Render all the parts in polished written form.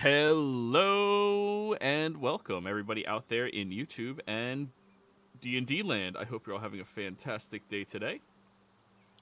Hello and welcome everybody out there in YouTube and D&D land. I hope you're all having a fantastic day today.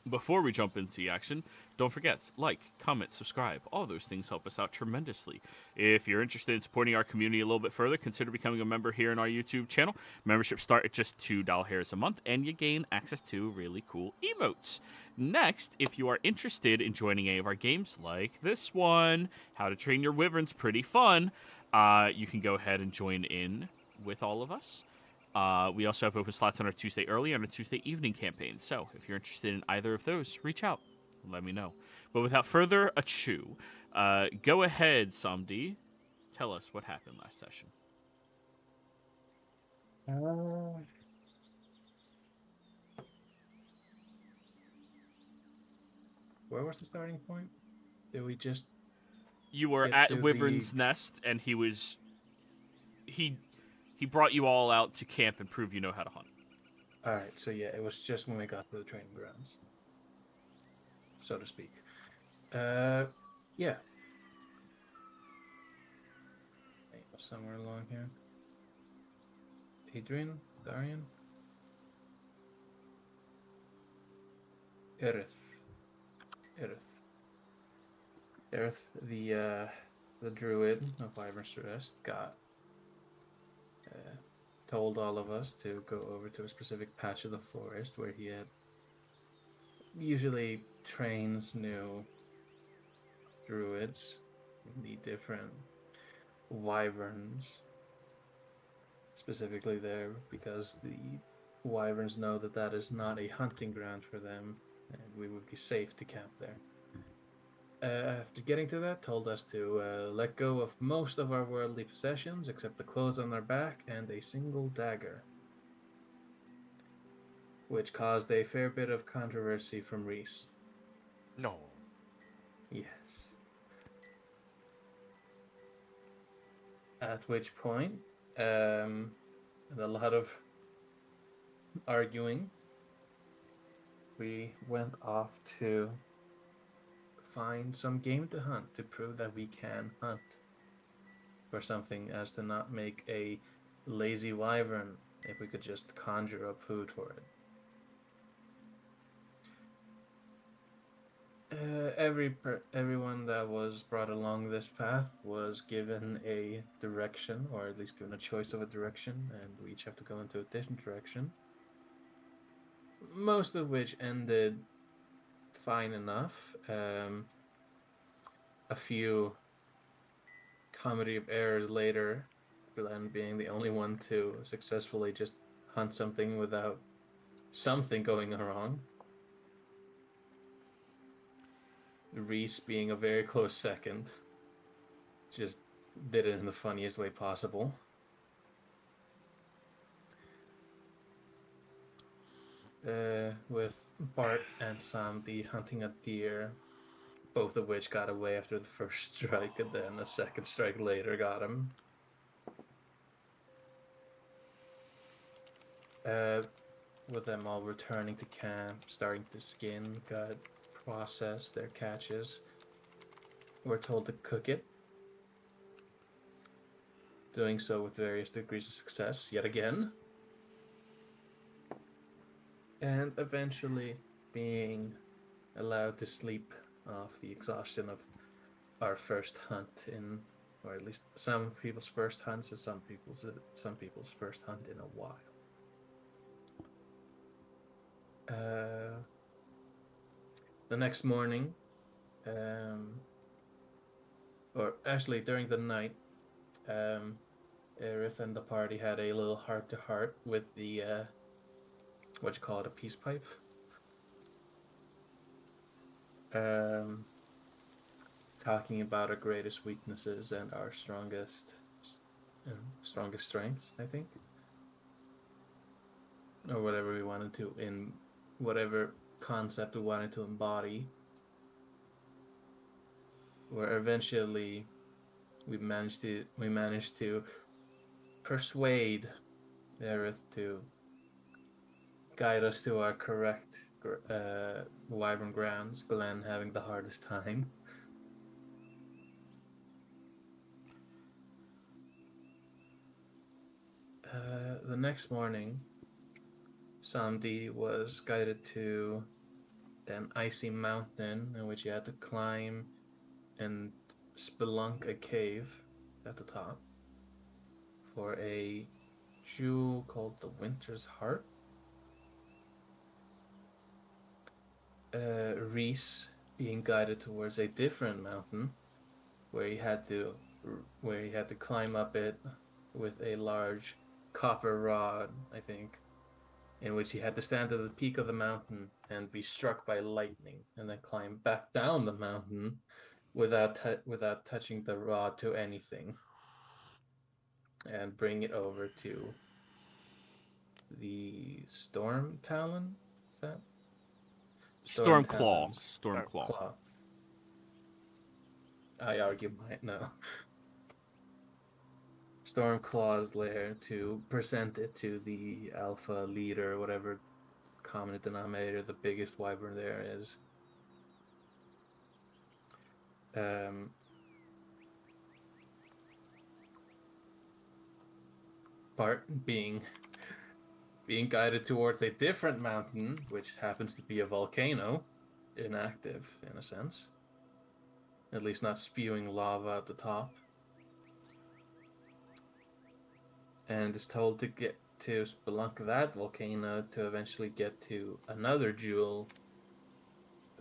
Before we jump into the action, don't forget, like, comment, subscribe. All those things help us out tremendously. If you're interested in supporting our community a little bit further, consider becoming a member here in our YouTube channel. Memberships start at just $2 a month, and you gain access to really cool emotes. Next, if you are interested in joining any of our games like this one, How to Train Your Wyvern's pretty fun, you can go ahead and join in with all of us. We also have open slots on our Tuesday early and our Tuesday evening campaign. So if you're interested in either of those, reach out. Let me know. But without further ado, go ahead, Samdi. Tell us what happened last session. Where was the starting point? Did we just... You were at Wyvern's Nest, and he brought you all out to camp and prove you know how to hunt. Alright, so yeah, it was just when we got to the training grounds, so to speak. Yeah. Somewhere along here. Adrian? Darian? Erith, the druid of Ivan's Rest, got told all of us to go over to a specific patch of the forest where he had usually trains new druids in the different wyverns, specifically there because the wyverns know that that is not a hunting ground for them and we would be safe to camp there. After getting to that, told us to let go of most of our worldly possessions except the clothes on our back and a single dagger, which caused a fair bit of controversy from Reese. No. Yes. At which point, and a lot of arguing, we went off to find some game to hunt to prove that we can hunt for something as to not make a lazy wyvern if we could just conjure up food for it. Everyone that was brought along this path was given a direction, or at least given a choice of a direction, and we each have to go into a different direction. Most of which ended fine enough. A few comedy of errors later, Glenn being the only one to successfully just hunt something without something going wrong. Reese being a very close second. Just did it in the funniest way possible. With Bart and Samdi hunting a deer, both of which got away after the first strike, and then a second strike later got him. With them all returning to camp, starting to skin, got process their catches. We're told to cook it. Doing so with various degrees of success, yet again. And eventually being allowed to sleep off the exhaustion of our first hunt or at least some people's first hunts, and some people's first hunt in a while. The next morning, or actually during the night, Aerith and the party had a little heart-to-heart with the, what you call it, a peace pipe. Talking about our greatest weaknesses and our strongest strengths, I think. Or whatever we wanted to, in whatever concept we wanted to embody. Where eventually we managed to persuade Aerith to guide us to our correct wyvern grounds, Glenn having the hardest time. The next morning, Samdi was guided to an icy mountain in which he had to climb and spelunk a cave at the top for a jewel called the Winter's Heart. Reese being guided towards a different mountain where he had to climb up it with a large copper rod, I think, in which he had to stand at the peak of the mountain and be struck by lightning, and then climb back down the mountain without touching the rod to anything, and bring it over to the Storm Talon. Is that Storm Claw. Talon's Storm Claw. I argue no. Stormclaw's lair to present it to the alpha leader, whatever common denominator the biggest wyvern there is. Bart being guided towards a different mountain, which happens to be a volcano, inactive in a sense. At least not spewing lava at the top. And is told to get to spelunk that volcano to eventually get to another jewel,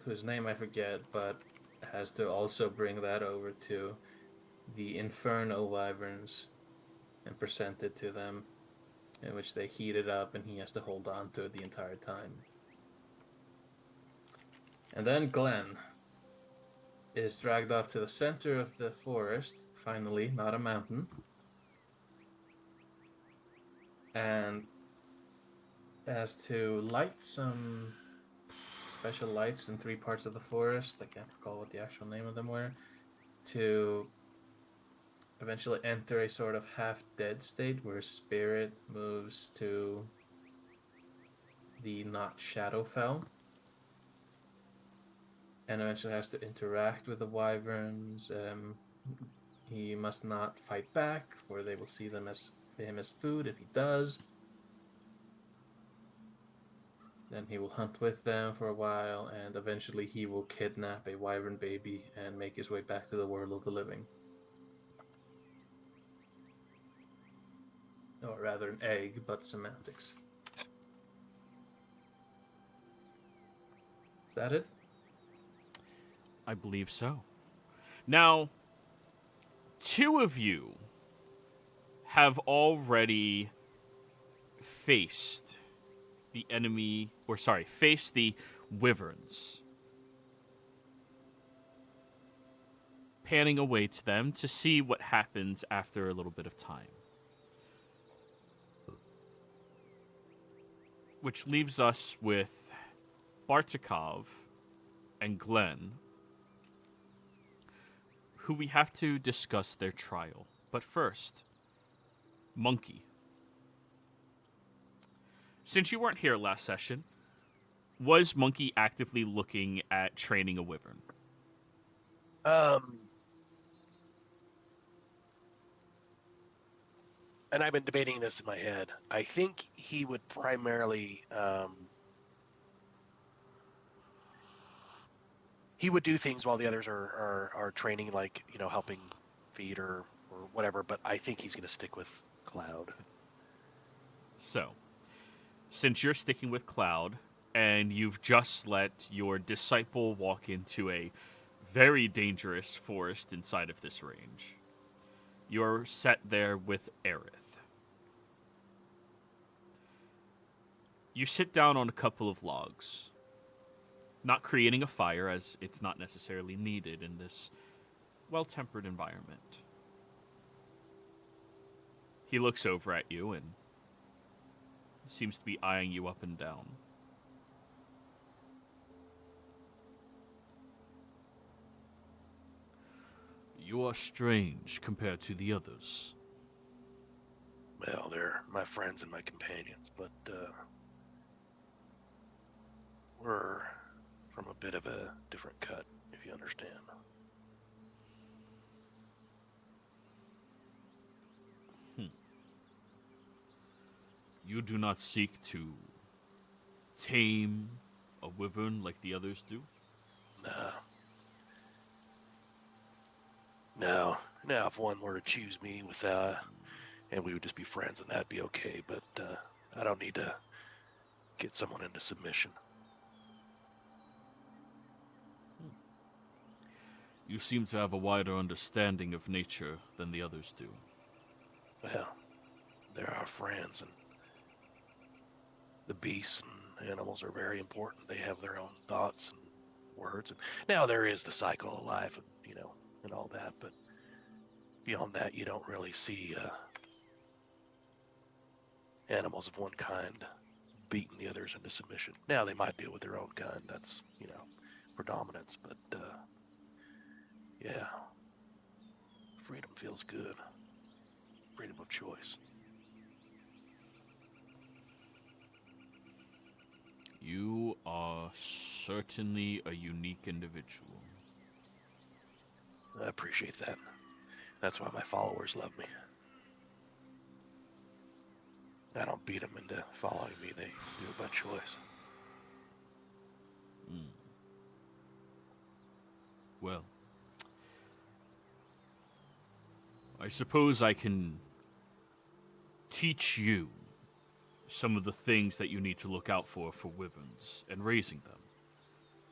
whose name I forget, but has to also bring that over to the Inferno Wyverns and present it to them, in which they heat it up and he has to hold on to it the entire time. And then Glenn is dragged off to the center of the forest, finally, not a mountain, and has to light some special lights in 3 parts of the forest. I can't recall what the actual name of them were, to eventually enter a sort of half-dead state where spirit moves to the not Shadowfell, and eventually has to interact with the wyverns. He must not fight back, for they will see him as food if he does. Then he will hunt with them for a while, and eventually he will kidnap a wyvern baby and make his way back to the world of the living. Or rather an egg, but semantics. Is that it? I believe so. Now, 2 of you have already faced the enemy, faced the wyverns. Panning away to them to see what happens after a little bit of time. Which leaves us with Bartikov and Glenn, who we have to discuss their trial. But first, Monkey. Since you weren't here last session, was Monkey actively looking at training a wyvern? And I've been debating this in my head. I think he would primarily he would do things while the others are training, like, you know, helping feed or whatever, but I think he's going to stick with Cloud. So, since you're sticking with Cloud, and you've just let your disciple walk into a very dangerous forest inside of this range, you're set there with Aerith. You sit down on a couple of logs, not creating a fire as it's not necessarily needed in this well-tempered environment. He looks over at you and seems to be eyeing you up and down. You are strange compared to the others. Well, they're my friends and my companions, but we're from a bit of a different cut, if you understand. You do not seek to tame a wyvern like the others do? No. No. Now, if one were to choose me and we would just be friends, and that'd be okay, but I don't need to get someone into submission. You seem to have a wider understanding of nature than the others do. Well, they're our friends, and the beasts and animals are very important. They have their own thoughts and words. And now there is the cycle of life, and and all that. But beyond that, you don't really see animals of one kind beating the others into submission. Now they might deal with their own kind. That's predominance. But yeah, freedom feels good. Freedom of choice. You are certainly a unique individual. I appreciate that. That's why my followers love me. I don't beat them into following me. They do it by choice. Well, I suppose I can teach you some of the things that you need to look out for wyverns and raising them,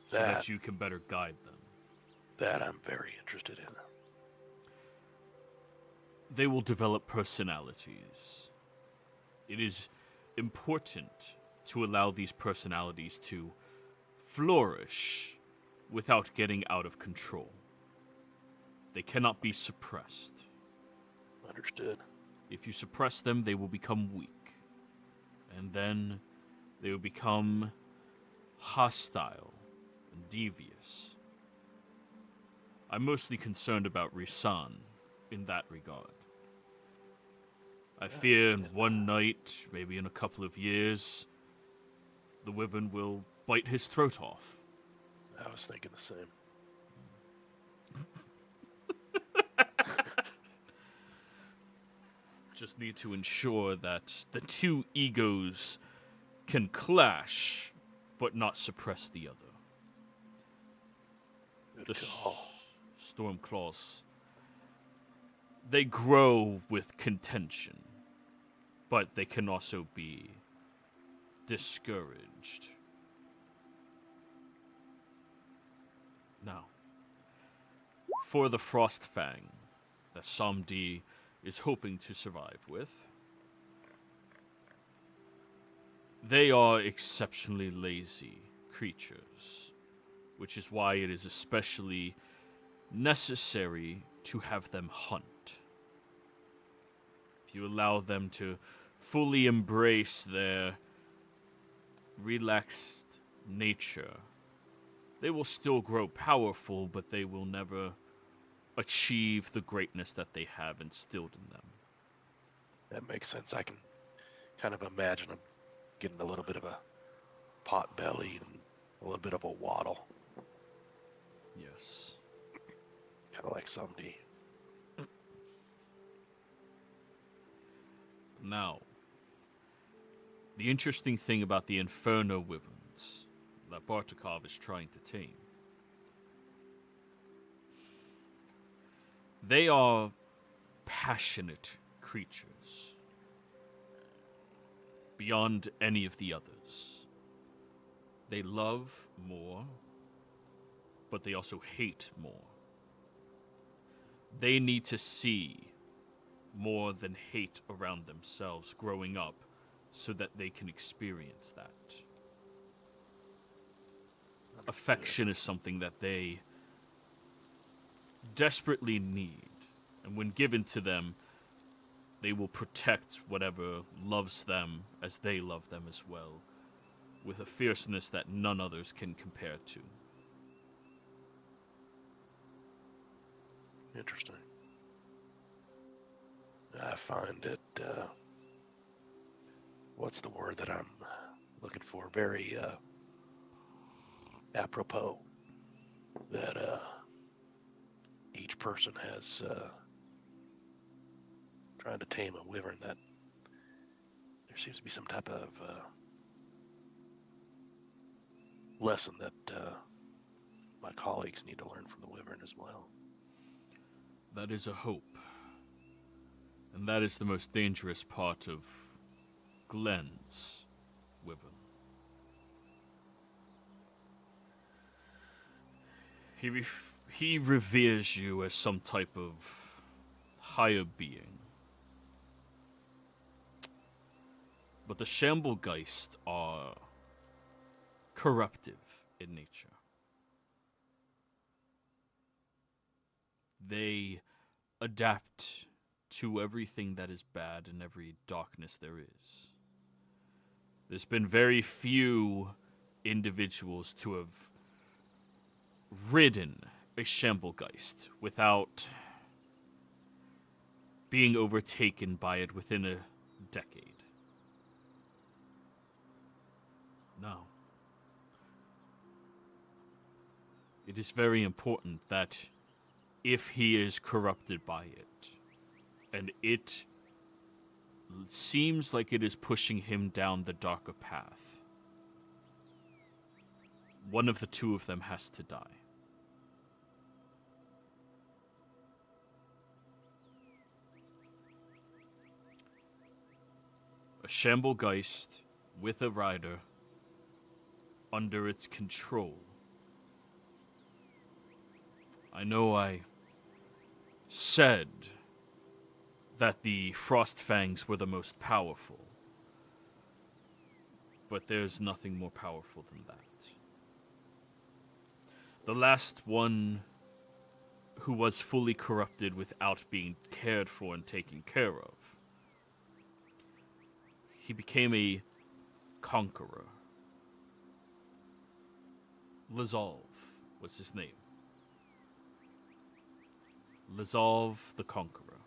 so that you can better guide them. That I'm very interested in. They will develop personalities. It is important to allow these personalities to flourish without getting out of control. They cannot be suppressed. Understood. If you suppress them, they will become weak. And then they will become hostile and devious. I'm mostly concerned about Risan in that regard. I fear one night, maybe in a couple of years, the wyvern will bite his throat off. I was thinking the same. Just need to ensure that the two egos can clash, but not suppress the other. Good call. Stormclaws, they grow with contention, but they can also be discouraged. Now, for the Frostfang that Samdi is hoping to survive with, they are exceptionally lazy creatures, which is why it is especially necessary to have them hunt. If you allow them to fully embrace their relaxed nature, they will still grow powerful, but they will never achieve the greatness that they have instilled in them. That makes sense. I can kind of imagine them getting a little bit of a pot belly and a little bit of a waddle. Yes. Kind of like somebody. Now, the interesting thing about the Inferno wyverns that Bartikov is trying to tame, they are passionate creatures beyond any of the others. They love more, but they also hate more. They need to see more than hate around themselves growing up so that they can experience that. Affection is something that they desperately need, and when given to them, they will protect whatever loves them as they love them as well, with a fierceness that none others can compare to. Interesting. I find it, what's the word that I'm looking for? Very apropos that each person has trying to tame a wyvern, that seems to be some type of lesson that my colleagues need to learn from the Wyvern as well. That is a hope. And that is the most dangerous part of Glenn's Wyvern. He reveres you as some type of higher being. But the Shamblegeist are corruptive in nature. They adapt to everything that is bad and every darkness there is. There's been very few individuals to have ridden a Shamblegeist without being overtaken by it within a decade. Now, it is very important that if he is corrupted by it, and it seems like it is pushing him down the darker path, one of the two of them has to die. A Shamblegeist with a rider under its control. I know I said that the Frostfangs were the most powerful, but there's nothing more powerful than that. The last one who was fully corrupted without being cared for and taken care of, he became a conqueror. Lazalv was his name. Lazalv the Conqueror.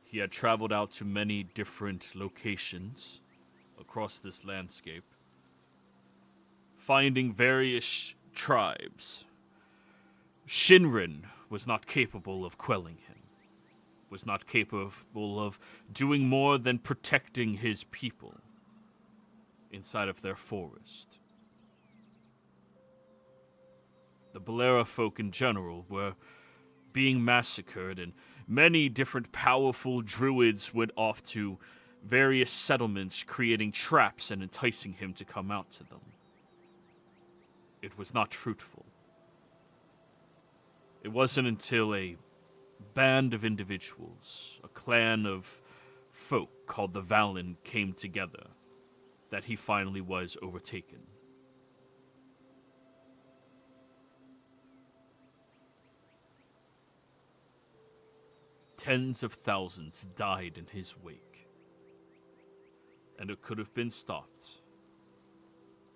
He had traveled out to many different locations across this landscape, finding various tribes. Shinrin was not capable of quelling him, was not capable of doing more than protecting his people inside of their forest. The Bolera folk in general were being massacred, and many different powerful druids went off to various settlements, creating traps and enticing him to come out to them. It was not fruitful. It wasn't until a band of individuals, a clan of folk called the Valen, came together that he finally was overtaken. Tens of thousands died in his wake, and it could have been stopped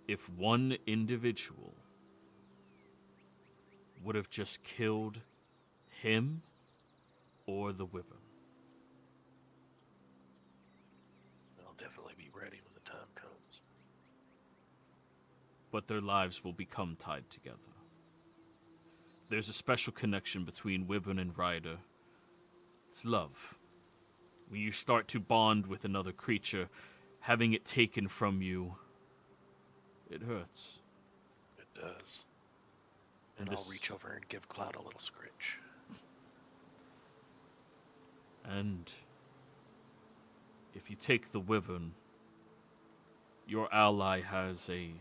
if one individual would have just killed him or the Wyvern. I'll definitely be ready when the time comes. But their lives will become tied together. There's a special connection between Wyvern and Ryder. It's love. When you start to bond with another creature, having it taken from you, it hurts. It does. And I'll reach over and give Cloud a little scritch. And if you take the Wyvern, your ally has a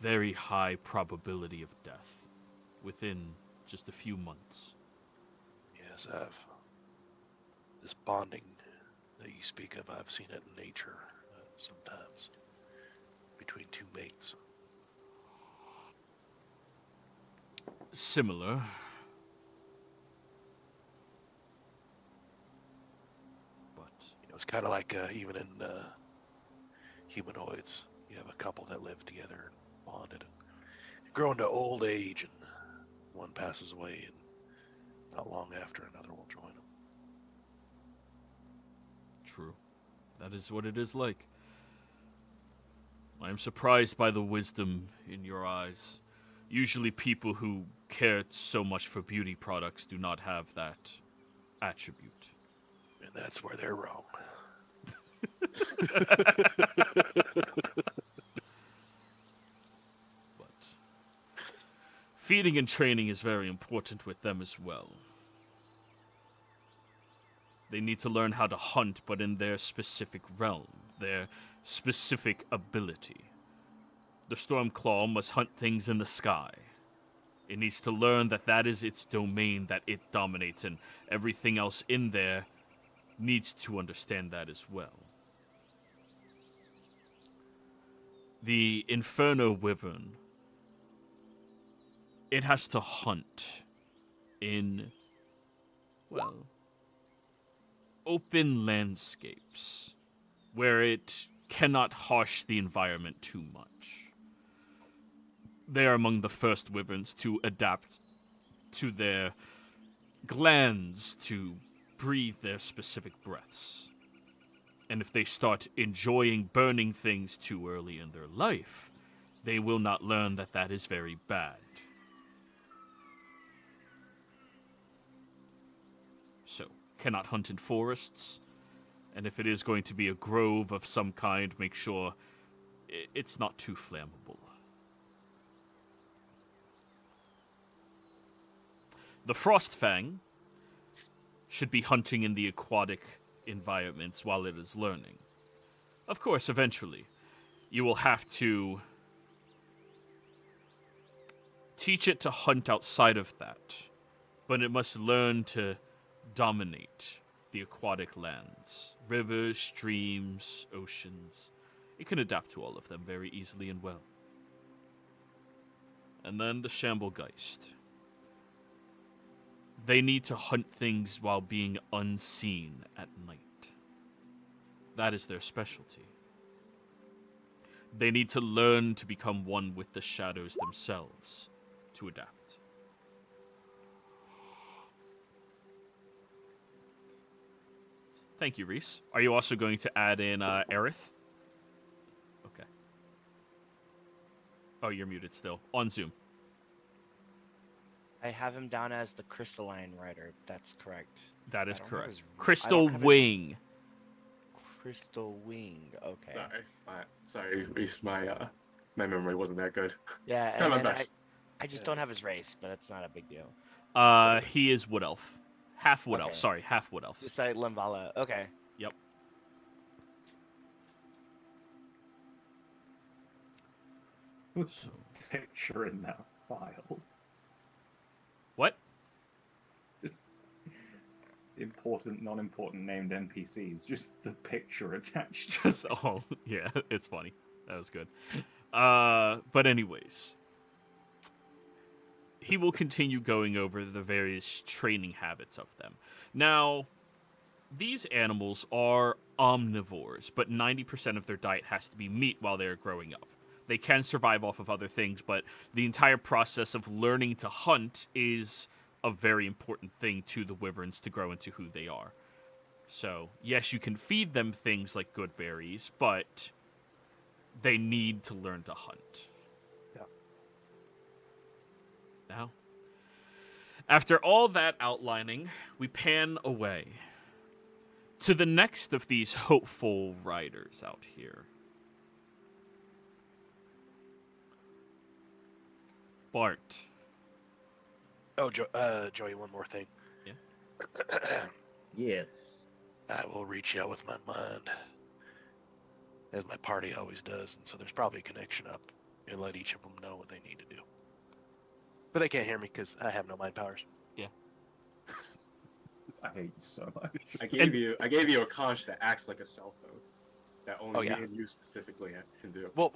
very high probability of death within just a few months. Yes, this bonding that you speak of, I've seen it in nature sometimes between two mates. Similar. But It's kind of like even in humanoids, you have a couple that live together and bonded and grow into old age, and one passes away, and not long after another will join them. true. That is what it is like. I am surprised by the wisdom in your eyes. Usually people who care so much for beauty products do not have that attribute. And that's where they're wrong. But feeding and training is very important with them as well. They need to learn how to hunt, but in their specific realm, their specific ability. The Stormclaw must hunt things in the sky. It needs to learn that that is its domain, that it dominates, and everything else in there needs to understand that as well. The Inferno Wyvern, it has to hunt in, well, open landscapes where it cannot harsh the environment too much. They are among the first wyverns to adapt to their glands to breathe their specific breaths. And if they start enjoying burning things too early in their life, they will not learn that that is very bad. So, cannot hunt in forests, and if it is going to be a grove of some kind, make sure it's not too flammable. The Frostfang should be hunting in the aquatic environments while it is learning. Of course, eventually, you will have to teach it to hunt outside of that, but it must learn to dominate the aquatic lands, rivers, streams, oceans. It can adapt to all of them very easily and well. And then the Shamblegeist. They need to hunt things while being unseen at night. That is their specialty. They need to learn to become one with the shadows themselves to adapt. Thank you, Reese. Are you also going to add in Aerith? Okay. Oh, you're muted still. On Zoom. I have him down as the Crystalline Rider. That's correct. That is I don't have correct. his- I Crystal don't have his- Wing. Crystal Wing. Okay. Sorry, Reese, my memory wasn't that good. Yeah, Try my and best. I just don't have his race, but it's not a big deal. He is Wood Elf. Half Wood Elf. Okay. Sorry, half Wood Elf. Just like Limvala. Okay. Yep. What's the picture in that file? What? Just important, non-important named NPCs. Just the picture attached. Just all. Yeah, it's funny. That was good. But anyways, he will continue going over the various training habits of them. Now, these animals are omnivores, but 90% of their diet has to be meat while they're growing up. They can survive off of other things, but the entire process of learning to hunt is a very important thing to the wyverns to grow into who they are. So, yes, you can feed them things like good berries, but they need to learn to hunt. Yeah. Now, after all that outlining, we pan away to the next of these hopeful riders out here. Bart. Oh, Joey, one more thing. Yeah. Yes. I will reach out with my mind, as my party always does, and so there's probably a connection up, and let each of them know what they need to do. But they can't hear me because I have no mind powers. I hate you so much. I gave you a conch that acts like a cell phone that only Oh, yeah. me and you specifically can do. Well,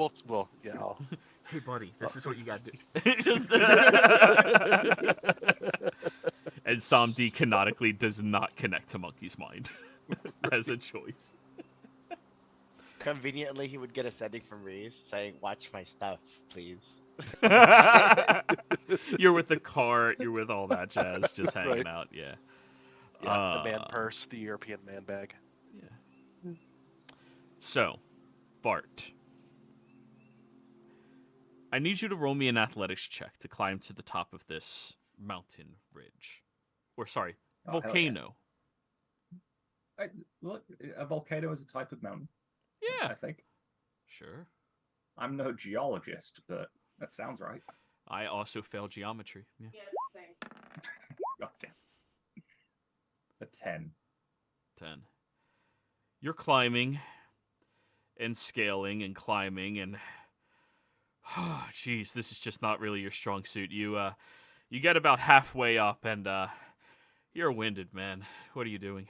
yeah. I'll... Hey, buddy, this is what you gotta do. Just and Samdi canonically does not connect to Monkey's mind as a choice. Conveniently, he would get a sending from Reese saying, "Watch my stuff, please." You're with the cart, you're with all that jazz, just hanging Right. out, yeah. Yeah, the man purse, the European man bag. Yeah. So, Bart. I need you to roll me an athletics check to climb to the top of this mountain ridge. Or, sorry, Oh, hell yeah. volcano Look, a volcano is a type of mountain. Yeah, I think. sure. I'm no geologist, but that sounds right. I also failed geometry. Yeah. Yeah, it's a thing. God damn. A 10. 10. You're climbing and scaling and climbing and jeez, this is just not really your strong suit. You get about halfway up and you're winded, man. What are you doing?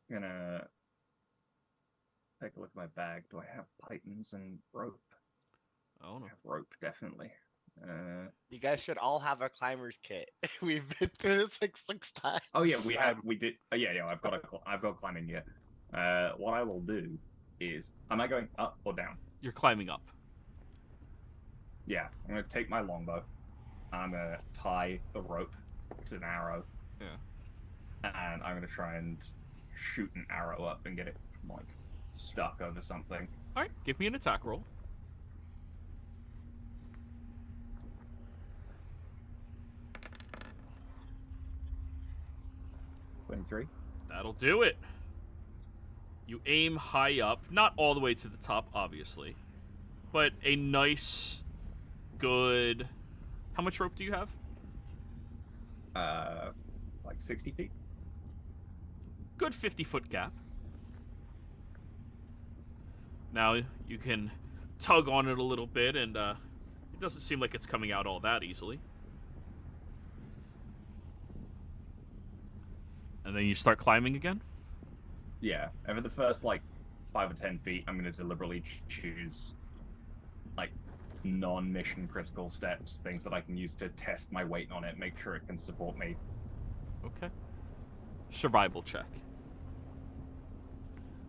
Gonna take a look at my bag. Do I have pythons and rope? Oh no. I have rope, definitely. You guys should all have a climber's kit. We've been through this like 6 times. Oh yeah, we did. Yeah. I've got climbing gear. What I will do is, am I going up or down? You're climbing up. Yeah, I'm gonna take my longbow. I'm gonna tie the rope to an arrow. Yeah. And I'm gonna try and shoot an arrow up and get it like stuck over something. All right, give me an attack roll. $23. That'll do it. You aim high up, not all the way to the top, obviously, but a nice, good. How much rope do you have? Like 60 feet. Good 50-foot gap. Now you can tug on it a little bit, and it doesn't seem like it's coming out all that easily. And then you start climbing again? Yeah, and for the first like 5 or 10 feet, I'm going to deliberately choose like non-mission critical steps, things that I can use to test my weight on it, make sure it can support me. Okay. Survival check.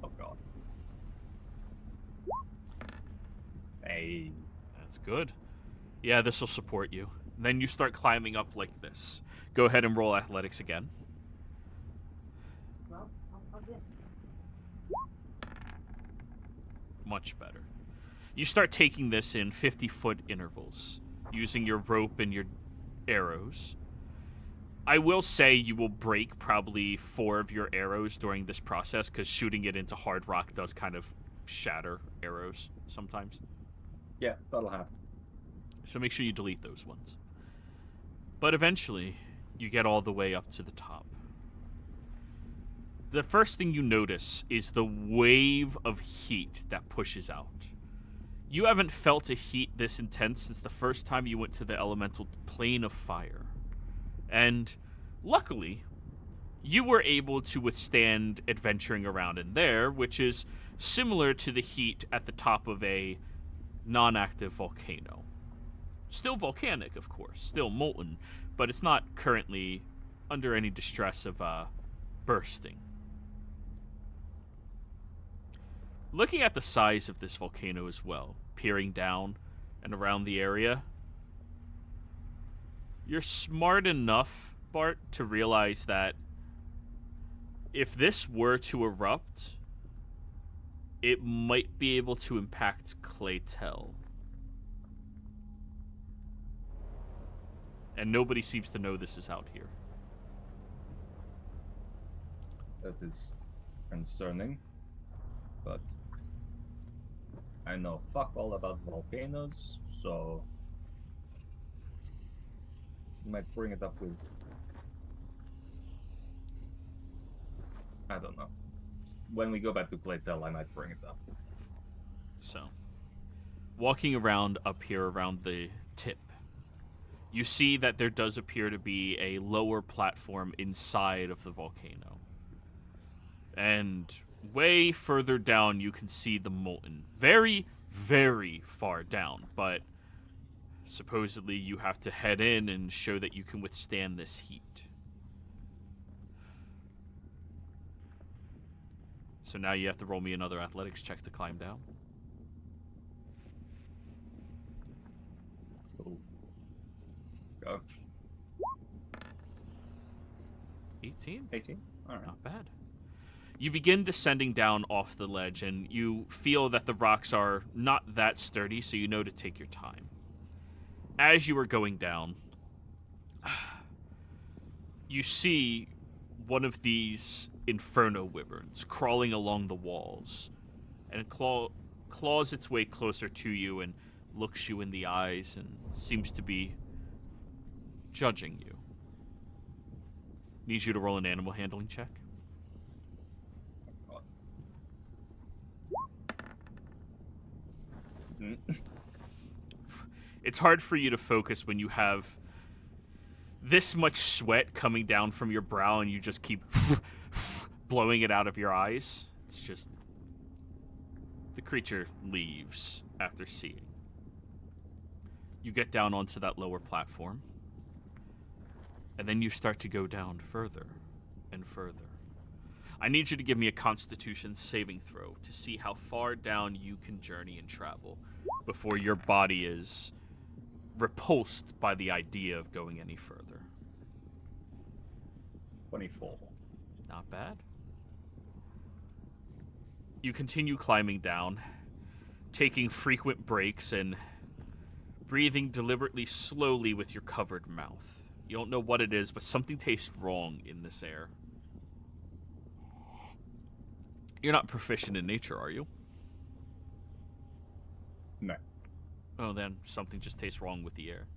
Oh god. Hey. That's good. Yeah, this will support you. Then you start climbing up like this. Go ahead and roll athletics again. Well, I'll get. Much better. You start taking this in 50-foot intervals, using your rope and your arrows. I will say you will break probably 4 of your arrows during this process, because shooting it into hard rock does kind of shatter arrows sometimes. Yeah, that'll happen. So make sure you delete those ones. But eventually, you get all the way up to the top. The first thing you notice is the wave of heat that pushes out. You haven't felt a heat this intense since the first time you went to the elemental plane of fire. And luckily, you were able to withstand adventuring around in there, which is similar to the heat at the top of a non-active volcano. Still volcanic, of course, still molten, but it's not currently under any distress of bursting. Looking at the size of this volcano as well, peering down and around the area, you're smart enough, Bart, to realize that if this were to erupt, it might be able to impact Claytel. And nobody seems to know this is out here. That is concerning, but I know fuck all about volcanoes, so you might bring it up with, I don't know. When we go back to Claytel, I might bring it up. So, walking around up here around the tip, you see that there does appear to be a lower platform inside of the volcano. And way further down, you can see the molten. Very, very far down, but supposedly you have to head in and show that you can withstand this heat. So now you have to roll me another athletics check to climb down. Cool. Let's go. 18? 18? Alright. Not bad. You begin descending down off the ledge, and you feel that the rocks are not that sturdy, so you know to take your time. As you are going down, you see one of these inferno wyverns crawling along the walls, and it claws its way closer to you and looks you in the eyes and seems to be judging you. Needs you to roll an animal handling check. It's hard for you to focus when you have this much sweat coming down from your brow and you just keep blowing it out of your eyes. It's just... The creature leaves after seeing. You get down onto that lower platform, and then you start to go down further and further. I need you to give me a Constitution saving throw to see how far down you can journey and travel before your body is repulsed by the idea of going any further. 24. Not bad. You continue climbing down, taking frequent breaks and breathing deliberately slowly with your covered mouth. You don't know what it is, but something tastes wrong in this air. You're not proficient in nature, are you? No. Oh, then something just tastes wrong with the air.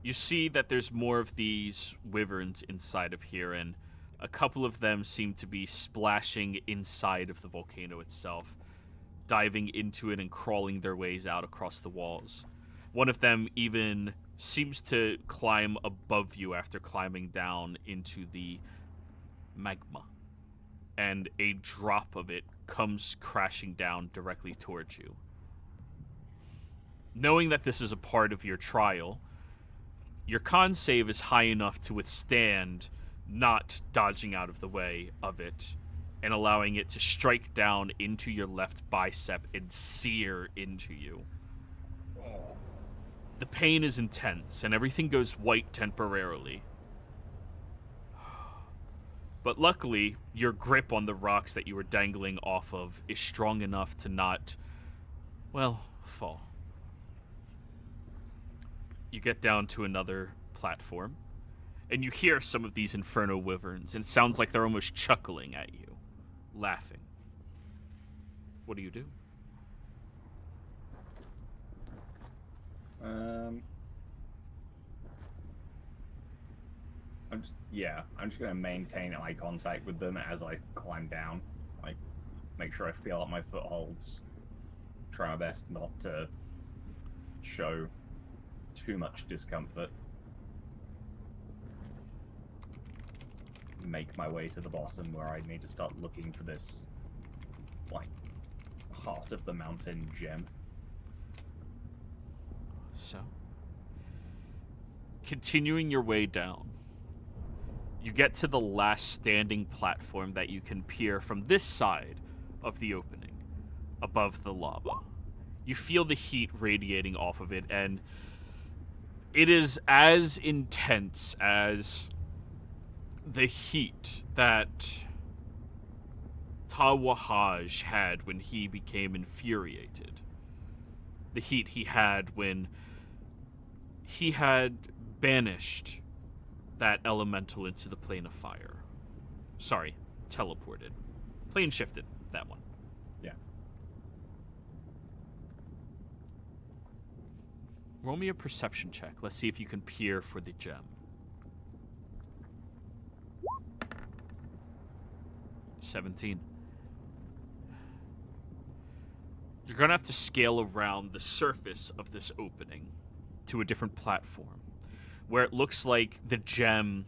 You see that there's more of these wyverns inside of here, and a couple of them seem to be splashing inside of the volcano itself, diving into it and crawling their ways out across the walls. One of them even seems to climb above you after climbing down into the magma, and a drop of it comes crashing down directly towards you. Knowing that this is a part of your trial, your con save is high enough to withstand not dodging out of the way of it and allowing it to strike down into your left bicep and sear into you. The pain is intense and everything goes white temporarily. But luckily, your grip on the rocks that you were dangling off of is strong enough to not, well, fall. You get down to another platform, and you hear some of these inferno wyverns, and it sounds like they're almost chuckling at you, laughing. What do you do? I'm just gonna maintain eye contact with them as I climb down. Like, make sure I feel out my footholds. Try my best not to show too much discomfort. Make my way to the bottom where I need to start looking for this, like, heart of the mountain gem. So, continuing your way down, you get to the last standing platform that you can peer from this side of the opening, above the lava. You feel the heat radiating off of it, and it is as intense as the heat that Tawahaj had when he became infuriated. The heat he had when he had banished that elemental into the plane of fire. Sorry, teleported. Plane shifted, that one. Yeah. Roll me a perception check. Let's see if you can peer for the gem. 17. You're gonna have to scale around the surface of this opening to a different platform, where it looks like the gem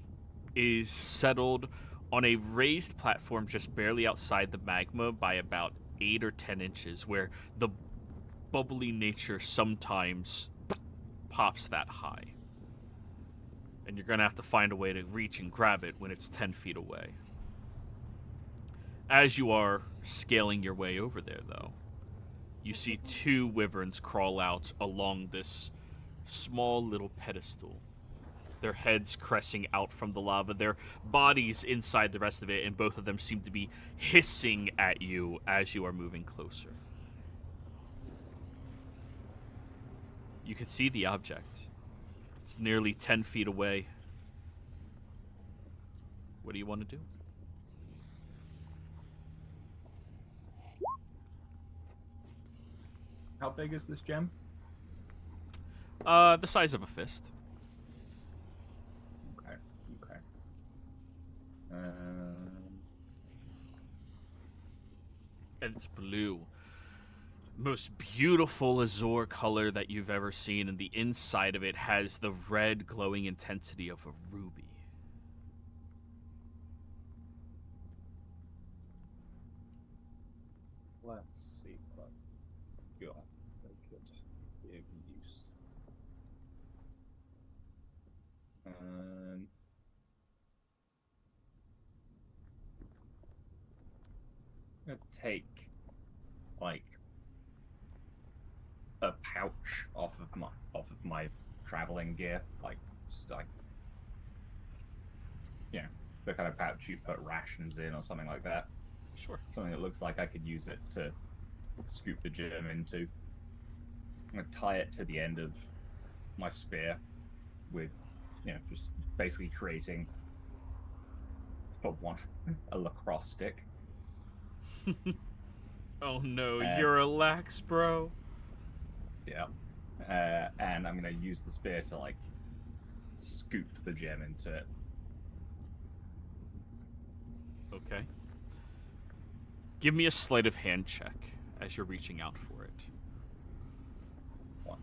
is settled on a raised platform just barely outside the magma by about 8 or 10 inches, where the bubbly nature sometimes pops that high. And you're gonna have to find a way to reach and grab it when it's 10 feet away. As you are scaling your way over there, though, you see 2 wyverns crawl out along this small little pedestal, their heads cresting out from the lava, their bodies inside the rest of it, and both of them seem to be hissing at you as you are moving closer. You can see the object. It's nearly 10 feet away. What do you want to do? How big is this gem? The size of a fist. Okay. Okay. And it's blue. Most beautiful azure color that you've ever seen, and the inside of it has the red glowing intensity of a ruby. Let's see what I've got that could give use. I'm gonna take like a pouch off of my traveling gear, like just like the kind of pouch you put rations in or something like that. Sure. Something that looks like I could use it to scoop the gem into. I'm gonna tie it to the end of my spear with, just basically creating, for one, a lacrosse stick. Oh no, you're a lax, bro. Yeah. And I'm gonna use the spear to like scoop the gem into it. Okay. Give me a sleight of hand check as you're reaching out for it. 1,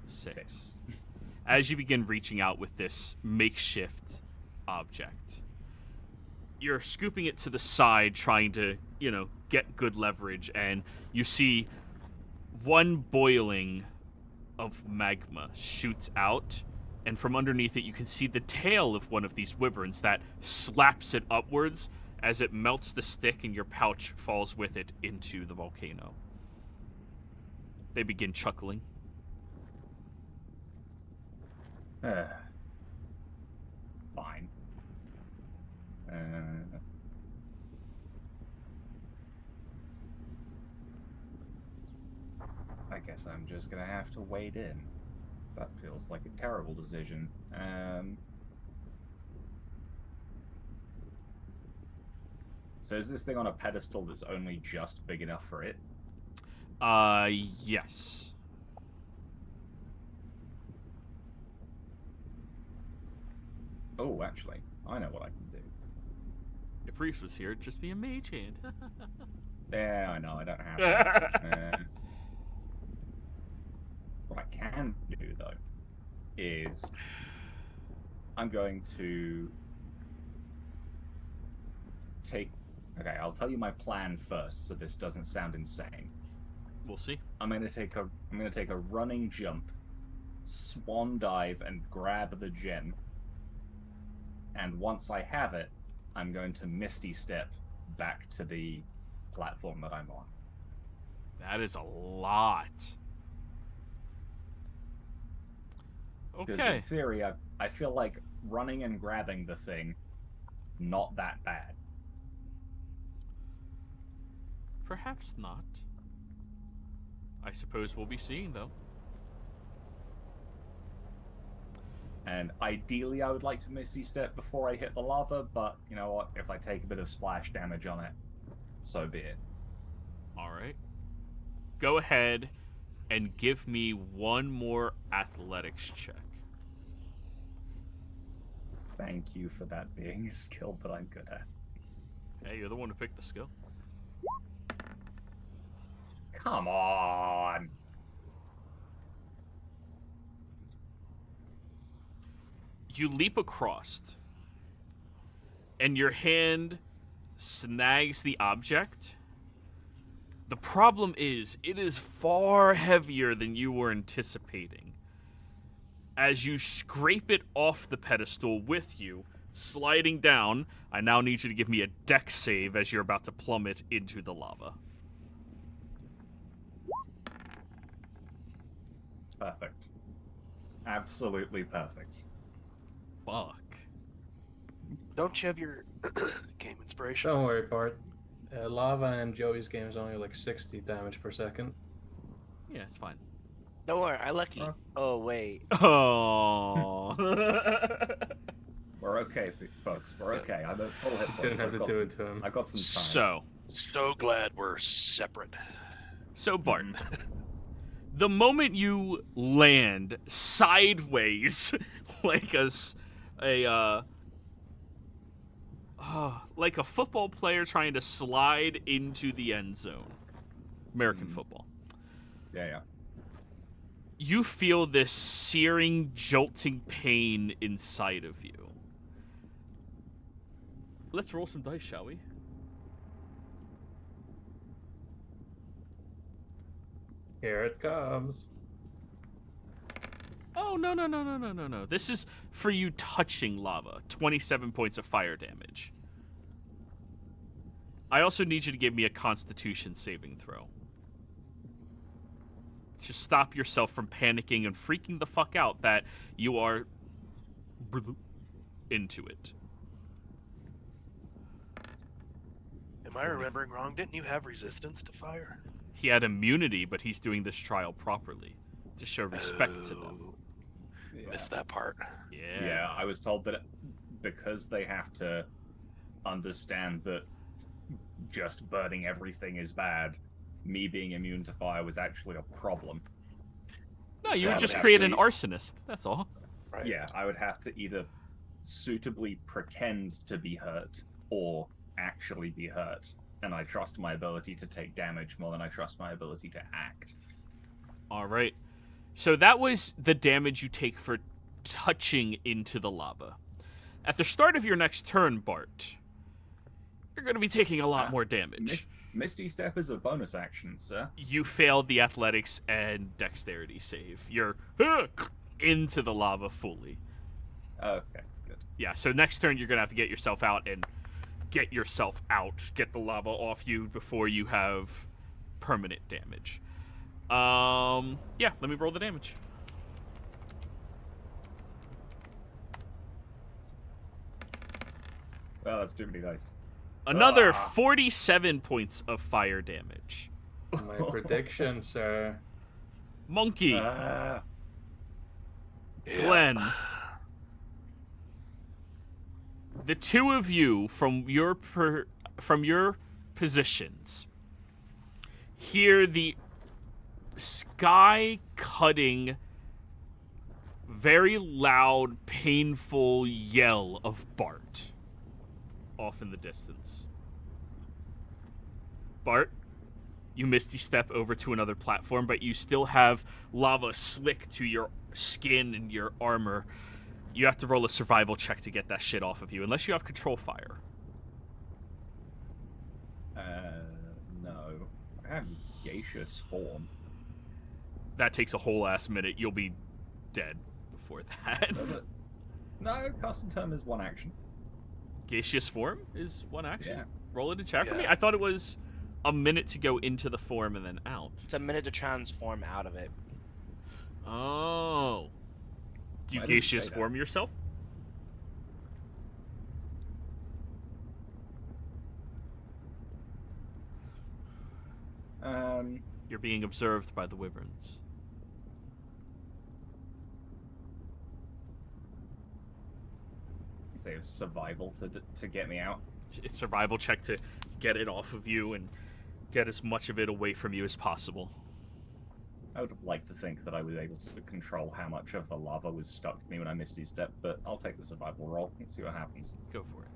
6. As you begin reaching out with this makeshift object, you're scooping it to the side, trying to, get good leverage, and you see one boiling of magma shoots out, and from underneath it you can see the tail of one of these wyverns that slaps it upwards as it melts the stick, and your pouch falls with it into the volcano. They begin chuckling. Fine. I guess I'm just gonna have to wade in. That feels like a terrible decision. So is this thing on a pedestal that's only just big enough for it? Yes. Oh, actually, I know what I can do. If Reese was here, it'd just be a mage hand. Yeah, I know, I don't have that. What I can do, though, is I'm going to take... Okay, I'll tell you my plan first, so this doesn't sound insane. We'll see. I'm gonna take a running jump, swan dive, and grab the gem. And once I have it, I'm going to Misty Step back to the platform that I'm on. That is a lot. Because Okay. in theory, I feel like running and grabbing the thing, not that bad. Perhaps not. I suppose we'll be seeing, though. And ideally, I would like to Misty Step before I hit the lava, but you know what? If I take a bit of splash damage on it, so be it. Alright. Go ahead and give me one more athletics check. Thank you for that being a skill that I'm good at. Hey, you're the one who picked the skill. Come on! You leap across, and your hand snags the object. The problem is, it is far heavier than you were anticipating. As you scrape it off the pedestal with you, sliding down, I now need you to give me a dex save as you're about to plummet into the lava. Perfect. Absolutely perfect. Fuck. Don't you have your game inspiration? Don't worry, Bart. Lava in Joey's game is only like 60 damage per second. Yeah, it's fine. Don't worry, I lucky. Huh? Oh wait. Oh. We're okay, folks. We're okay. I'm at full hit Didn't points. have to do it to him. I've got some time. So glad we're separate. So Bart, Mhm. the moment you land sideways, like like a football player trying to slide into the end zone, American football, Yeah. you feel this searing, jolting pain inside of you. Let's roll some dice, shall we? Here it comes. Oh, no. This is for you touching lava. 27 points of fire damage. I also need you to give me a Constitution saving throw. To stop yourself from panicking and freaking the fuck out that you are into it. Am I remembering wrong? Didn't you have resistance to fire? He had immunity, but he's doing this trial properly to show respect to them. Oh, missed that part. Yeah, I was told that because they have to understand that just burning everything is bad, me being immune to fire was actually a problem. No, you So would I just would create an actually- arsonist. That's all. Right. Yeah, I would have to either suitably pretend to be hurt or actually be hurt. And I trust my ability to take damage more than I trust my ability to act. All right. So that was the damage you take for touching into the lava. At the start of your next turn, Bart, you're going to be taking a lot more damage. Misty Step is a bonus action, sir. You failed the athletics and dexterity save. You're into the lava fully. Okay, good. Yeah, so next turn you're going to have to get yourself out and get yourself out. Get the lava off you before you have permanent damage. Yeah, let me roll the damage. Well, that's too many dice. Another Ah. 47 points of fire damage. My prediction, sir. Monkey, Ah. Yeah. Glenn, the two of you from your positions hear the sky-cutting, very loud, painful yell of Bart off in the distance. Bart, you misty step over to another platform, but you still have lava slick to your skin and your armor. You have to roll a survival check to get that shit off of you, unless you have control fire. No. I have gaseous form. That takes a whole ass minute. You'll be dead before that. No, custom term is one action. Gaseous form is one action. Yeah. Roll it in chat for me. Yeah. I thought it was a minute to go into the form and then out. It's a minute to transform out of it. Oh. Do you Why did it gaseous say that? form yourself? You're being observed by the wyverns. You say it's survival to get me out. It's survival check to get it off of you and get as much of it away from you as possible. I would have liked to think that I was able to control how much of the lava was stuck to me when I Misty Step, but I'll take the survival roll and see what happens. Go for it.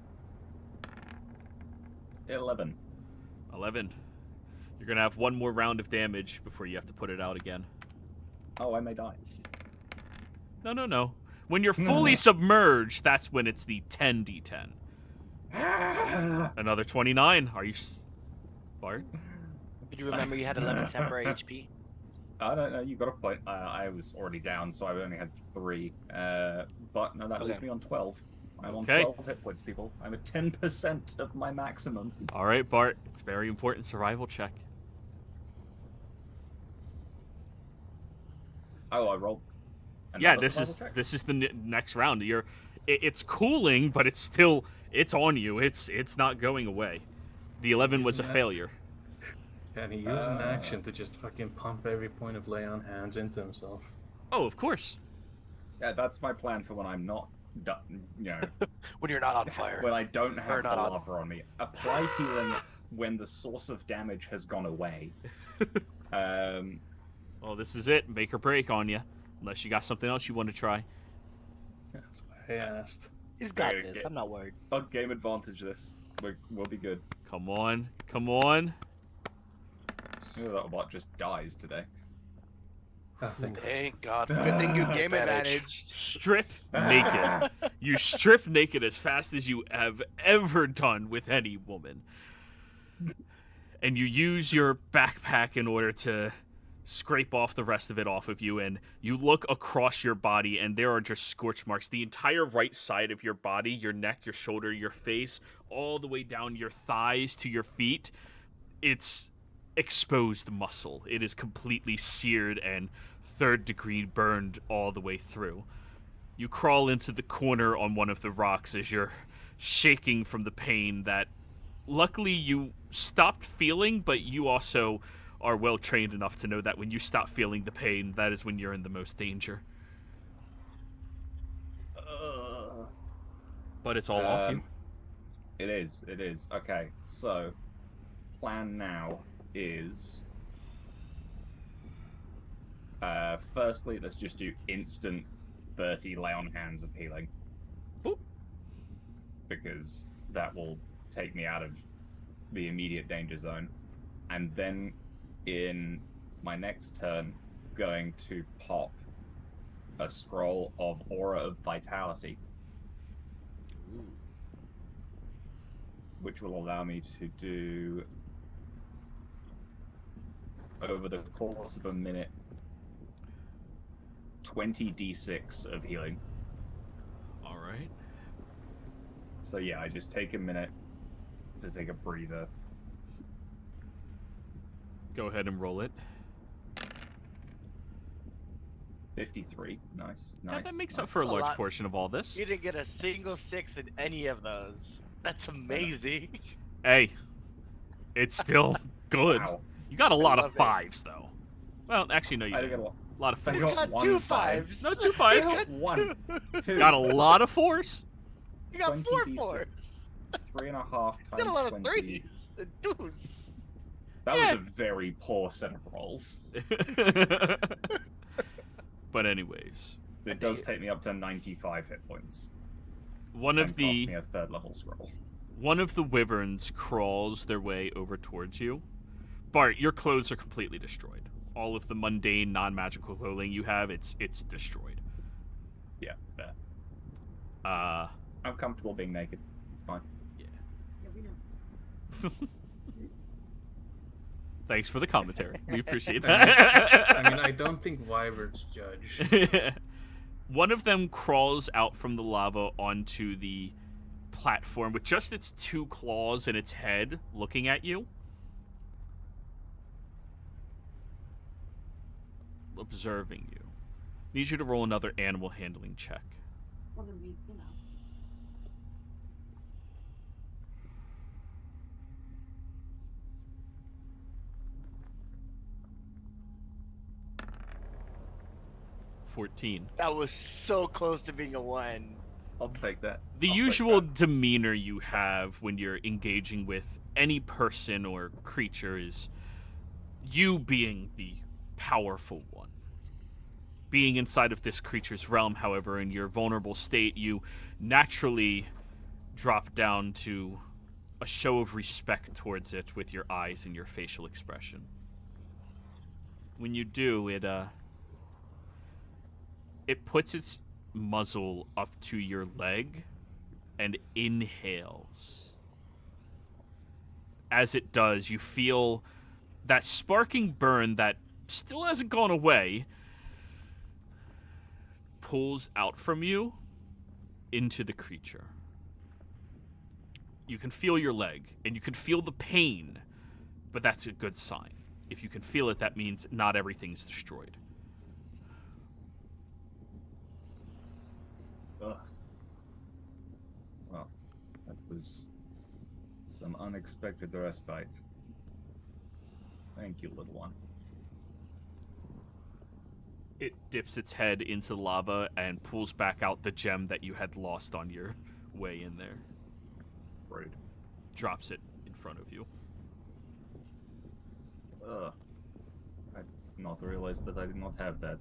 11. 11. You're going to have one more round of damage before you have to put it out again. Oh, I may die. No. When you're fully submerged, that's when it's the 10d10. Another 29. Are you... Bart? Did you remember you had 11 temporary HP? I don't know, you got a point. I was already down, so I only had 3. But no, that leaves Okay. me on 12. I'm Okay. on 12 hit points, people. I'm at 10% of my maximum. All right, Bart. It's a very important survival check. Oh, I rolled. Yeah, another survival check? this is the next round. It's cooling, but it's on you. It's not going away. The 11 was a Isn't that- failure. Can he use an action to just fucking pump every point of lay on hands into himself? Oh, of course. Yeah, that's my plan for when I'm not, When you're not on fire. when I don't have the not on- lava on me. Apply healing when the source of damage has gone away. Well, this is it. Make or break on you. Unless you got something else you want to try. That's why I asked. He's got Okay, this. okay. I'm not worried. I'll game advantage this. We'll be good. Come on. Come on. Maybe that bot just dies today. Oh, thank Christ. Thank God. Good thing you game Advantage. advantage. Strip naked. You strip naked as fast as you have ever done with any woman. And you use your backpack in order to scrape off the rest of it off of you, and you look across your body and there are just scorch marks. The entire right side of your body, your neck, your shoulder, your face, all the way down your thighs to your feet. It's exposed muscle. It is completely seared and third-degree burned all the way through. You crawl into the corner on one of the rocks as you're shaking from the pain that luckily you stopped feeling, but you also are well trained enough to know that when you stop feeling the pain, that is when you're in the most danger. But it's all off you. It is. Okay, so plan now is firstly, let's just do instant 30 lay on hands of healing. Boop. Because that will take me out of the immediate danger zone. And then in my next turn, going to pop a scroll of Aura of Vitality. Which will allow me to do, over the course of a minute, 20 d6 of healing. All right. So yeah, I just take a minute to take a breather. Go ahead and roll it. 53. Nice. Yeah, that makes up for a A large lot. portion of all this. You didn't get a single 6 in any of those. That's amazing. Hey, it's still good. Wow. You got a lot of love it. 5s, though. Well, actually, no, you I didn't. got a lot. A lot of I 4s. got got one 2 5. 5s. No, 2 5s. I got 1, 2. Got a lot of 4s. You got 4 20 4s. 3.5 You times got a lot of 20. 3s and 2s. That Yeah. was a very poor set of rolls. But anyways, It does take me up to 95 hit points. one And of cost me the a 3rd level scroll. wyverns crawls their way over towards you. Bart, your clothes are completely destroyed. All of the mundane, non-magical clothing you have, it's destroyed. Yeah, fair. Uh, I'm comfortable being naked. It's fine. Yeah, we know. Thanks for the commentary. We appreciate I that. mean, I don't think wyverns judge. One of them crawls out from the lava onto the platform with just its 2 claws and its head looking at you. Observing you. Need you to roll another animal handling check. Well, then we, you know. 14. That was so close to being a 1. I'll take that. The I'll take usual that. demeanor you have when you're engaging with any person or creature is you being the powerful one. Being inside of this creature's realm, however, in your vulnerable state, you naturally drop down to a show of respect towards it with your eyes and your facial expression. When you do, it puts its muzzle up to your leg and inhales. As it does, you feel that sparking burn that still hasn't gone away pulls out from you into the creature. You can feel your leg, and you can feel the pain, but that's a good sign. If you can feel it, that means not everything's destroyed. Ugh. Well, that was some unexpected respite. Thank you, little one. It dips its head into the lava and pulls back out the gem that you had lost on your way in there. Rude. Drops it in front of you. Ugh. I did not realize that I did not have that.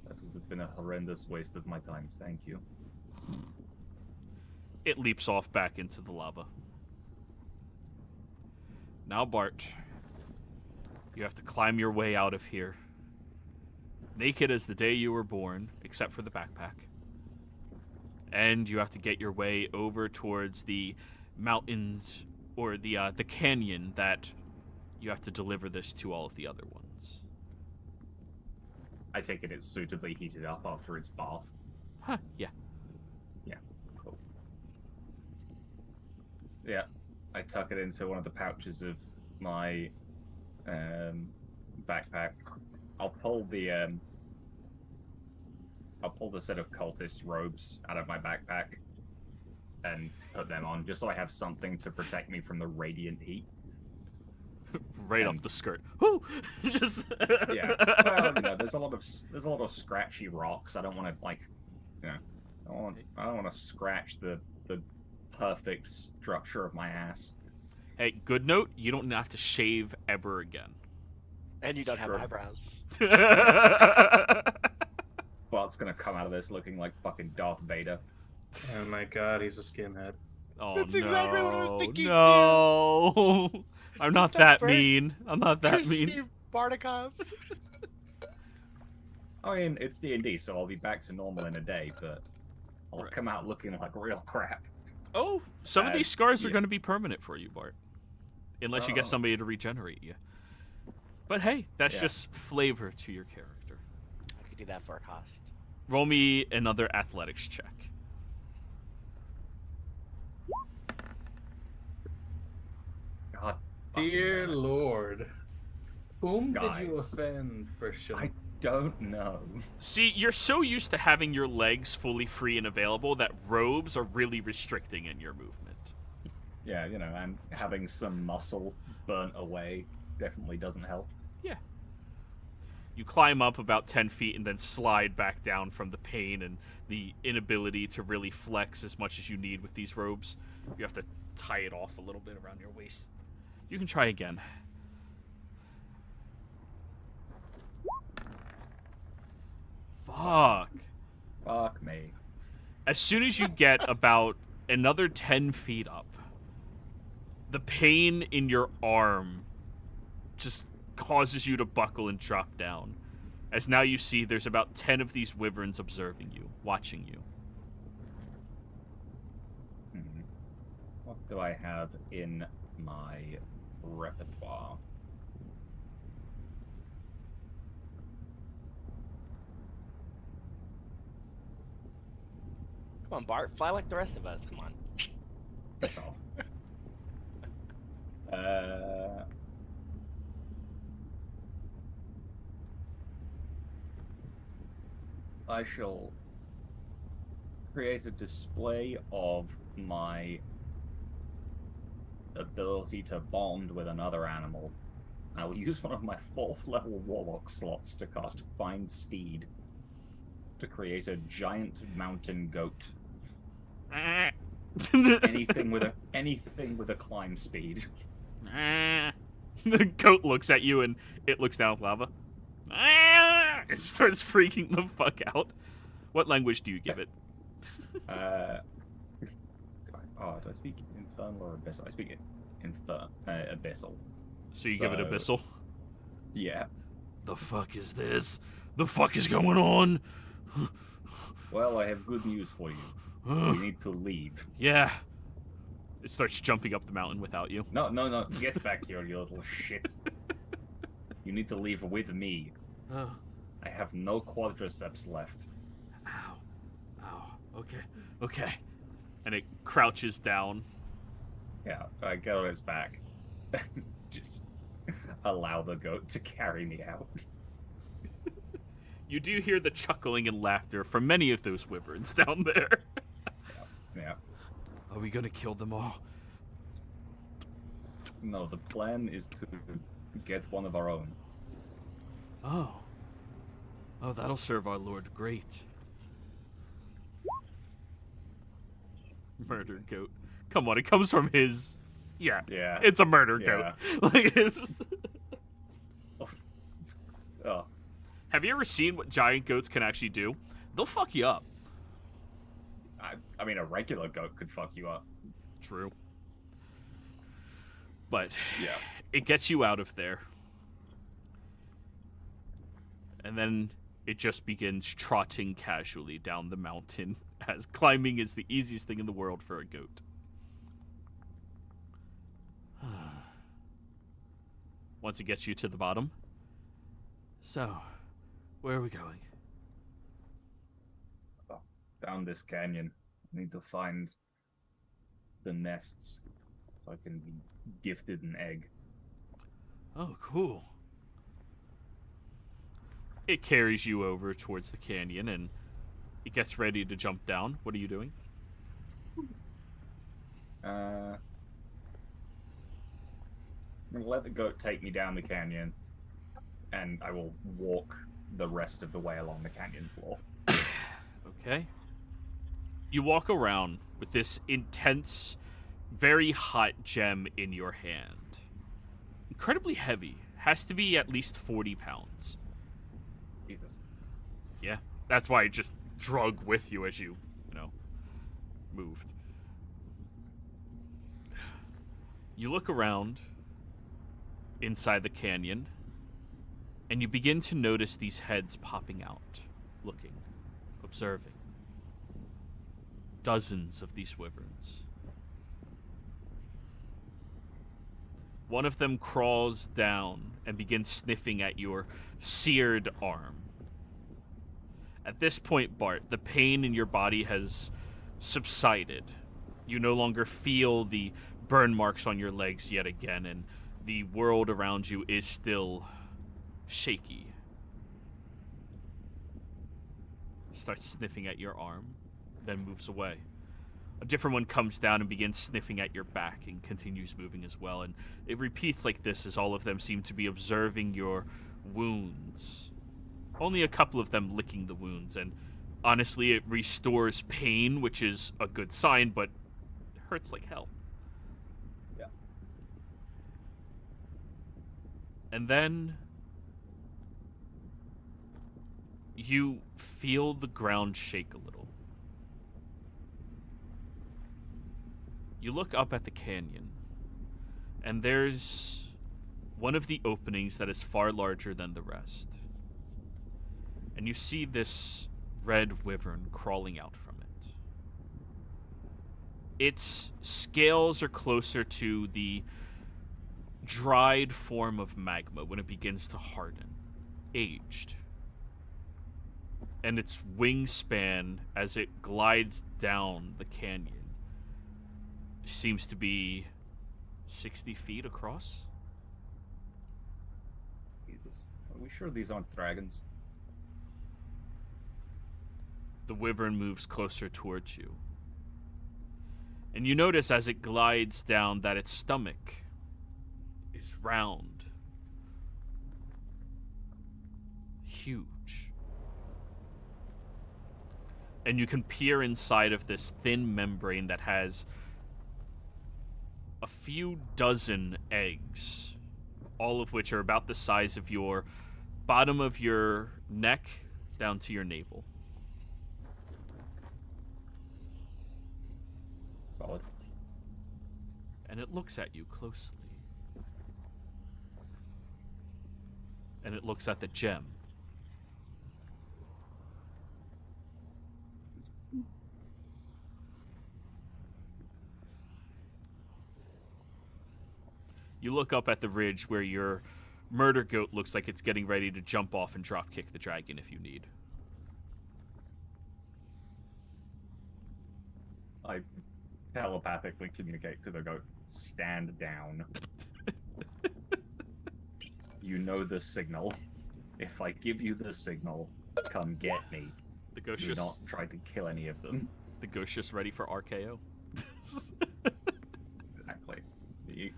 That would have been a horrendous waste of my time. Thank you. It leaps off back into the lava. Now, Bart, you have to climb your way out of here. Naked as the day you were born, except for the backpack. And you have to get your way over towards the mountains, or the canyon that you have to deliver this to all of the other ones. I take it it's suitably heated up after its bath. Huh, yeah. Yeah, cool. Yeah, I tuck it into one of the pouches of my backpack. I'll pull the set of cultist robes out of my backpack and put them on, just so I have something to protect me from the radiant heat. Right up the skirt. Whoo! Just Yeah. Well, there's a lot of scratchy rocks. I don't want to I don't want to scratch the perfect structure of my ass. Hey, good note, you don't have to shave ever again. And you don't have Sure. eyebrows. Well, it's gonna come out of this looking like fucking Darth Vader. Oh my god, he's a skinhead. Oh, That's no. exactly what I was thinking, No. I'm not got that burnt. mean. I'm not that mean. Crispy Bartikov. I mean, it's D&D, so I'll be back to normal in a day, but I'll Right. come out looking like real crap. Oh, some of these scars are yeah. going to be permanent for you, Bart. Unless you get Oh. somebody to regenerate you. But hey, that's Yeah. just flavor to your character. I could do that for a cost. Roll me another athletics check. God. fucking Dear damn it. Lord. Whom did you Guys. offend, Christian? I don't know. See, you're so used to having your legs fully free and available that robes are really restricting in your movement. Yeah, and having some muscle burnt away definitely doesn't help. You climb up about 10 feet and then slide back down from the pain and the inability to really flex as much as you need with these robes. You have to tie it off a little bit around your waist. You can try again. Fuck. Fuck me. As soon as you get about another 10 feet up, the pain in your arm just causes you to buckle and drop down. As now you see there's about 10 of these wyverns observing you, watching you. What do I have in my repertoire? Come on, Bart. Fly like the rest of us. Come on. Piss off. I shall create a display of my ability to bond with another animal. I will use one of my 4th level warlock slots to cast Find Steed to create a giant mountain goat. Anything with a climb speed. The goat looks at you and it looks down with lava. It starts freaking the fuck out. What language do you give it? Do I speak Infernal or Abyssal? I speak it Abyssal. So you give it So- abyssal? Yeah. The fuck is this? The fuck is going on? Well, I have good news for you. We need to leave. Yeah. It starts jumping up the mountain without you. No. Get back here, you little shit. You need to leave with me. Oh. I have no quadriceps left. Ow. Ow. Okay. And it crouches down. Yeah, I get on its back. Just allow the goat to carry me out. You do hear the chuckling and laughter from many of those wyverns down there. Yeah. Are we gonna kill them all? No, the plan is to get one of our own. Oh. Oh, that'll serve our lord great. Murder goat. Come on, it comes from his... Yeah, Yeah. it's a murder Yeah. goat. Like, it's... Oh. Have you ever seen what giant goats can actually do? They'll fuck you up. I mean, a regular goat could fuck you up. True. But Yeah. it gets you out of there. And then it just begins trotting casually down the mountain, as climbing is the easiest thing in the world for a goat. Once it gets you to the bottom. So, where are we going? Down this canyon. I need to find the nests so I can be gifted an egg. Oh, cool. It carries you over towards the canyon, and it gets ready to jump down. What are you doing? I'm gonna let the goat take me down the canyon, and I will walk the rest of the way along the canyon floor. Okay. You walk around with this intense, very hot gem in your hand. Incredibly heavy. Has to be at least 40 pounds. Jesus. Yeah. That's why it just drug with you as you moved. You look around inside the canyon, and you begin to notice these heads popping out, looking, observing. Dozens of these wyverns. One of them crawls down and begins sniffing at your seared arm. At this point, Bart, the pain in your body has subsided. You no longer feel the burn marks on your legs yet again, and the world around you is still shaky. Starts sniffing at your arm, then moves away. A different one comes down and begins sniffing at your back and continues moving as well. And it repeats like this as all of them seem to be observing your wounds. Only a couple of them licking the wounds, and honestly, it restores pain, which is a good sign, but it hurts like hell. Yeah. And then you feel the ground shake a little. You look up at the canyon, and there's one of the openings that is far larger than the rest. And you see this red wyvern crawling out from it. Its scales are closer to the dried form of magma when it begins to harden, aged. And its wingspan, as it glides down the canyon, seems to be 60 feet across. Jesus. Are we sure these aren't dragons? The wyvern moves closer towards you. And you notice as it glides down that its stomach is round. Huge. And you can peer inside of this thin membrane that has a few dozen eggs, all of which are about the size of your bottom of your neck down to your navel. Solid. And it looks at you closely. And it looks at the gem. You look up at the ridge where your murder goat looks like it's getting ready to jump off and drop kick the dragon if you need. I telepathically communicate to the goat, stand down. You know the signal. If I give you the signal, come get me. The ghost Do just, not try to kill any of them. the ghost just ready for RKO. Exactly.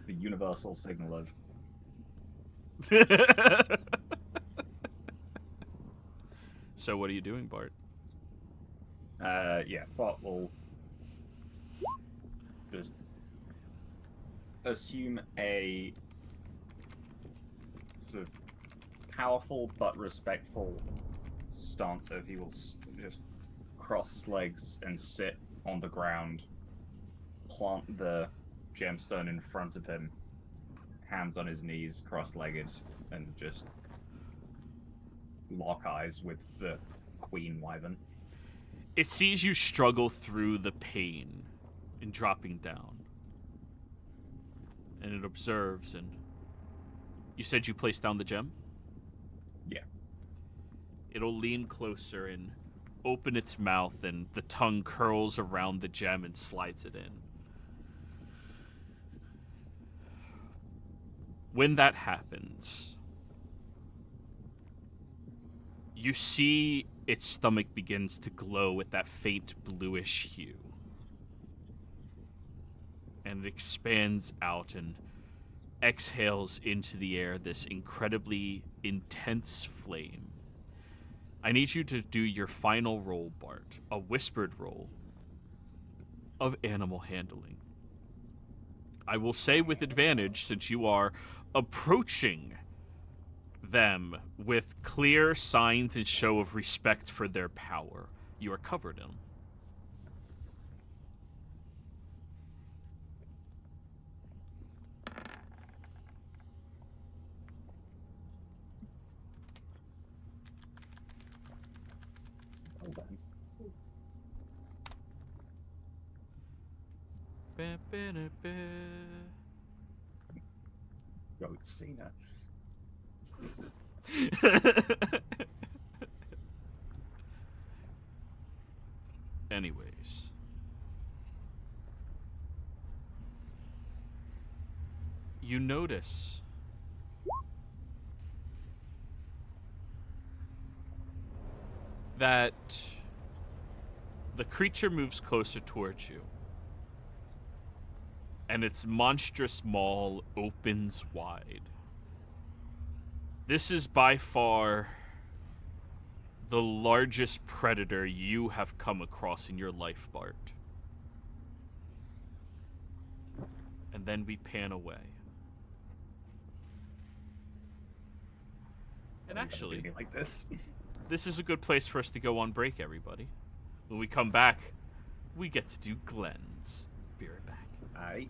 The universal signal of So what are you doing, Bart? Yeah, Bart will just assume a sort of powerful but respectful stance of he will just cross his legs and sit on the ground, plant the gemstone in front of him, hands on his knees, cross-legged, and just lock eyes with the queen wyvern. It sees you struggle through the pain in dropping down. And it observes, and you said you placed down the gem? Yeah. It'll lean closer and open its mouth, and the tongue curls around the gem and slides it in. When that happens, you see its stomach begins to glow with that faint bluish hue. And it expands out and exhales into the air this incredibly intense flame. I need you to do your final roll, Bart, a whispered roll of animal handling. I will say with advantage, since you are approaching them with clear signs and show of respect for their power. You are covered in. Well then. Goat Cena. Anyways. You notice that the creature moves closer towards you, and its monstrous maw opens wide. This is by far the largest predator you have come across in your life, Bart. And then we pan away. And actually, like this. This is a good place for us to go on break, everybody. When we come back, we get to do Glenn's. Be right back. Aight.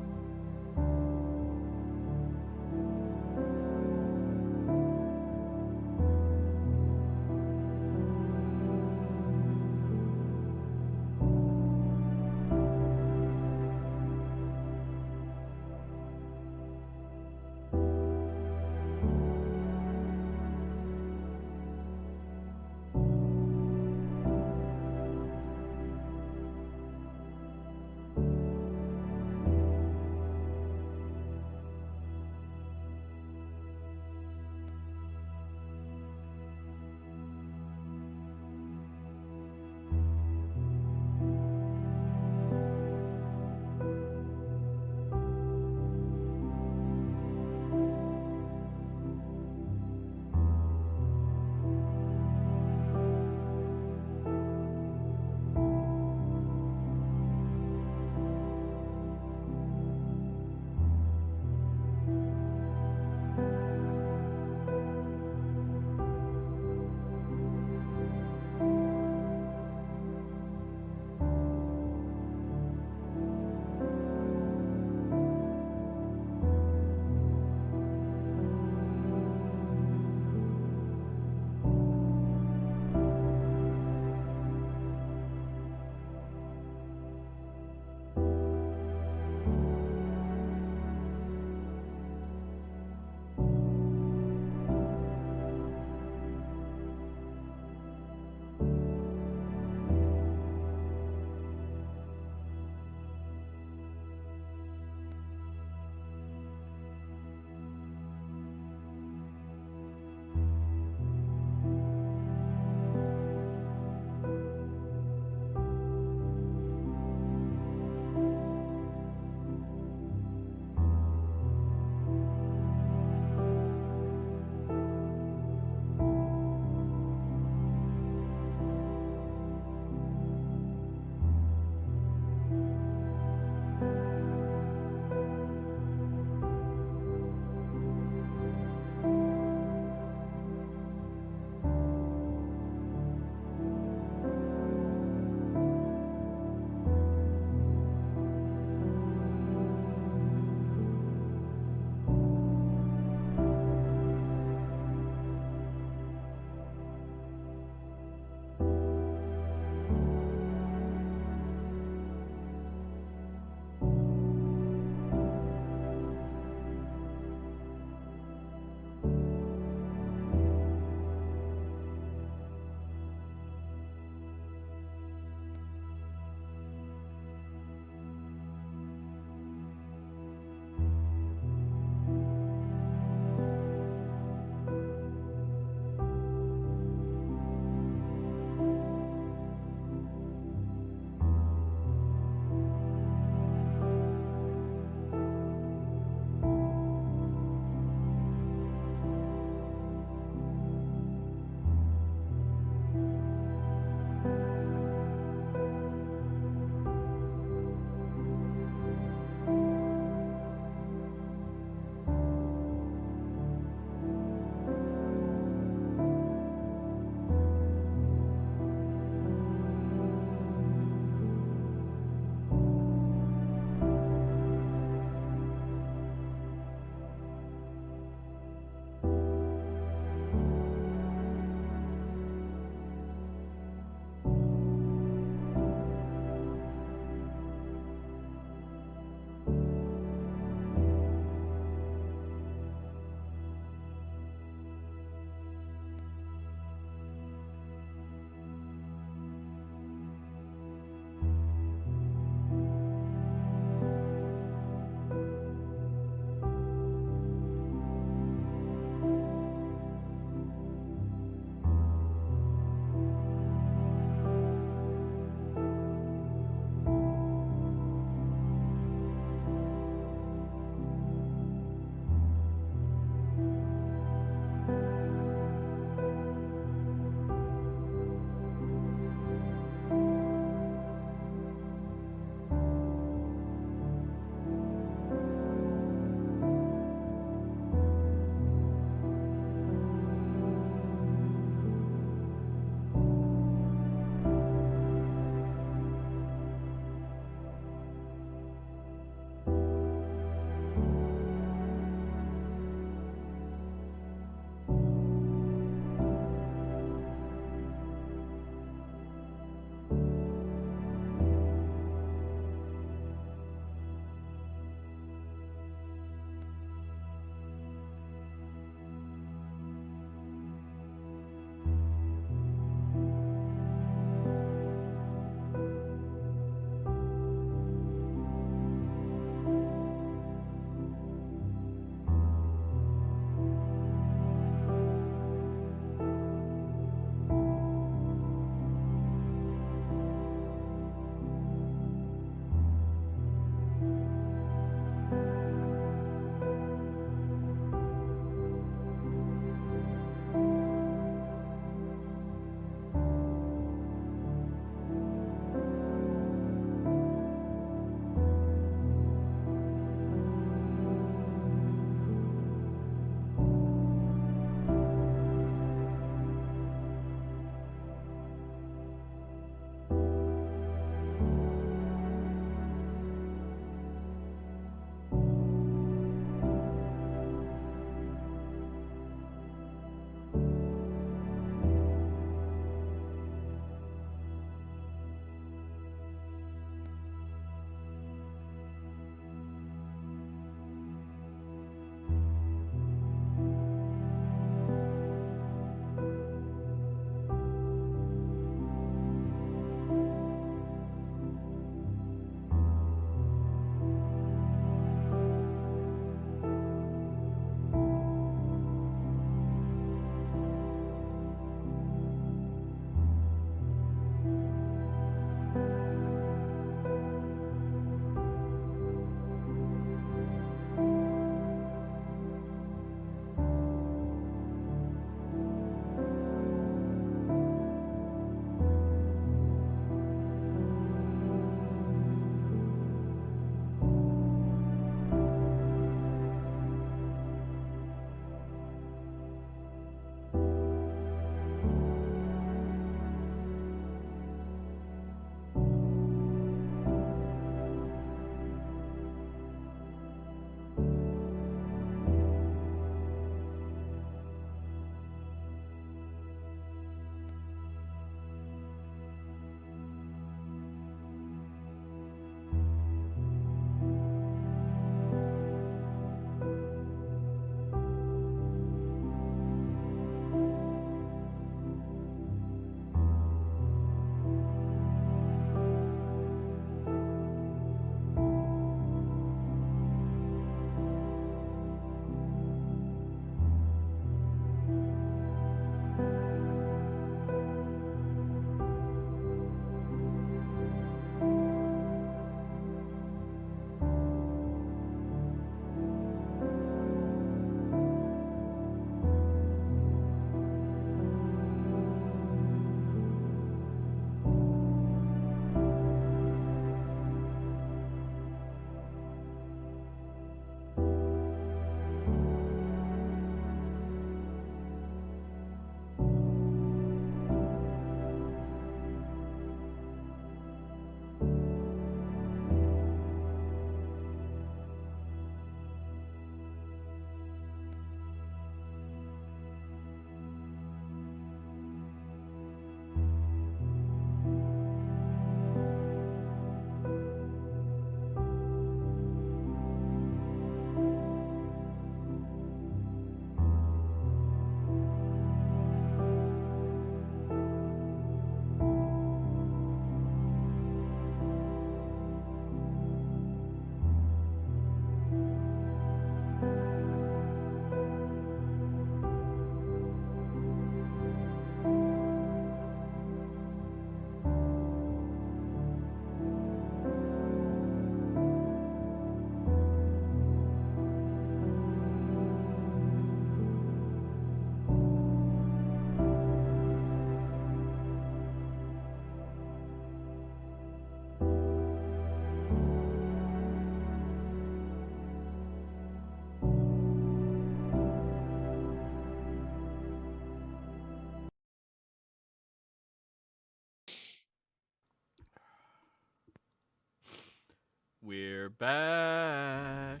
We're back.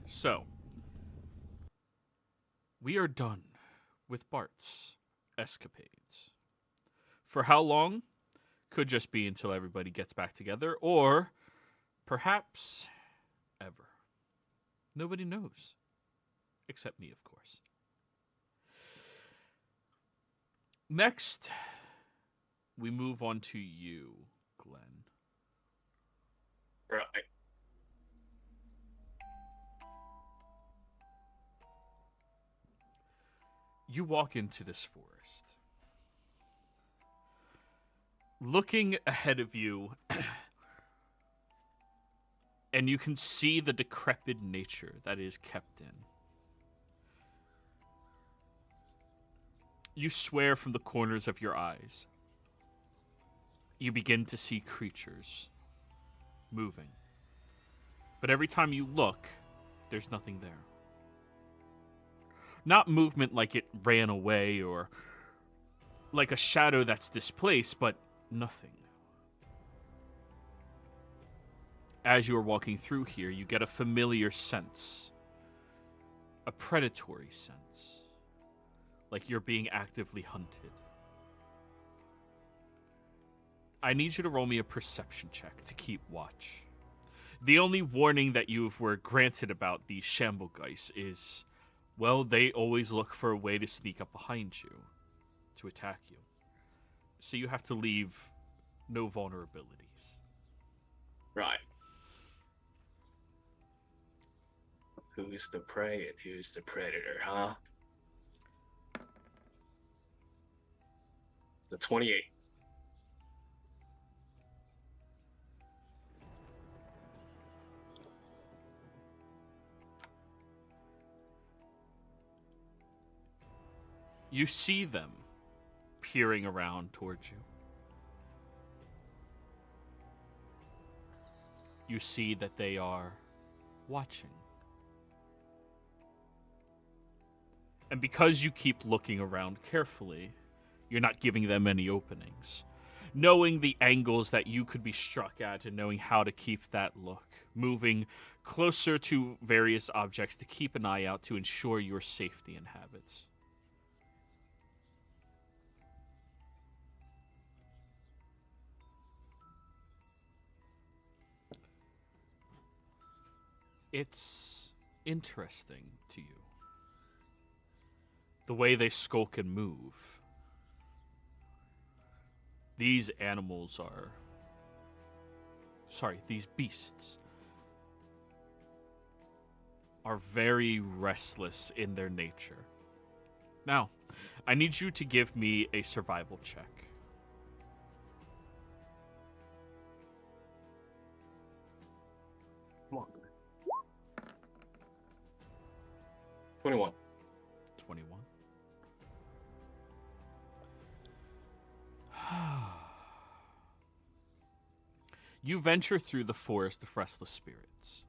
So, we are done with Bart's escapades. For how long? Could just be until everybody gets back together, or perhaps ever. Nobody knows. Except me, of course. Next, we move on to you, Glenn. Right. You walk into this forest. Looking ahead of you, and you can see the decrepit nature that is kept in. You swear from the corners of your eyes. You begin to see creatures moving. But every time you look, there's nothing there. Not movement like it ran away or like a shadow that's displaced, but nothing. As you are walking through here, you get a familiar sense. A predatory sense. Like you're being actively hunted. I need you to roll me a perception check to keep watch. The only warning that you were granted about these Shamblegeist is, well, they always look for a way to sneak up behind you to attack you. So you have to leave no vulnerabilities. Right. Who's the prey and who's the predator, huh? The 28. You see them peering around towards you. You see that they are watching. And because you keep looking around carefully, you're not giving them any openings. Knowing the angles that you could be struck at and knowing how to keep that look. Moving closer to various objects to keep an eye out to ensure your safety and habits. It's interesting to you. The way they skulk and move. These animals are... Sorry, these beasts are very restless in their nature. Now, I need you to give me a survival check. Come on. 21. 21. You venture through the forest of restless spirits.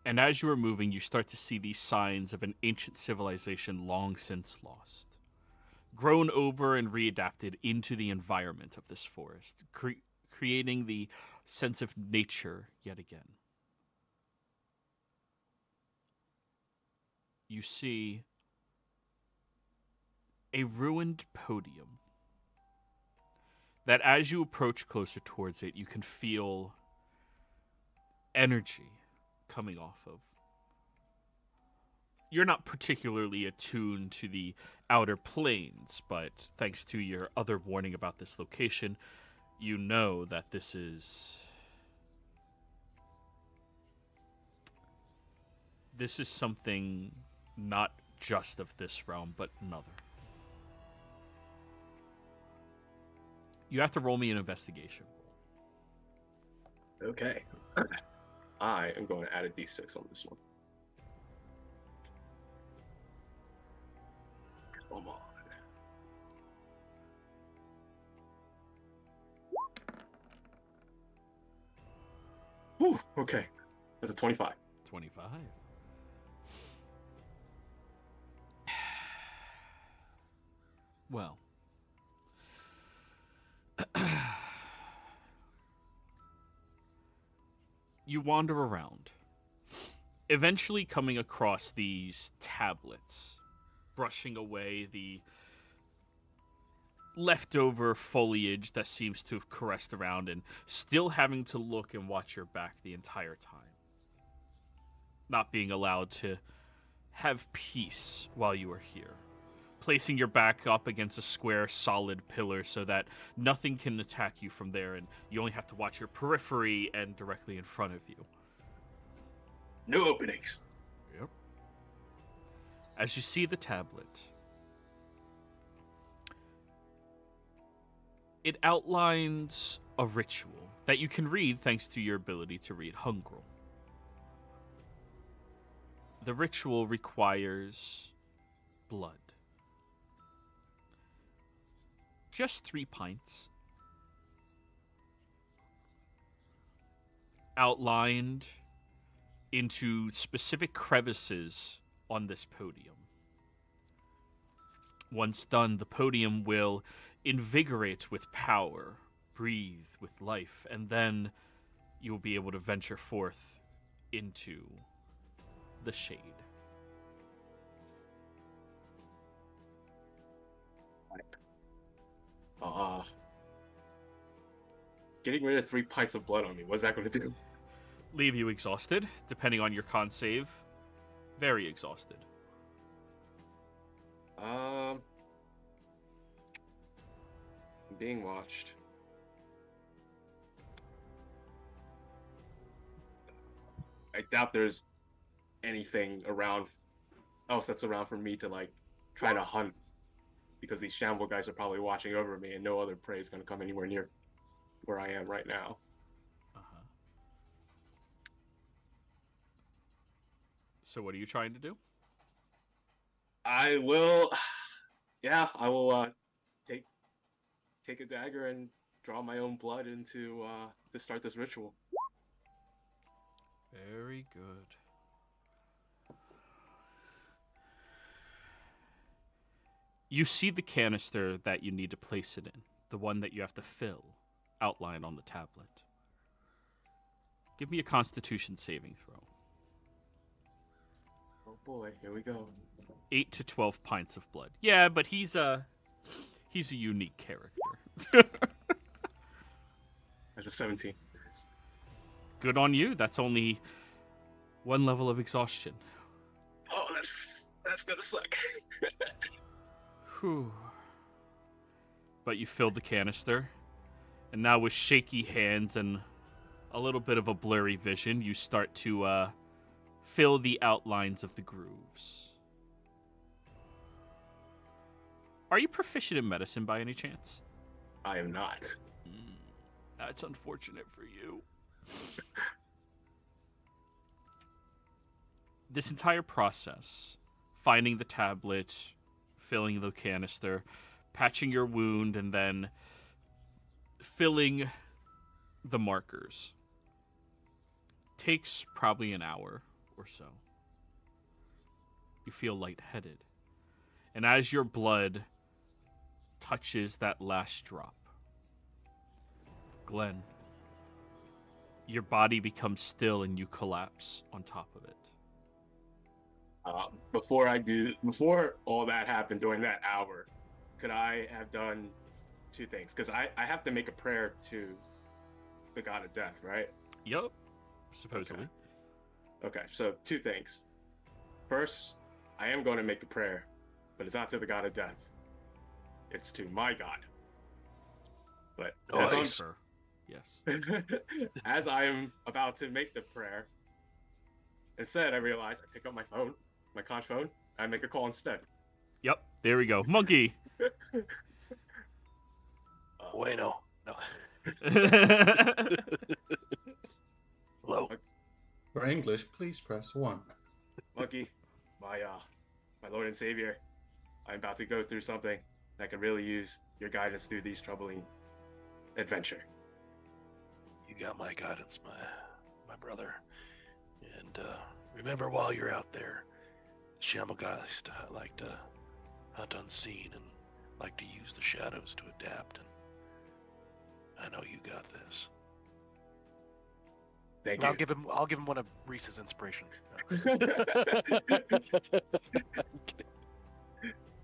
And as you are moving, you start to see these signs of an ancient civilization long since lost. Grown over and readapted into the environment of this forest, creating the sense of nature yet again. You see a ruined podium that as you approach closer towards it, you can feel energy coming off of. You're not particularly attuned to the outer planes, but thanks to your other warning about this location, you know that this is something not just of this realm, but another. You have to roll me an investigation roll. Okay. I am going to add a d6 on this one. Come on. Whew, okay. That's a 25. 25. Well, you wander around, eventually coming across these tablets, brushing away the leftover foliage that seems to have caressed around, and still having to look and watch your back the entire time. Not being allowed to have peace while you are here. Placing your back up against a square, solid pillar so that nothing can attack you from there, and you only have to watch your periphery and directly in front of you. No openings. Yep. As you see the tablet, it outlines a ritual that you can read thanks to your ability to read Hungrel. The ritual requires blood. Just 3 pints. Outlined into specific crevices on this podium. Once done, the podium will invigorate with power, breathe with life, and then you will be able to venture forth into the shade. Getting rid of 3 pints of blood on me, what's that going to do? Leave you exhausted, depending on your con save. Very exhausted. I'm being watched. I doubt there's anything else that's around for me to like try to hunt, because these shamble guys are probably watching over me, and no other prey is going to come anywhere near where I am right now. So what are you trying to do? I will take a dagger and draw my own blood into to start this ritual. Very good. You see the canister that you need to place it in, the one that you have to fill, outlined on the tablet. Give me a Constitution saving throw. Oh boy, here we go. 8 to 12 pints of blood. Yeah, but he's a unique character. That's a 17. Good on you. That's only 1 level of exhaustion. Oh, that's gonna suck. Whew. But you filled the canister, and now with shaky hands and a little bit of a blurry vision, you start to fill the outlines of the grooves. Are you proficient in medicine by any chance? I am not. That's unfortunate for you. This entire process, finding the tablet, filling the canister, patching your wound, and then filling the markers, takes probably an hour or so. You feel lightheaded. And as your blood touches that last drop, Glenn, your body becomes still and you collapse on top of it. Before all that happened during that hour, could I have done 2 things? Because I have to make a prayer to the god of death, right? Yup, supposedly. Okay, so 2 things. First, I am going to make a prayer, but it's not to the god of death. It's to my god. But Sir. Yes. as I am about to make the prayer, instead I realize I pick up my phone, my conch phone, I make a call instead. Yep, there we go. Monkey! Bueno. No. Hello. For English, please press 1. Monkey, my Lord and Savior, I'm about to go through something, and I can really use your guidance through these troubling adventure. You got my guidance, my brother. And remember, while you're out there, the shamble guys like to hunt unseen and like to use the shadows to adapt. And I know you got this. Thank I'll you. give him one of Reese's inspirations.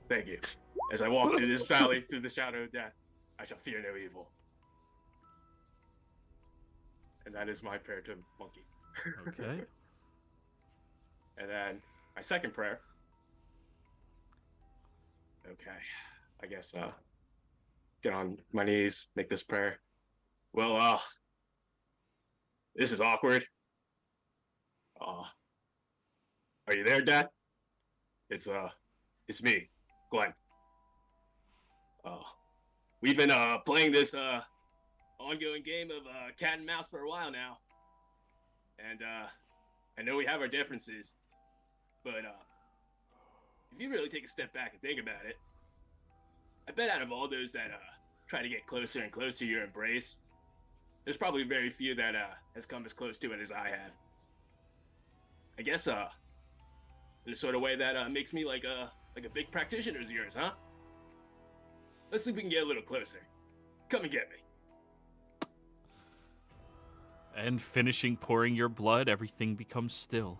Thank you. As I walk through this valley, through the shadow of death, I shall fear no evil. And that is my prayer to Monkey. Okay. And then my second prayer. Okay. I guess get on my knees, make this prayer. Well, this is awkward. Are you there, Death? It's me, Glenn. We've been playing this ongoing game of cat and mouse for a while now. And I know we have our differences, but if you really take a step back and think about it, I bet out of all those that try to get closer and closer to your embrace, there's probably very few that has come as close to it as I have. I guess in a sort of way that makes me like a big practitioner of yours, huh? Let's see if we can get a little closer. Come and get me. And finishing pouring your blood, everything becomes still.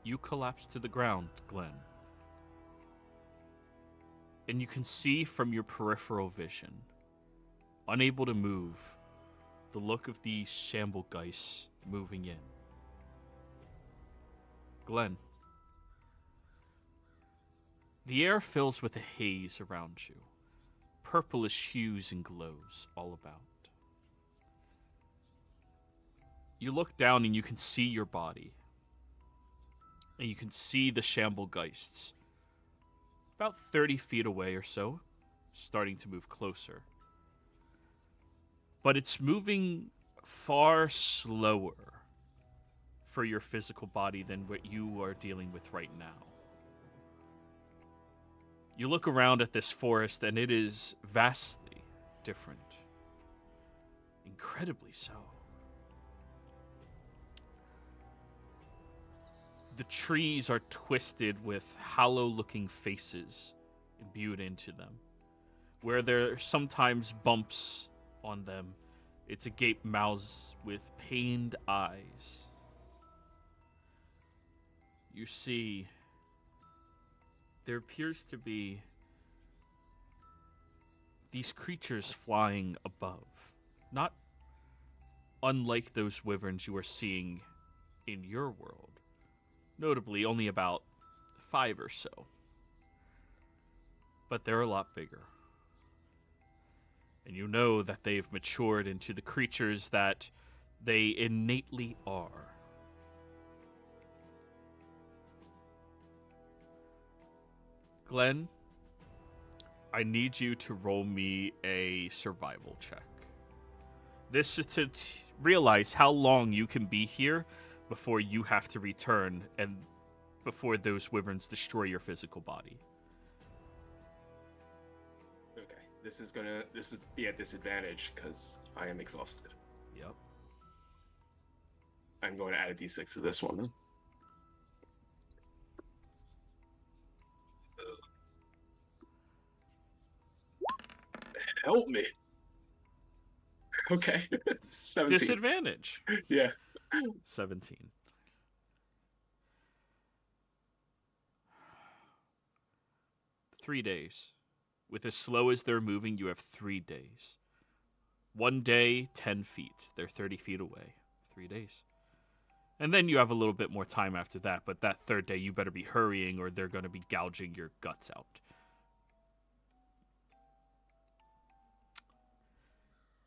You collapse to the ground, Glenn. And you can see from your peripheral vision, unable to move, the look of these Shamblegeist moving in. Glenn. The air fills with a haze around you. Purplish hues and glows all about. You look down and you can see your body. And you can see the Shamblegeists about 30 feet away or so, starting to move closer. But it's moving far slower for your physical body than what you are dealing with right now. You look around at this forest and it is vastly different. Incredibly so. The trees are twisted with hollow-looking faces imbued into them. Where there are sometimes bumps on them, it's agape mouths with pained eyes. You see, there appears to be these creatures flying above. Not unlike those wyverns you are seeing in your world. Notably, only about 5 or so. But they're a lot bigger. And you know that they've matured into the creatures that they innately are. Glenn, I need you to roll me a survival check. This is to realize how long you can be here before you have to return and before those wyverns destroy your physical body. Okay, this would be at disadvantage because I am exhausted. Yep. I'm going to add a d6 to this one. Help me. Okay. 17. Disadvantage. Yeah. 17. Three days. With as slow as they're moving, you have 3 days. 1 day, 10 feet. They're 30 feet away. 3 days. And then you have a little bit more time after that, but that third day you better be hurrying or they're going to be gouging your guts out.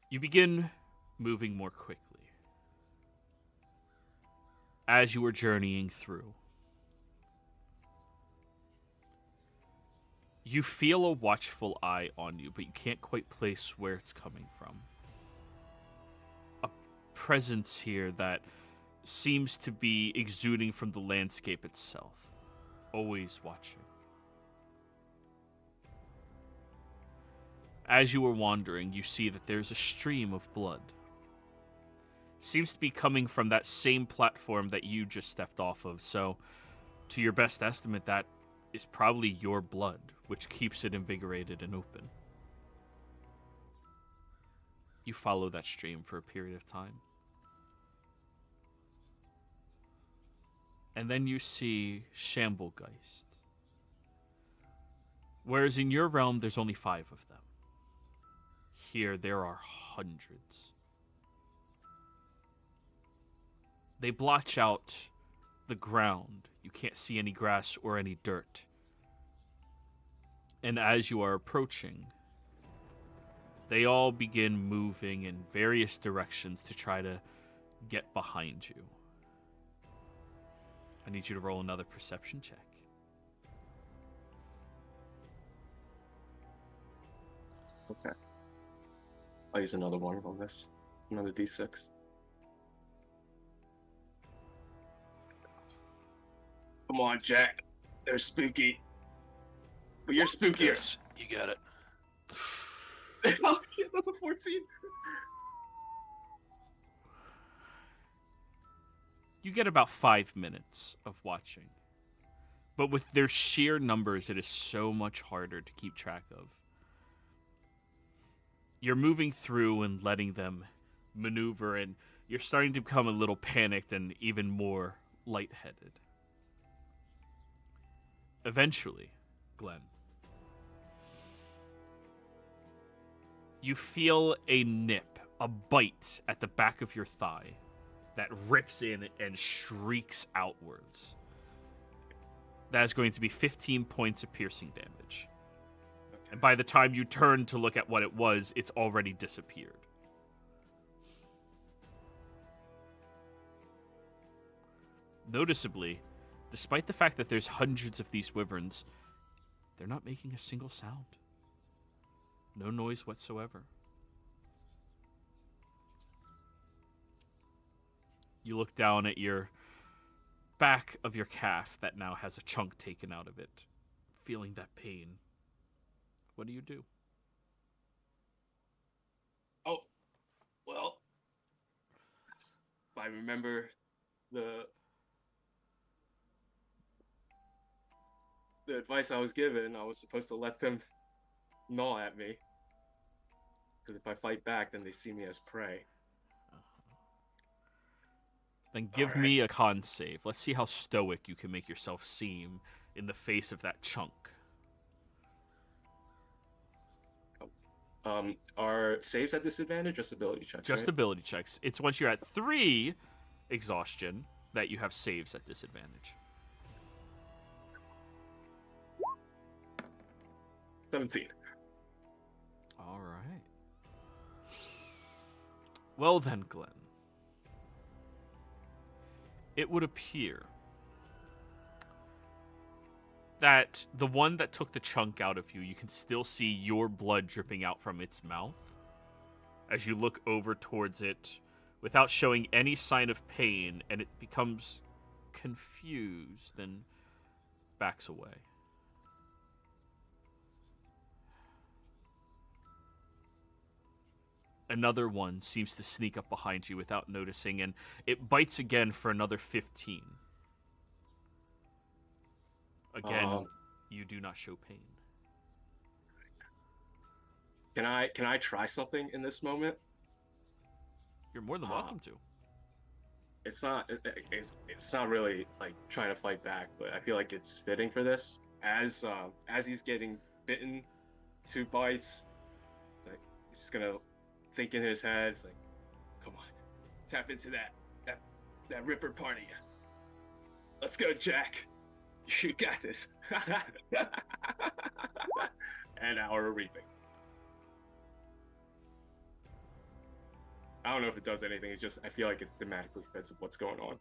You begin moving more quickly. As you are journeying through, you feel a watchful eye on you, but you can't quite place where it's coming from. A presence here that seems to be exuding from the landscape itself, always watching. As you are wandering, you see that there's a stream of blood. Seems to be coming from that same platform that you just stepped off of, so to your best estimate, that is probably your blood, which keeps it invigorated and open. You follow that stream for a period of time. And then you see Shamblegeist. Whereas in your realm, there's only 5 of them. Here, there are hundreds. They blotch out the ground. You can't see any grass or any dirt. And as you are approaching, they all begin moving in various directions to try to get behind you. I need you to roll another perception check. Okay. I'll use another one on this. Another D6. Come on, Jack. They're spooky. But you're spookier. Yes, you got it. Oh shit, that's a 14. You get about 5 minutes of watching. But with their sheer numbers, it is so much harder to keep track of. You're moving through and letting them maneuver, and you're starting to become a little panicked and even more lightheaded. Eventually, Glenn, you feel a nip, a bite at the back of your thigh that rips in and shrieks outwards. That is going to be 15 points of piercing damage. And by the time you turn to look at what it was, it's already disappeared. Noticeably, despite the fact that there's hundreds of these wyverns, they're not making a single sound. No noise whatsoever. You look down at your back of your calf that now has a chunk taken out of it, feeling that pain. What do you do? Oh, well, if I remember the advice I was given, I was supposed to let them gnaw at me. Because if I fight back, then they see me as prey. Then give me a con save. Let's see how stoic you can make yourself seem in the face of that chunk. Are saves at disadvantage? Just ability checks, Just right? ability checks. It's once you're at 3 exhaustion that you have saves at disadvantage. 17. All right. Well then, Glenn. It would appear that the one that took the chunk out of you, you can still see your blood dripping out from its mouth as you look over towards it without showing any sign of pain, and it becomes confused and backs away. Another one seems to sneak up behind you without noticing, and it bites again for another 15. Again, you do not show pain. Can I try something in this moment? You're more than welcome to. It's not really like trying to fight back, but I feel like it's fitting for this. As he's getting bitten, 2 bites, like he's just gonna think in his head, it's like, come on, tap into that Ripper part of you. Let's go, Jack. You got this. And Hour of Reaping. I don't know if it does anything. It's just I feel like it thematically fits with what's going on.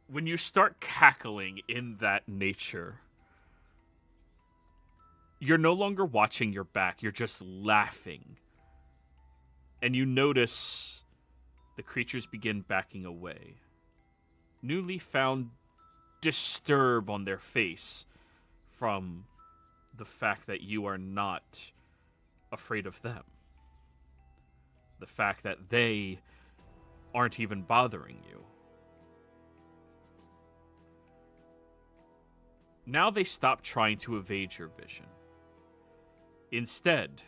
When you start cackling in that nature, you're no longer watching your back. You're just laughing. And you notice the creatures begin backing away. Newly found disturb on their face from the fact that you are not afraid of them. The fact that they aren't even bothering you. Now they stop trying to evade your vision. Instead,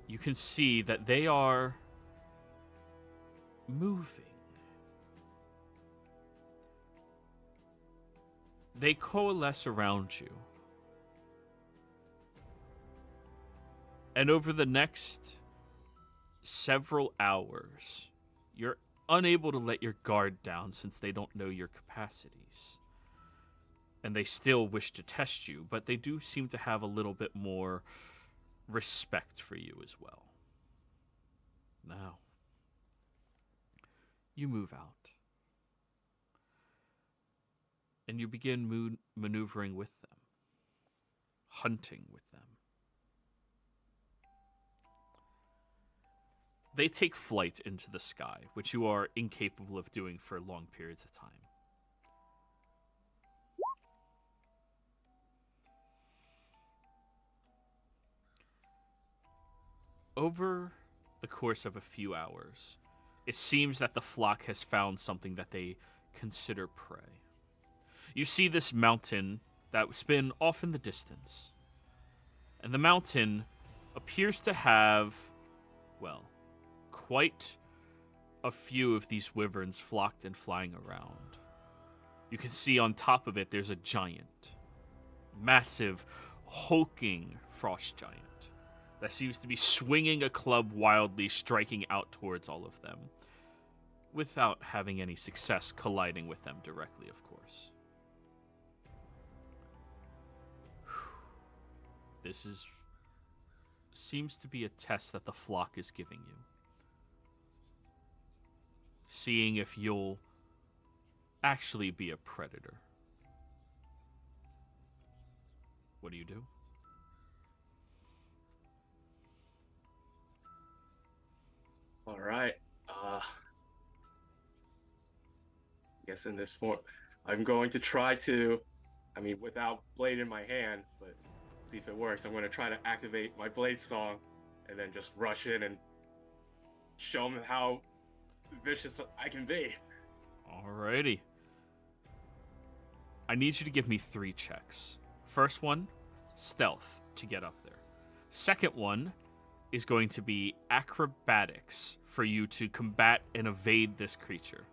you can see that they are moving. They coalesce around you. And over the next several hours, you're unable to let your guard down since they don't know your capacities. And they still wish to test you, but they do seem to have a little bit more respect for you as well. Now, you move out. And you begin maneuvering with them, hunting with them. They take flight into the sky, which you are incapable of doing for long periods of time. Over the course of a few hours, it seems that the flock has found something that they consider prey. You see this mountain that's been off in the distance. And the mountain appears to have, well, quite a few of these wyverns flocked and flying around. You can see on top of it there's a giant, massive, hulking frost giant that seems to be swinging a club wildly, striking out towards all of them, without having any success colliding with them directly, of course. This seems to be a test that the flock is giving you. Seeing if you'll actually be a predator. What do you do? All right. Guess in this form, I'm going to try to, without blade in my hand, but see if it works. I'm going to try to activate my blade song and then just rush in and show them how vicious I can be. Alrighty. I need you to give me 3 checks. First one, stealth to get up there. Second one is going to be acrobatics for you to combat and evade this creature.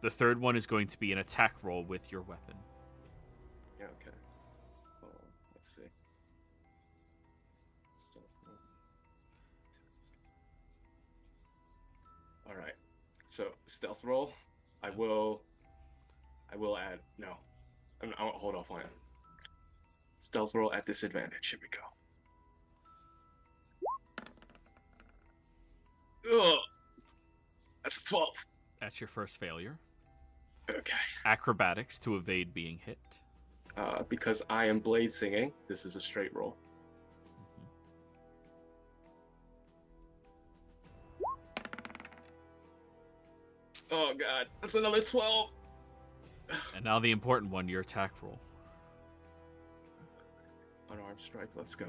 The third one is going to be an attack roll with your weapon. Yeah, okay. Let's see. Stealth roll. All right. So stealth roll. I will add. No. I'll hold off on it. Stealth roll at disadvantage. Here we go. Ugh. That's 12. That's your first failure. Okay. Acrobatics to evade being hit. Because I am blade singing, this is a straight roll. Oh god, that's another 12. And now the important one, your attack roll. Unarmed strike, let's go.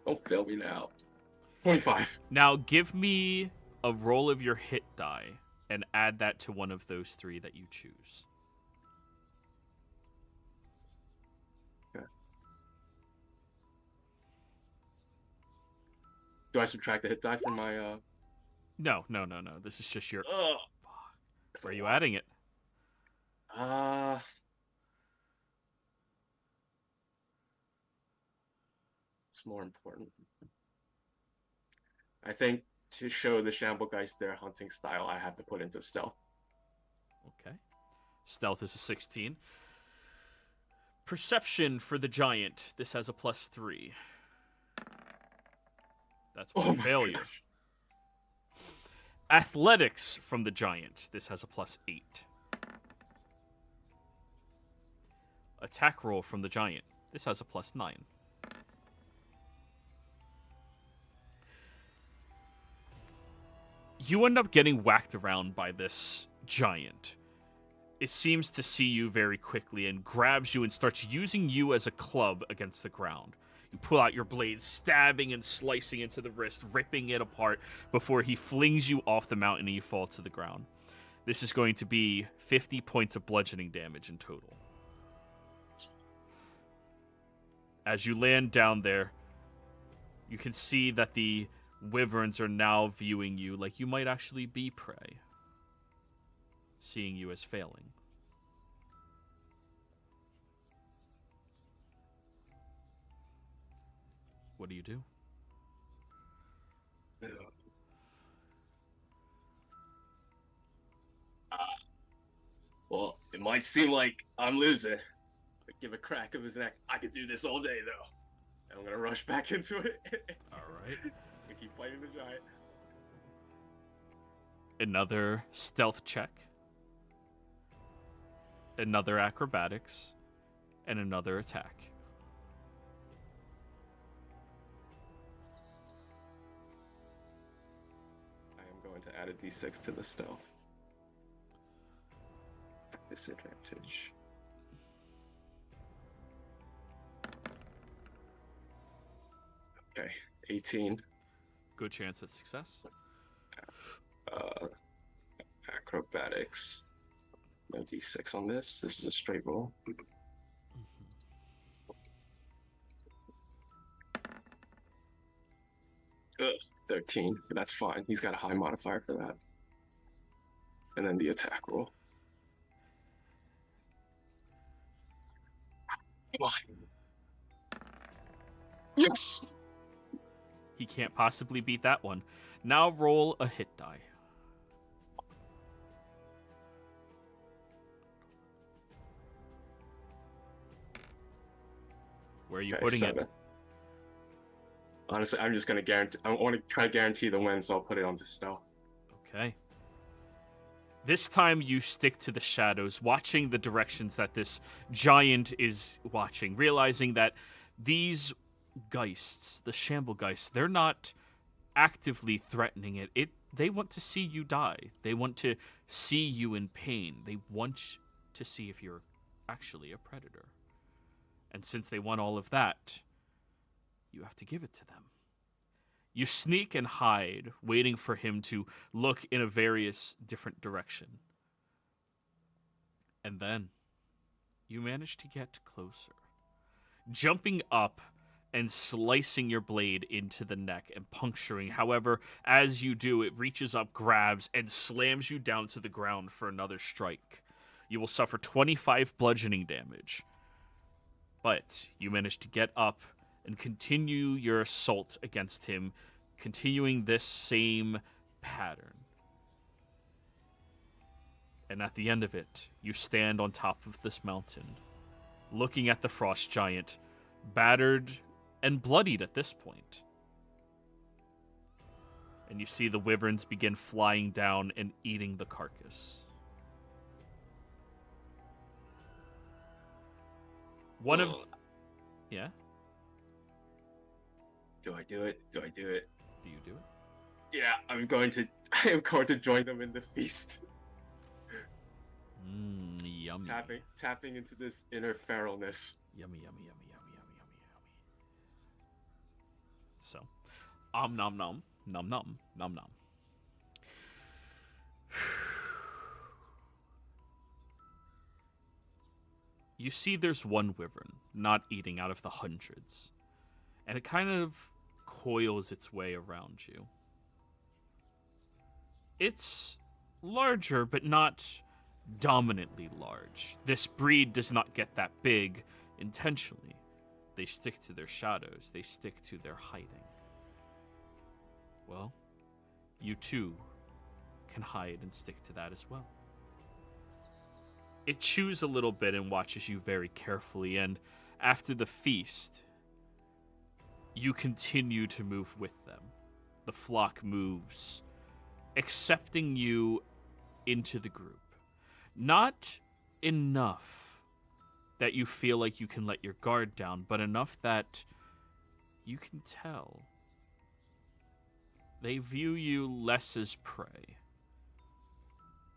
Don't fail me now. 25. Now give me a roll of your hit die and add that to one of those 3 that you choose. Okay. Do I subtract the hit die from my No. This is just your... Ugh. Where are you adding it? It's more important. I think to show the Shamblegeist their hunting style, I have to put into stealth. Okay. Stealth is a 16. Perception for the giant. This has a +3. That's one failure. Gosh. Athletics from the giant. This has a +8. Attack roll from the giant. This has a +9. You end up getting whacked around by this giant. It seems to see you very quickly and grabs you and starts using you as a club against the ground. You pull out your blade, stabbing and slicing into the wrist, ripping it apart before he flings you off the mountain and you fall to the ground. This is going to be 50 points of bludgeoning damage in total. As you land down there, you can see that the wyverns are now viewing you like you might actually be prey. seeing you as failing. What do you do? Well, it might seem like I'm losing, but give a crack of his neck. I could do this all day, though. And I'm gonna rush back into it. All right. And keep fighting the giant. Another stealth check. Another acrobatics. And another attack. I am going to add a d6 to the stealth. Disadvantage. Okay, 18. Good chance at success. Acrobatics. No d6 on this. This is a straight roll. 13, but that's fine. He's got a high modifier for that. And then the attack roll. Come on. Yes! He can't possibly beat that one. Now roll a hit die. Where are you Okay, putting 7. it? Honestly, I'm just going to guarantee... I want to try to guarantee the win, so I'll put it on to stealth. Okay. This time you stick to the shadows, watching the directions that this giant is watching, realizing that these geists, the Shamblegeists, they're not actively threatening it. They want to see you die. They want to see you in pain. They want to see if you're actually a predator. And since they want all of that, you have to give it to them. You sneak and hide, waiting for him to look in a various different direction. And then you manage to get closer, jumping up and slicing your blade into the neck and puncturing. However, as you do, it reaches up, grabs, and slams you down to the ground for another strike. You will suffer 25 bludgeoning damage. But you manage to get up and continue your assault against him, continuing this same pattern. And at the end of it, you stand on top of this mountain, looking at the frost giant, battered and bloodied at this point. And you see the wyverns begin flying down and eating the carcass. Yeah? Do I do it? Do I do it? Do you do it? Yeah, I am going to join them in the feast. Yummy. Tapping into this inner feralness. Yummy, yummy, yummy, yummy, yummy, yummy, yummy. So, nom nom nom, nom nom, nom nom. You see there's one wyvern not eating out of the hundreds, and it kind of coils its way around you. It's larger, but not dominantly large. This breed does not get that big intentionally. They stick to their shadows. They stick to their hiding. Well, you too can hide and stick to that as well. It chews a little bit and watches you very carefully, and after the feast, you continue to move with them. The flock moves, accepting you into the group. Not enough that you feel like you can let your guard down, but enough that you can tell they view you less as prey,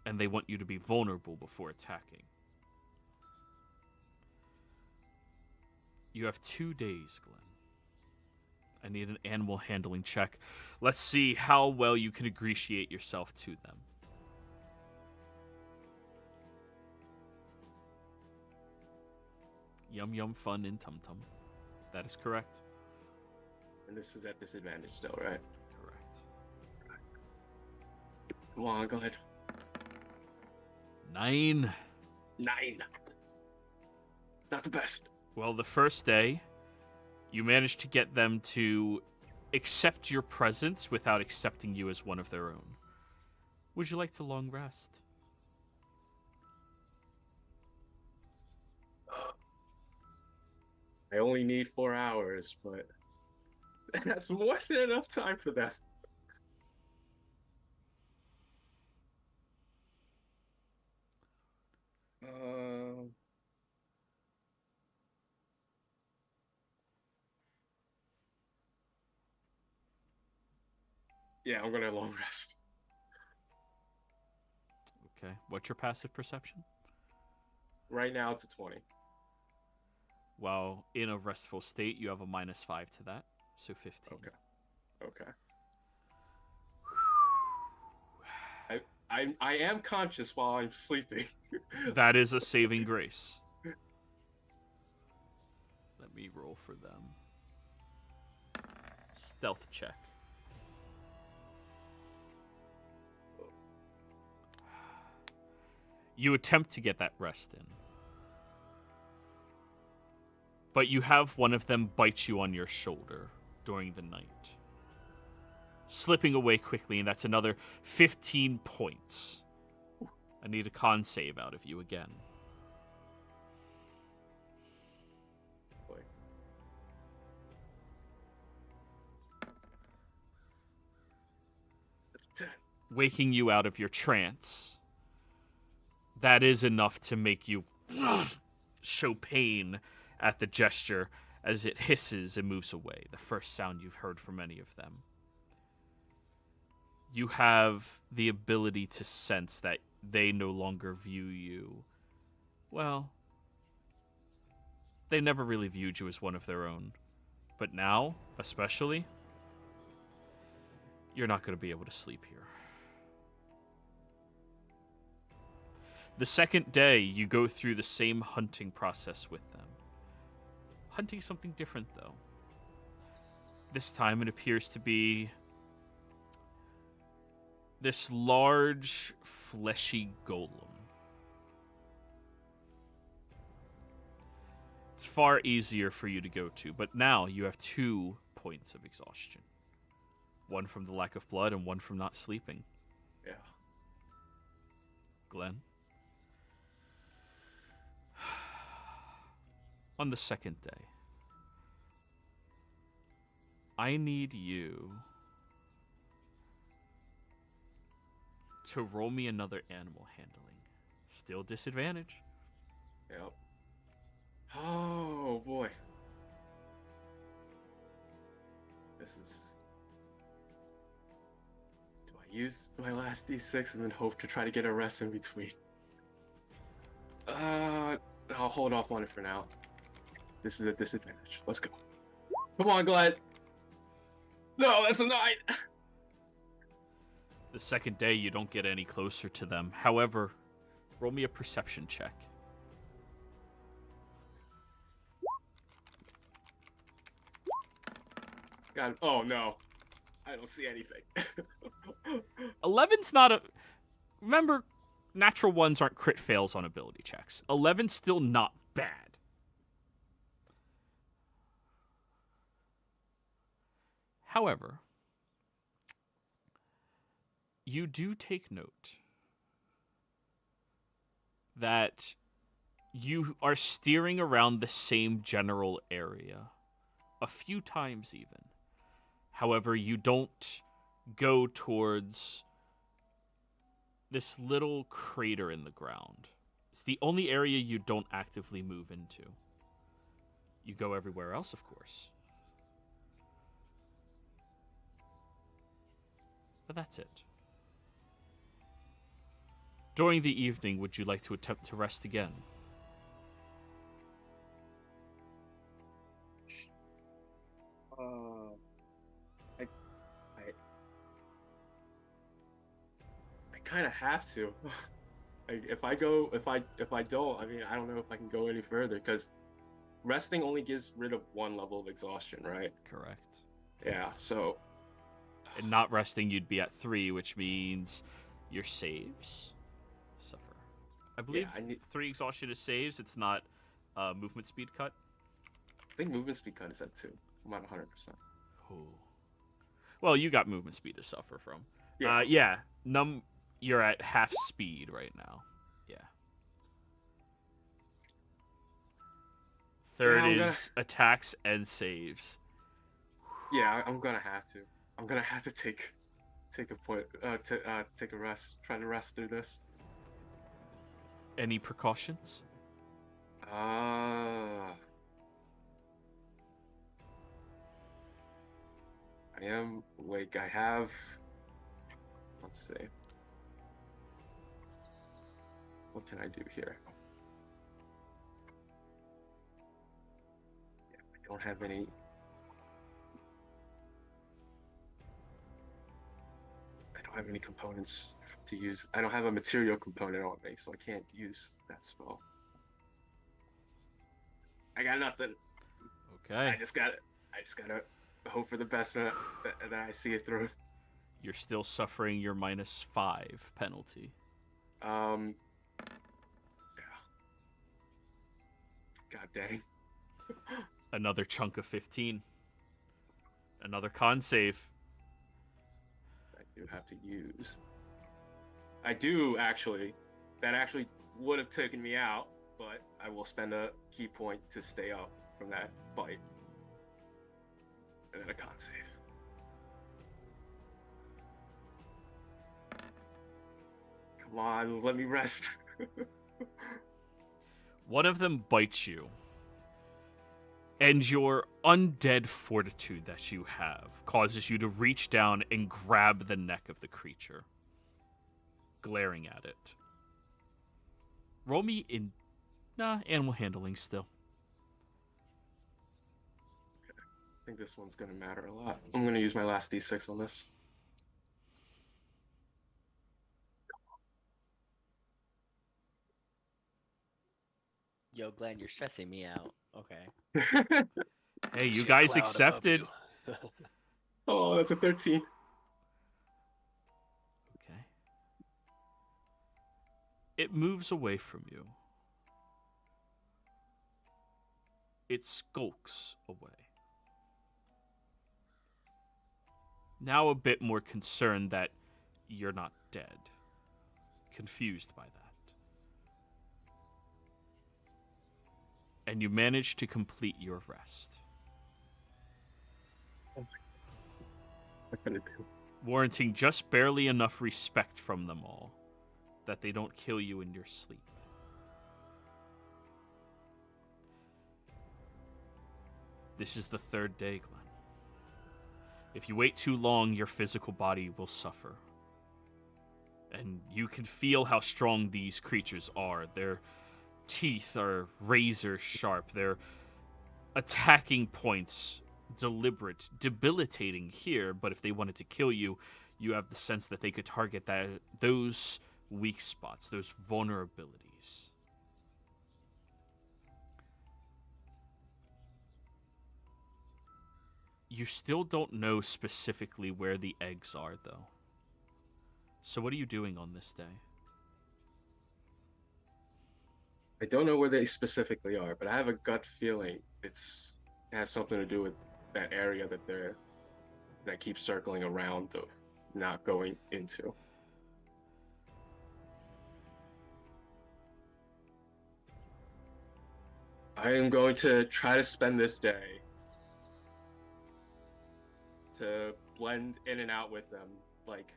and they want you to be vulnerable before attacking. You have 2 days, Glenn. I need an animal handling check. Let's see how well you can ingratiate yourself to them. Yum yum fun and tum tum. That is correct. And this is at disadvantage still, right? Correct. Come on, go ahead. 9. 9. Not the best. Well, the first day, you managed to get them to accept your presence without accepting you as one of their own. Would you like to long rest? I only need 4 hours, but that's more than enough time for them. Yeah, I'm gonna long rest. Okay. What's your passive perception? Right now it's a 20. While in a restful state, you have a -5 to that, so 15. Okay. I am conscious while I'm sleeping. That is a saving grace. Let me roll for them. Stealth check. You attempt to get that rest in. But you have one of them bite you on your shoulder during the night. Slipping away quickly, and that's another 15 points. I need a con save out of you again. Boy. Waking you out of your trance. That is enough to make you show pain at the gesture as it hisses and moves away, the first sound you've heard from any of them. You have the ability to sense that they no longer view you. Well, they never really viewed you as one of their own. But now, especially, you're not going to be able to sleep here. The second day, you go through the same hunting process with them. Hunting something different, though. This time it appears to be this large, fleshy golem. It's far easier for you to go to, but now you have 2 points of exhaustion. One from the lack of blood and one from not sleeping. Yeah. Glenn? On the second day, I need you to roll me another animal handling. Still disadvantage. Yep. Oh boy. This is. Do I use my last D6 and then hope to try to get a rest in between? I'll hold off on it for now. This is a disadvantage. Let's go. Come on, Glenn. No, that's a 9. The second day, you don't get any closer to them. However, roll me a perception check. God, oh no. I don't see anything. 11's not a... Remember, natural ones aren't crit fails on ability checks. 11's still not bad. However, you do take note that you are steering around the same general area a few times even. However, you don't go towards this little crater in the ground. It's the only area you don't actively move into. You go everywhere else, of course. But that's it. During the evening, would you like to attempt to rest again? I kind of have to. Like, if I don't, I mean, I don't know if I can go any further because resting only gives rid of 1 level of exhaustion, right? Correct. Yeah. So. And not resting, you'd be at 3, which means your saves suffer. I believe I need. 3 exhaustion is saves. It's not movement speed cut. I think movement speed cut is at 2. I'm not 100%. Ooh. Well, you got movement speed to suffer from. Yeah. Yeah. You're at half speed right now. Yeah. Third I'm is attacks and saves. Yeah, I'm gonna have to. I'm gonna have to take a point. Take a rest. Try to rest through this. Any precautions? I am awake. I have. Let's see. What can I do here? Yeah, I don't have any. I don't have any components to use. I don't have a material component on me, so I can't use that spell. I got nothing. Okay. I just gotta hope for the best that I see it through. You're still suffering your -5 penalty. Yeah. God dang. Another chunk of 15. Another con save. I do have to use. I do actually. That actually would have taken me out, but I will spend a key point to stay up from that bite. And then a con save. Come on, let me rest. One of them bites you. And your undead fortitude that you have causes you to reach down and grab the neck of the creature, glaring at it. Roll me in... animal handling still. I think this one's gonna matter a lot. I'm gonna use my last D6 on this. Yo, Glenn, you're stressing me out. Okay. Hey, you See a guys cloud above accepted. you. Oh, that's a 13. Okay. It moves away from you. It skulks away. Now a bit more concerned that you're not dead. Confused by that. And you manage to complete your rest, What can I do? warranting just barely enough respect from them all that they don't kill you in your sleep. This is the 3rd day, Glenn. If you wait too long, your physical body will suffer. And you can feel how strong these creatures are. Their teeth are razor sharp. Their attacking points deliberate, debilitating here, but if they wanted to kill you, you have the sense that they could target those weak spots, those vulnerabilities. You still don't know specifically where the eggs are, though. So what are you doing on this day? I don't know where they specifically are, but I have a gut feeling it has something to do with that area that I keep circling around of not going into. I am going to try to spend this day to blend in and out with them, like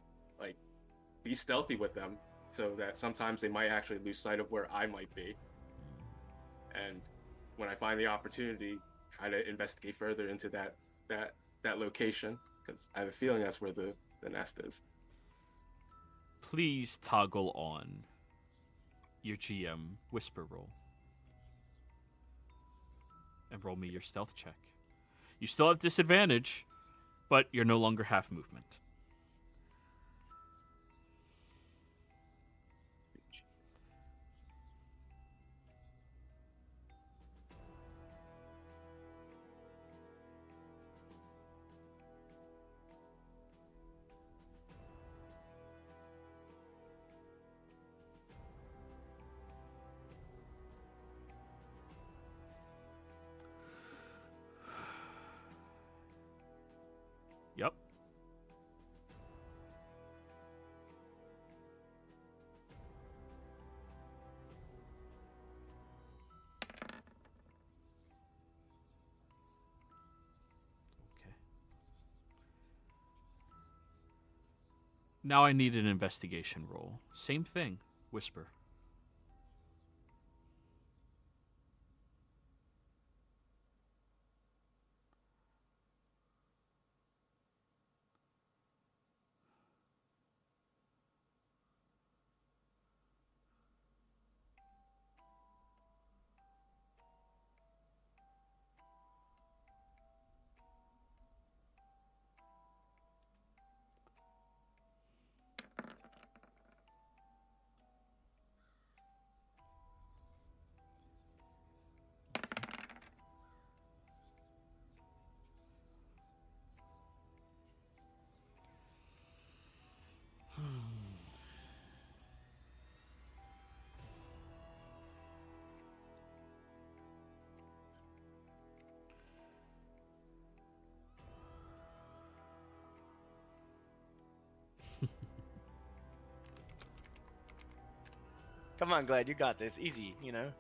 be stealthy with them, so that sometimes they might actually lose sight of where I might be. And when I find the opportunity, try to investigate further into that location, because I have a feeling that's where the nest is. Please toggle on your GM whisper roll. And roll me your stealth check. You still have disadvantage, but you're no longer half movement. Now I need an investigation roll. Same thing. Whisper. Come on, Glad, you got this. Easy, you know.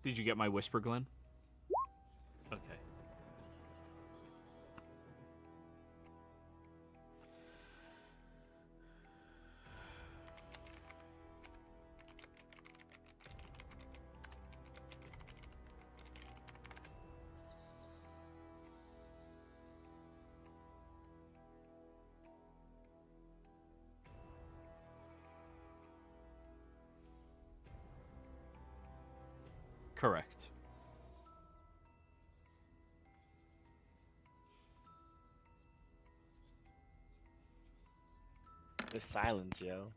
Did you get my whisper, Glenn? Okay. Correct. The silence, yo.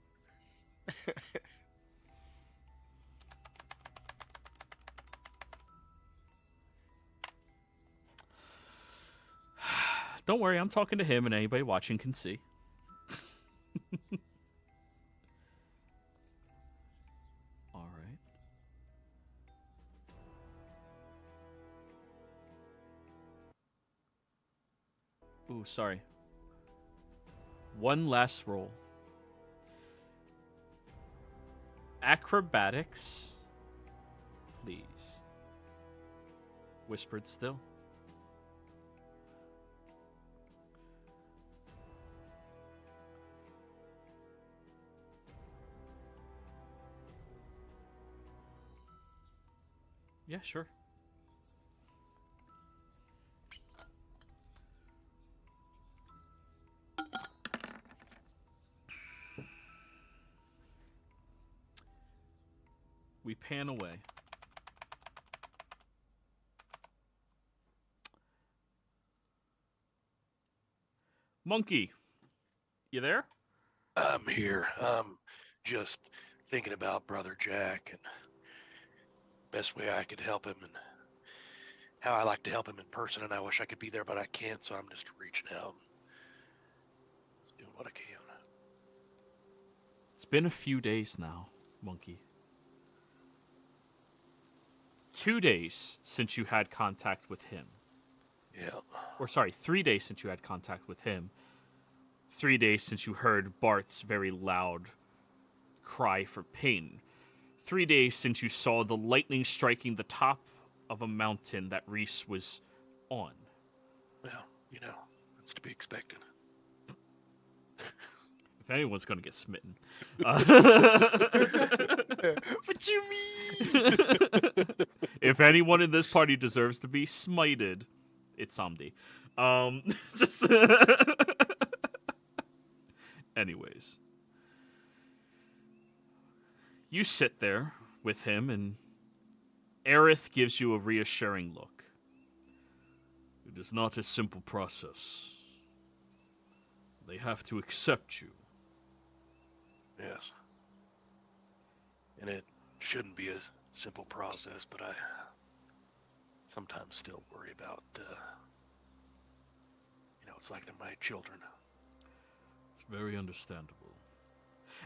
Don't worry, I'm talking to him and anybody watching can see. All right. Ooh, sorry. One last roll. Acrobatics, please. Whispered still. Yeah, sure. We pan away. Monkey, you there? I'm here. Just thinking about Brother Jack and best way I could help him and how I like to help him in person, and I wish I could be there, but I can't, so I'm just reaching out and doing what I can. It's been a few days now, Monkey. 2 days since you had contact with him. Yeah. Or sorry, 3 days since you had contact with him. 3 days since you heard Bart's very loud cry for pain. 3 days since you saw the lightning striking the top of a mountain that Reese was on. Well, you know, that's to be expected. If anyone's going to get smitten. What you mean? If anyone in this party deserves to be smited, it's Samdi. Just anyways. You sit there with him, and Aerith gives you a reassuring look. It is not a simple process. They have to accept you. Yes. And it shouldn't be a simple process, but sometimes still worry about, it's like they're my children. It's very understandable.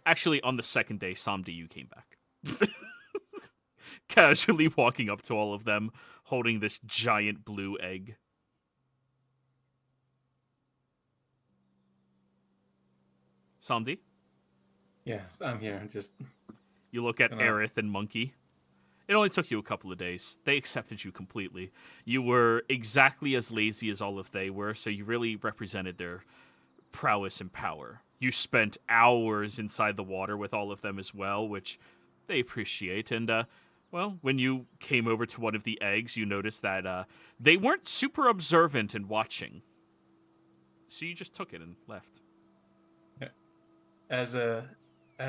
Actually, on the second day, Samdi, you came back. Casually walking up to all of them, holding this giant blue egg. Samdi? Yeah, I'm here. Just You look at Hello. Aerith and Monkey. It only took you a couple of days. They accepted you completely. You were exactly as lazy as all of they were, so you really represented their prowess and power. You spent hours inside the water with all of them as well, which they appreciate. And, well, when you came over to one of the eggs, you noticed that they weren't super observant and watching. So you just took it and left. as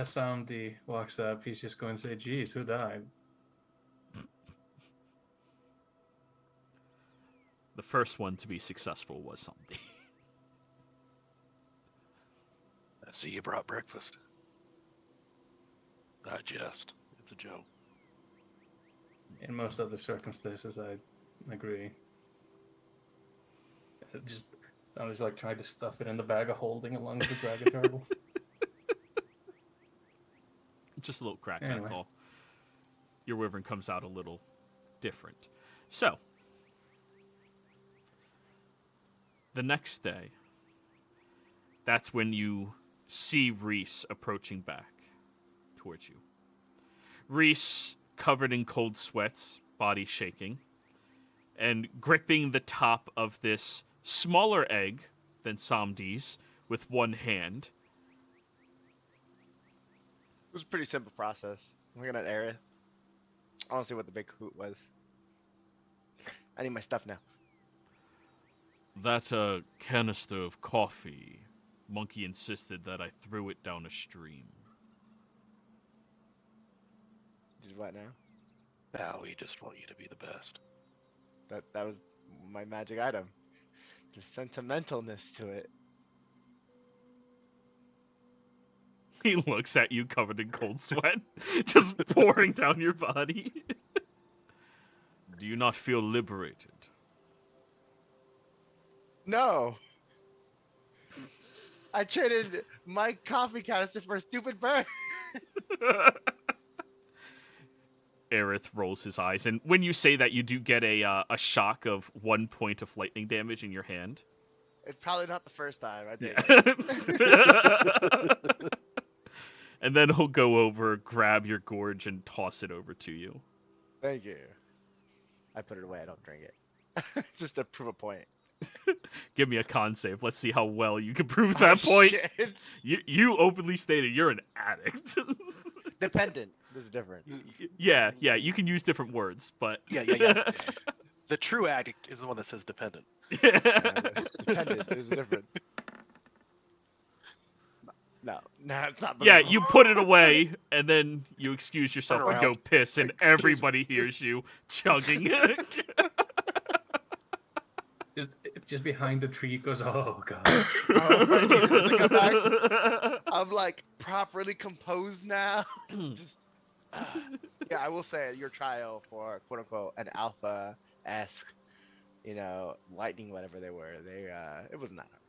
Samdi walks up, he's just going to say, "Geez, who died?" The first one to be successful was Samdi. I see you brought breakfast. I jest. It's a joke. In most other circumstances, I agree. I was like trying to stuff it in the bag of holding along with the dragon turtle. Just a little crack, that's Anyway. all. Your wyvern comes out a little different. So, the next day, that's when you see Reese approaching back towards you. Reese, covered in cold sweats, body shaking, and gripping the top of this smaller egg than Samdi's with one hand. It was a pretty simple process. Looking at Aerith. I want to see what the big hoot was. I need my stuff now. That canister of coffee, Monkey insisted that I threw it down a stream. Did what now? Now we just want you to be the best. That was my magic item. There's sentimentalness to it. He looks at you covered in cold sweat, just pouring down your body. Do you not feel liberated? No. I traded my coffee canister for a stupid bird. Aerith rolls his eyes, and when you say that, you do get a shock of 1 point of lightning damage in your hand. It's probably not the first time I did. Yeah. And then he'll go over, grab your gorge, and toss it over to you. Thank you. I put it away. I don't drink it. Just to prove a point. Give me a con save. Let's see how well you can prove that point. Shit. You openly stated you're an addict. Dependent. This is different. Yeah, you can use different words, but... Yeah. The true addict is the one that says dependent. Dependent is different. No, it's not. Yeah, you put it away, and then you excuse yourself Turn to go around. piss, and Excuse everybody hears you chugging. Just behind the tree goes, "Oh god." Oh, my God, to come back. I'm like properly composed now. Just, yeah, I will say your trial for quote unquote an alpha-esque, lightning, whatever they were, it wasn't that hard.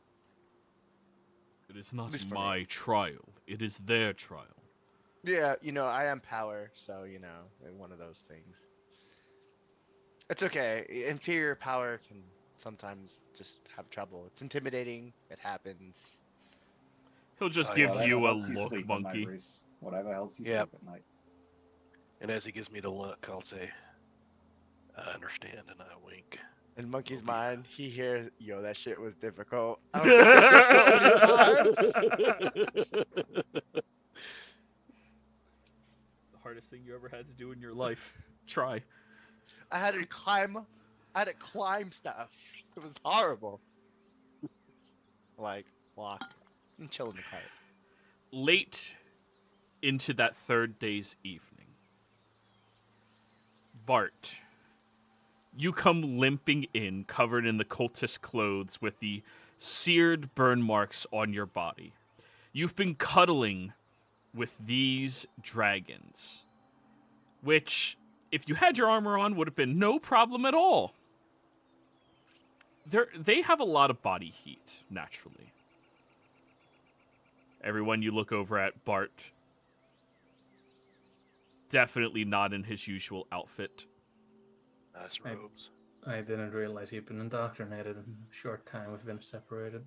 It is not least for my trial. It is their trial. Yeah, I am power, so one of those things. It's okay. Inferior power can sometimes just have trouble. It's intimidating. It happens. He'll just Oh, give yeah, you a helps look, sleep at night, monkey. Reese. Whatever helps you Yep. sleep at night. And as he gives me the look, I'll say, I understand, and I wink. In Monkey's Okay. mind, he hears, "Yo, that shit was difficult." I was so many times. The hardest thing you ever had to do in your life. Try. I had to climb stuff. It was horrible. Like, walk and chill in the quiet. Late into that third day's evening, Bart, you come limping in, covered in the cultist clothes with the seared burn marks on your body. You've been cuddling with these dragons, which if you had your armor on, would have been no problem at all. They have a lot of body heat, naturally. Everyone you look over at, Bart, definitely not in his usual outfit. Nice robes. I didn't realize he'd been indoctrinated in the short time we've been separated.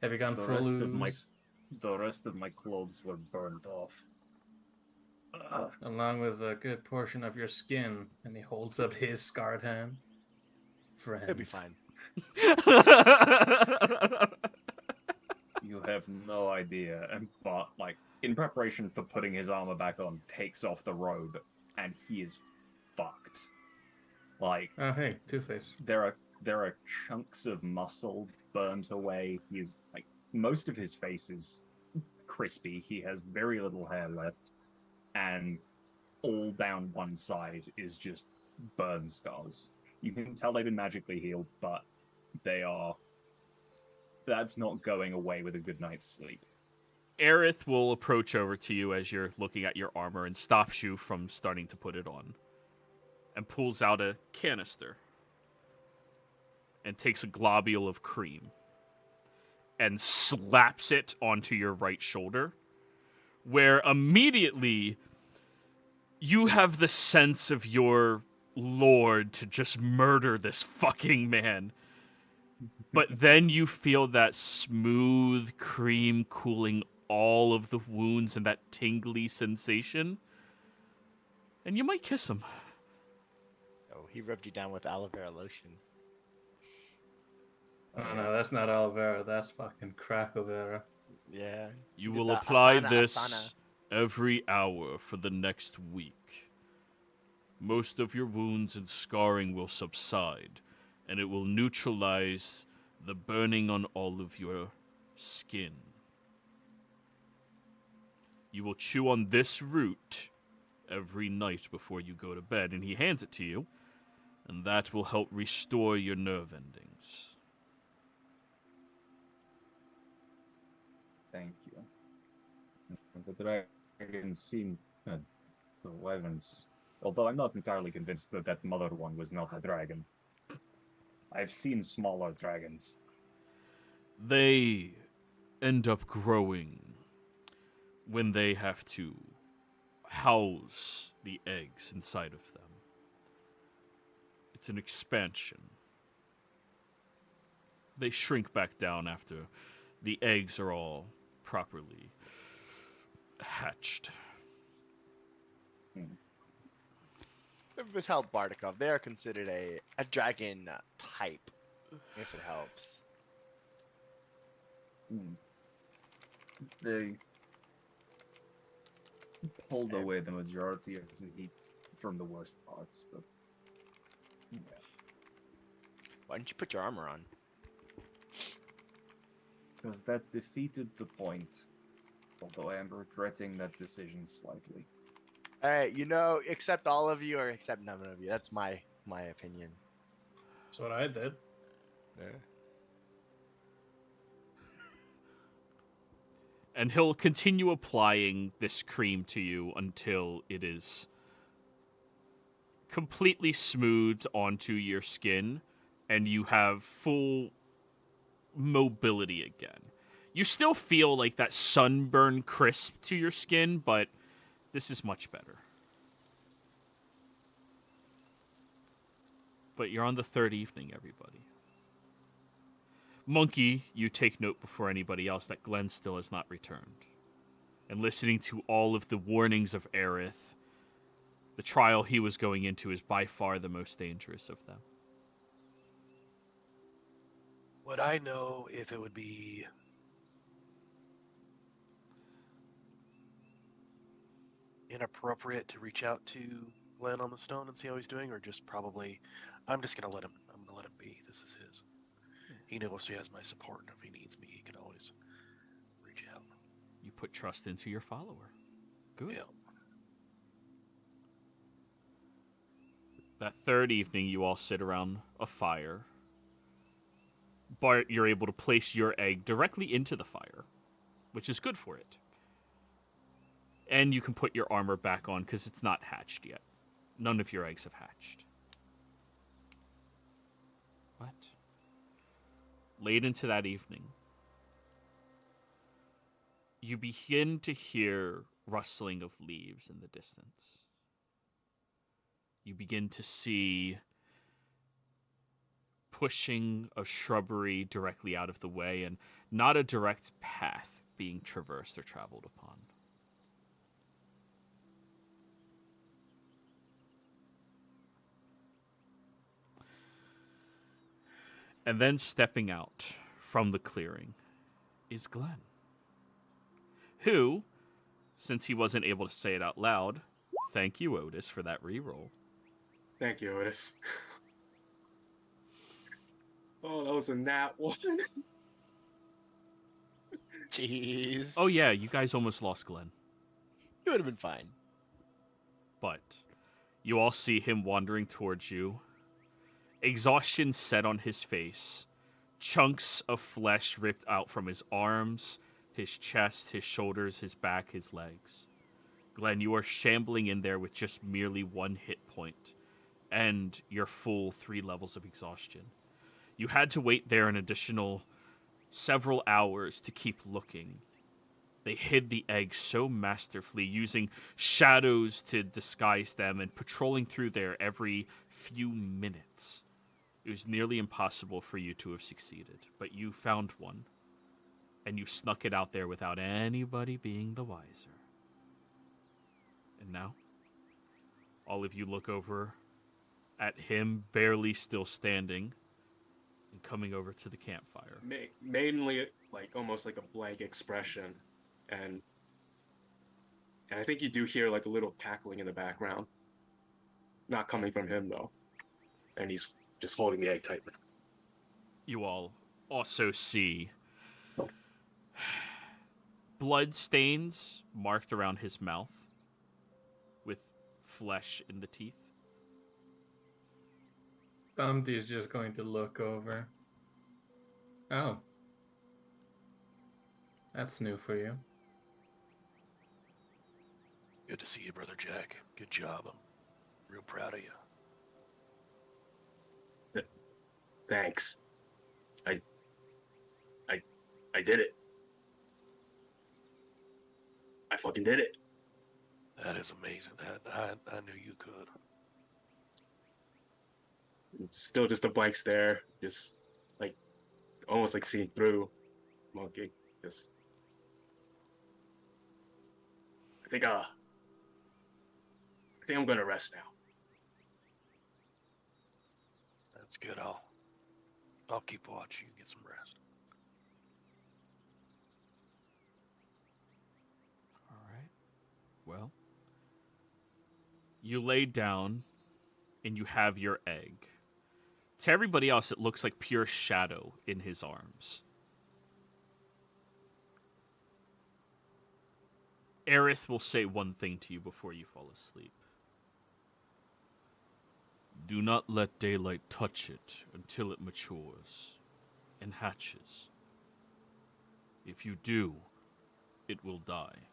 Have you gone The full ooze? The rest of my clothes were burned off. Along with a good portion of your skin, and he holds up his scarred hand. Friends. It'll be fine. You have no idea. But, like, in preparation for putting his armor back on, takes off the robe, and he is fucked. Like, Oh, hey, Two-Face. there are chunks of muscle burnt away. He's, like, most of his face is crispy. He has very little hair left. And all down one side is just burn scars. You can tell they've been magically healed, but that's not going away with a good night's sleep. Aerith will approach over to you as you're looking at your armor and stops you from starting to put it on. And pulls out a canister. And takes a globule of cream. And slaps it onto your right shoulder. Where immediately you have the sense of your lord to just murder this fucking man. But then you feel that smooth cream cooling all of the wounds and that tingly sensation. And you might kiss him. Oh, he rubbed you down with aloe vera lotion. Oh no, that's not aloe vera, that's fucking crackovera. Yeah. You Did will the apply Asana, this Asana. every hour for the next week. Most of your wounds and scarring will subside, and it will neutralize the burning on all of your skin. You will chew on this root every night before you go to bed, and he hands it to you, and that will help restore your nerve endings. Thank you. The dragons seem... the wyverns... Although I'm not entirely convinced that that mother one was not a dragon. I've seen smaller dragons. They end up growing when they have to house the eggs inside of them. It's an expansion. They shrink back down after the eggs are all properly hatched. Without Bardakov, they are considered a dragon type, if it helps. They pulled away the majority of the heat from the worst parts, but... Why didn't you put your armor on? Because that defeated the point. Although I am regretting that decision slightly. Alright, you know, accept all of you or accept none of you. That's my opinion. That's what I did. Yeah. And he'll continue applying this cream to you until it is completely smoothed onto your skin and you have full mobility again. You still feel like that sunburn crisp to your skin, but this is much better. But you're on the third evening, everybody. Monkey, you take note before anybody else that Glenn still has not returned. And listening to all of the warnings of Aerith, the trial he was going into is by far the most dangerous of them. Would I know if it would be inappropriate to reach out to Glenn on the stone and see how he's doing, or just probably I'm gonna let him be. This is his. He knows he has my support, and if he needs me, he can always reach out. You put trust into your follower. Good. Yeah. That third evening, you all sit around a fire. Bart, you're able to place your egg directly into the fire, which is good for it. And you can put your armor back on because it's not hatched yet. None of your eggs have hatched. What? Late into that evening, you begin to hear rustling of leaves in the distance. You begin to see pushing of shrubbery directly out of the way and not a direct path being traversed or traveled upon. And then stepping out from the clearing is Glenn, who, since he wasn't able to say it out loud, thank you, Otis, for that reroll. Thank you, Otis. Oh, that was a nat one. Jeez. Oh yeah, you guys almost lost Glenn. You would have been fine. But you all see him wandering towards you. Exhaustion set on his face. Chunks of flesh ripped out from his arms, his chest, his shoulders, his back, his legs. Glenn, you are shambling in there with just merely 1 hit point and your full 3 levels of exhaustion. You had to wait there an additional several hours to keep looking. They hid the eggs so masterfully, using shadows to disguise them and patrolling through there every few minutes. It was nearly impossible for you to have succeeded, but you found one, and you snuck it out there without anybody being the wiser. And now, all of you look over at him, barely still standing, and coming over to the campfire. Mainly, like, almost like a blank expression. And I think you do hear, like, a little cackling in the background. Not coming from him, though. And he's just holding the egg tightly. You all also see blood stains marked around his mouth with flesh in the teeth. Bumpty's just going to look over. Oh. That's new for you. Good to see you, Brother Jack. Good job. I'm real proud of you. Thanks. I did it. I fucking did it. That is amazing. I knew you could. Still just a blank stare. Just, like, almost like seeing through Monkey. Just... I think I'm gonna rest now. That's good. I'll keep watch. You get some rest. All right. Well, you lay down and you have your egg. To everybody else, it looks like pure shadow in his arms. Aerith will say one thing to you before you fall asleep. Do not let daylight touch it until it matures and hatches. If you do, it will die.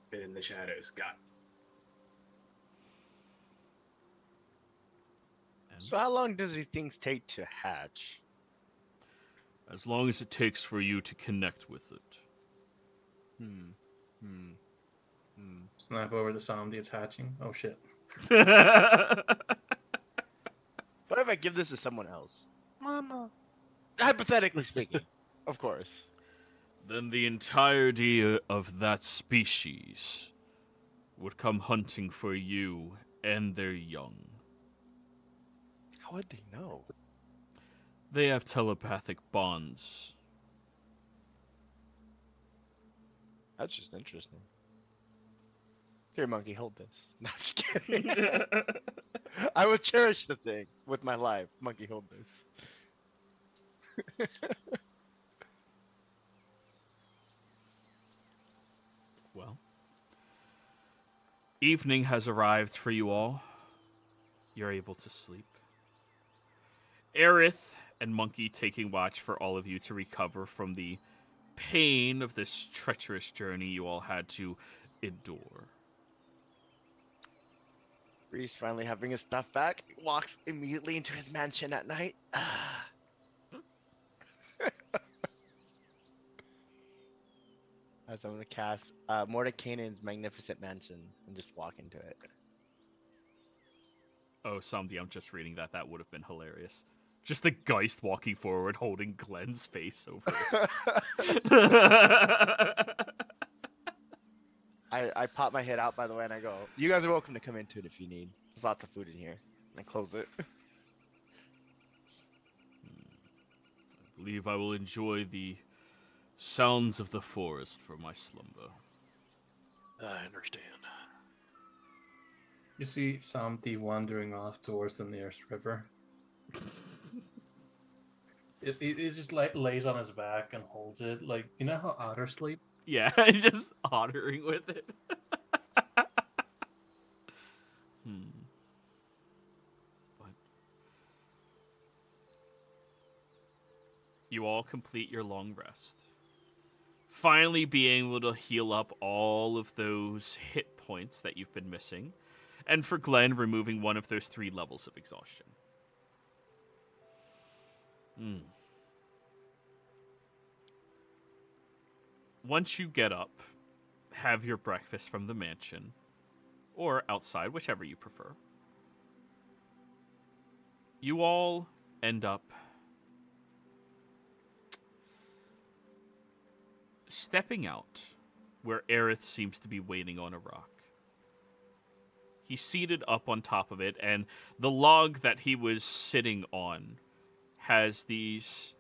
Been in the shadows. Got And So how long does he things take to hatch? as long as it takes for you to connect with it. Snap over the Somdi, it's hatching. Oh shit. What if I give this to someone else? Mama. Hypothetically speaking, of course. Then the entirety of that species would come hunting for you and their young. How would they know? They have telepathic bonds. That's just interesting. Here, monkey, hold this. No, I'm just kidding. I would cherish the thing with my life. Monkey, hold this. Well, evening has arrived for you all. You're able to sleep. Aerith and Monkey taking watch for all of you to recover from the pain of this treacherous journey you all had to endure. Reese finally having his stuff back, walks immediately into his mansion at night. As I'm gonna cast Mordekainen's Magnificent Mansion and just walk into it. Oh, Samdi, I'm just reading that. That would have been hilarious. Just the Geist walking forward, holding Glenn's face over it. I pop my head out, by the way, and I go, "You guys are welcome to come into it if you need. There's lots of food in here." And I close it. I believe I will enjoy the sounds of the forest for my slumber. I understand. You see Samti wandering off towards the nearest river. It just like lays on his back and holds it, like, you know how otters sleep? Yeah, just honoring with it. But you all complete your long rest. Finally being able to heal up all of those hit points that you've been missing. And for Glenn, removing one of those 3 levels of exhaustion. Once you get up, have your breakfast from the mansion, or outside, whichever you prefer, you all end up stepping out where Aerith seems to be waiting on a rock. He's seated up on top of it, and the log that he was sitting on has these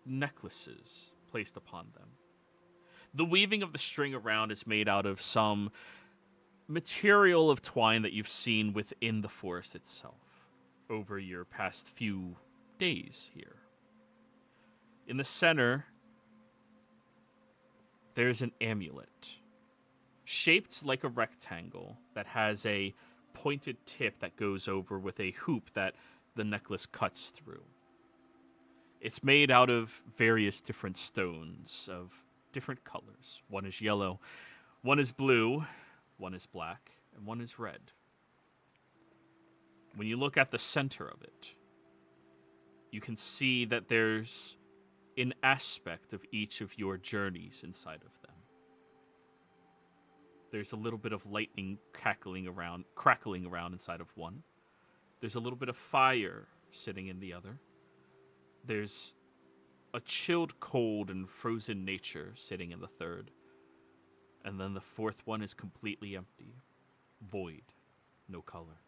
necklaces placed upon them. The weaving of the string around is made out of some material of twine that you've seen within the forest itself over your past few days here. In the center, there's an amulet shaped like a rectangle that has a pointed tip that goes over with a hoop that the necklace cuts through. It's made out of various different stones of different colors. One is yellow, one is blue, one is black, and one is red. When you look at the center of it, you can see that there's an aspect of each of your journeys inside of them. There's a little bit of lightning crackling around inside of one. There's a little bit of fire sitting in the other. There's a chilled cold and frozen nature sitting in the third. And then the fourth one is completely empty. Void. No color.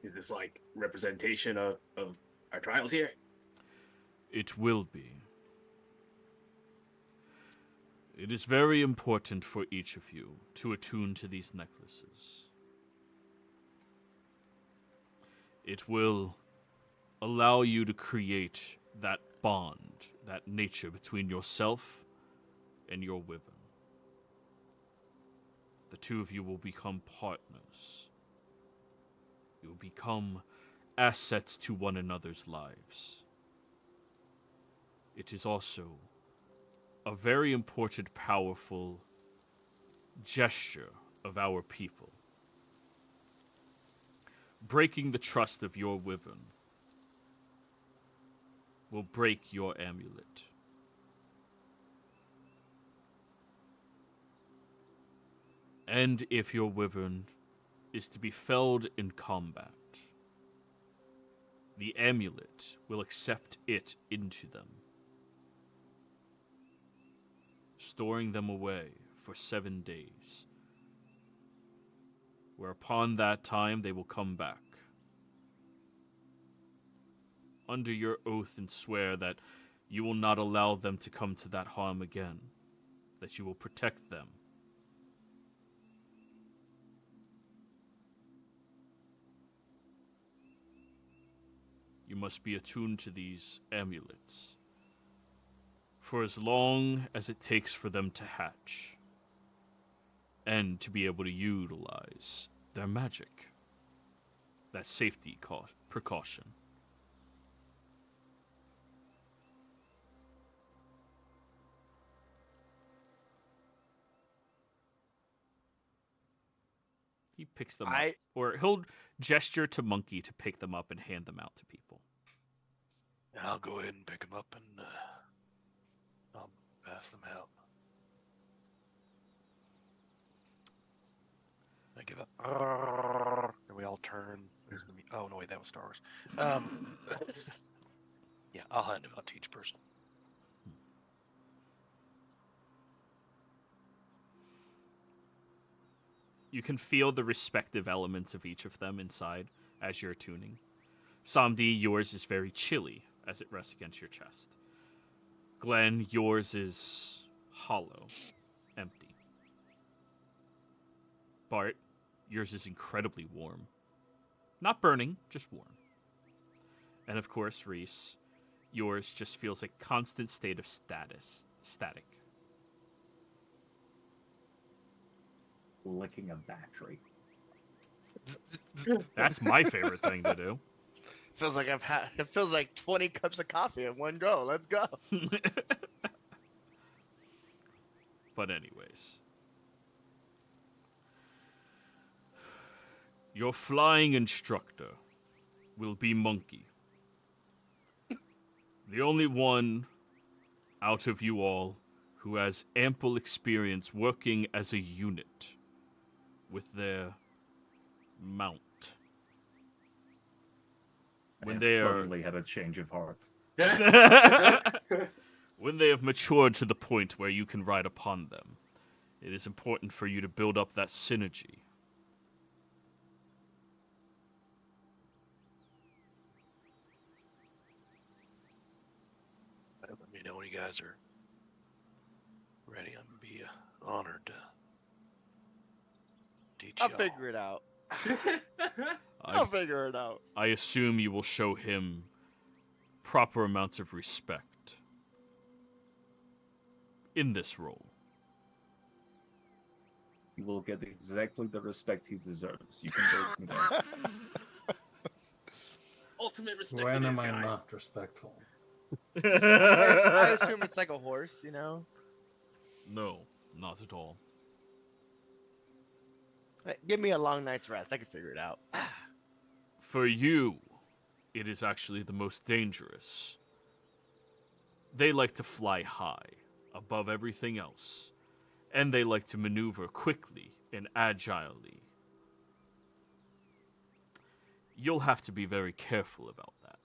Is this like representation of our trials here? It will be. It is very important for each of you to attune to these necklaces. It will allow you to create that bond, that nature between yourself and your wyvern. The two of you will become partners. You will become assets to one another's lives. It is also a very important, powerful gesture of our people. Breaking the trust of your wyvern will break your amulet. And if your wyvern is to be felled in combat, the amulet will accept it into them, storing them away for 7 days, where upon that time they will come back. Under your oath and swear that you will not allow them to come to that harm again, that you will protect them. You must be attuned to these amulets for as long as it takes for them to hatch. and to be able to utilize their magic. That safety precaution. He picks them up. Or he'll gesture to Monkey to pick them up and hand them out to people. And I'll go ahead and pick them up and I'll pass them out. I give up. And we all turn. Oh, no, wait, that was Star Wars. Yeah, I'll hand them out to each person. You can feel the respective elements of each of them inside as you're tuning. Samdi, yours is very chilly as it rests against your chest. Glenn, yours is hollow, empty. Bart, yours is incredibly warm. Not burning, just warm. And of course, Reese, yours just feels a constant state of static. Licking a battery. That's my favorite thing to do. Feels like it feels like 20 cups of coffee in one go. Let's go. But anyways. Your flying instructor will be Monkey. The only one out of you all who has ample experience working as a unit with their mount. When they suddenly had a change of heart. When they have matured to the point where you can ride upon them, it is important for you to build up that synergy. Let me know when you guys are ready. I'm going to be honored to teach I'll y'all. figure it out. I'll figure it out. I assume you will show him proper amounts of respect in this role. He will get exactly the respect he deserves. You can go from there. Ultimate respect. When to am these I guys. not respectful? I assume it's like a horse, you know? No, not at all. Give me a long night's rest. I can figure it out. For you, it is actually the most dangerous. They like to fly high, above everything else, and they like to maneuver quickly and agilely. You'll have to be very careful about that.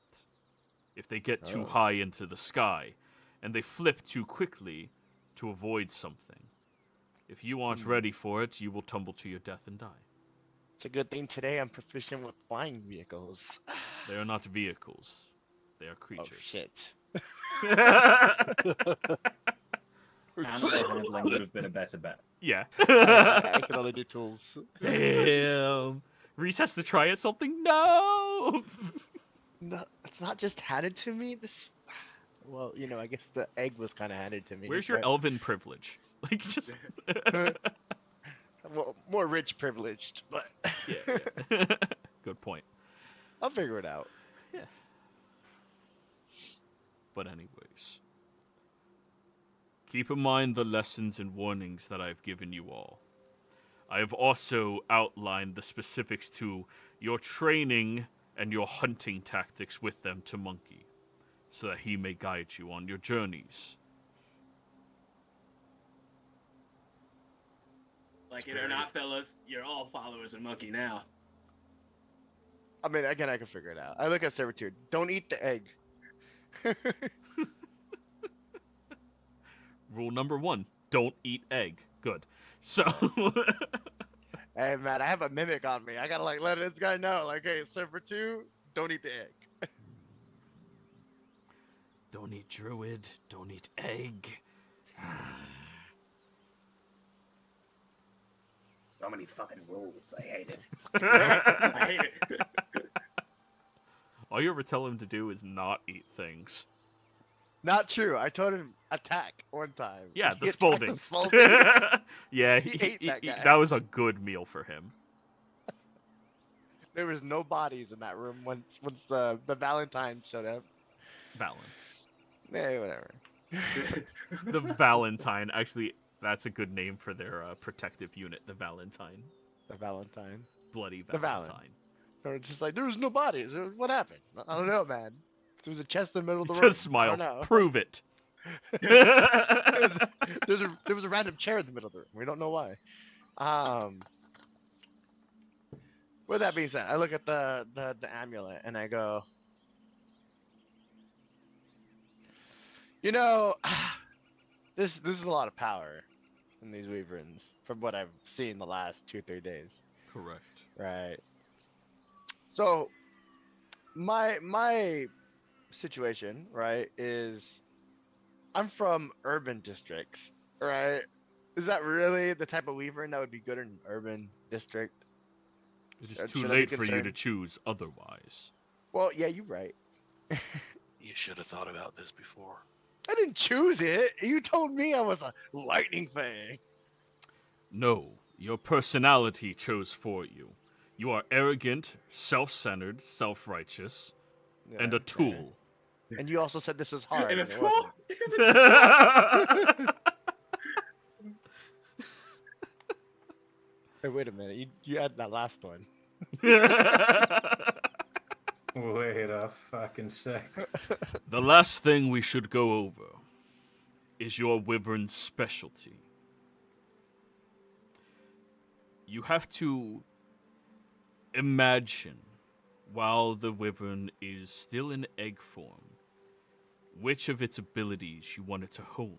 If they get too high into the sky, and they flip too quickly to avoid something, if you aren't ready for it, you will tumble to your death and die. It's a good thing today I'm proficient with flying vehicles. They are not vehicles. They are creatures. Oh, shit. Animal handling would have been a better bet. Yeah. I can only do tools. Damn. Reese has to try at something? No! No, it's not just handed to me. Well, you know, I guess the egg was kind of handed to me. Where's your but- elven privilege? Like, just... Well, more rich privileged, but yeah. Good point. I'll figure it out. But anyways. Keep in mind the lessons and warnings that I've given you all. I have also outlined the specifics to your training and your hunting tactics with them to Monkey, so that he may guide you on your journeys. Like it or not, fellas, you're all followers of Monkey now. I mean, again, I can figure it out. I look at servitude. Don't eat the egg. Rule number 1, don't eat egg. Good. So... Hey, man, I have a mimic on me. I gotta, like, let this guy know, like, hey, servitude, don't eat the egg. Don't eat druid, don't eat egg. So many fucking rules. I hate it. I hate it. All you ever tell him to do is not eat things. Not true. I told him attack one time. Yeah, He the attacked the Spauldings. Spaulding. Yeah, He ate that guy. that was a good meal for him. There was no bodies in that room once the Valentine showed up. Valen. Yeah, whatever. The Valentine. Actually, that's a good name for their protective unit, the Valentine. The Valentine. Bloody The Valen. Valentine. Or just like there was no bodies. What happened? I don't know, man. There was a chest in the middle of the room. Just smile. I don't know. Prove it. There was a random chair in the middle of the room. We don't know why. With that being said, I look at the amulet and I go, you know, this is a lot of power in these Wyverns from what I've seen the last 2-3 days. Correct. Right. So my situation, right, is I'm from urban districts, right? Is that really the type of Wyvern that would be good in an urban district? It is Should too I be late for you to concerned? choose otherwise. Well, yeah, you're right. You should have thought about this before. I didn't choose it. You told me I was a lightning fang. No, your personality chose for you. You are arrogant, self-centered, self-righteous, and a Yeah, tool. and you also said this was hard. And and it's it cool. wasn't. Hey, wait a minute. You had that last one. Wait a fucking sec. The last thing we should go over is your wyvern's specialty. You have to imagine, while the wyvern is still in egg form, which of its abilities you want it to hone.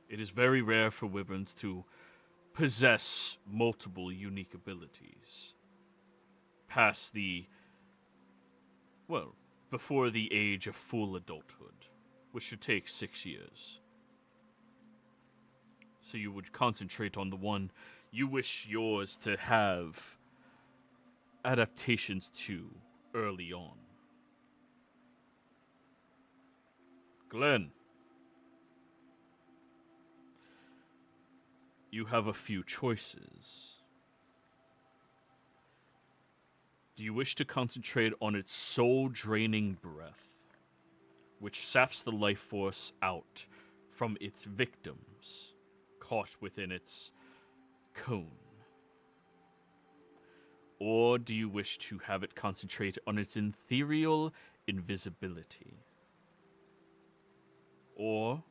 It is very rare for wyverns to possess multiple unique abilities. Past the, well, before the age of full adulthood, which should take 6 years. So you would concentrate on the one you wish yours to have adaptations to early on. Glenn, you have a few choices. Do you wish to concentrate on its soul-draining breath, which saps the life force out from its victims caught within its cone? Or do you wish to have it concentrate on its ethereal invisibility? Or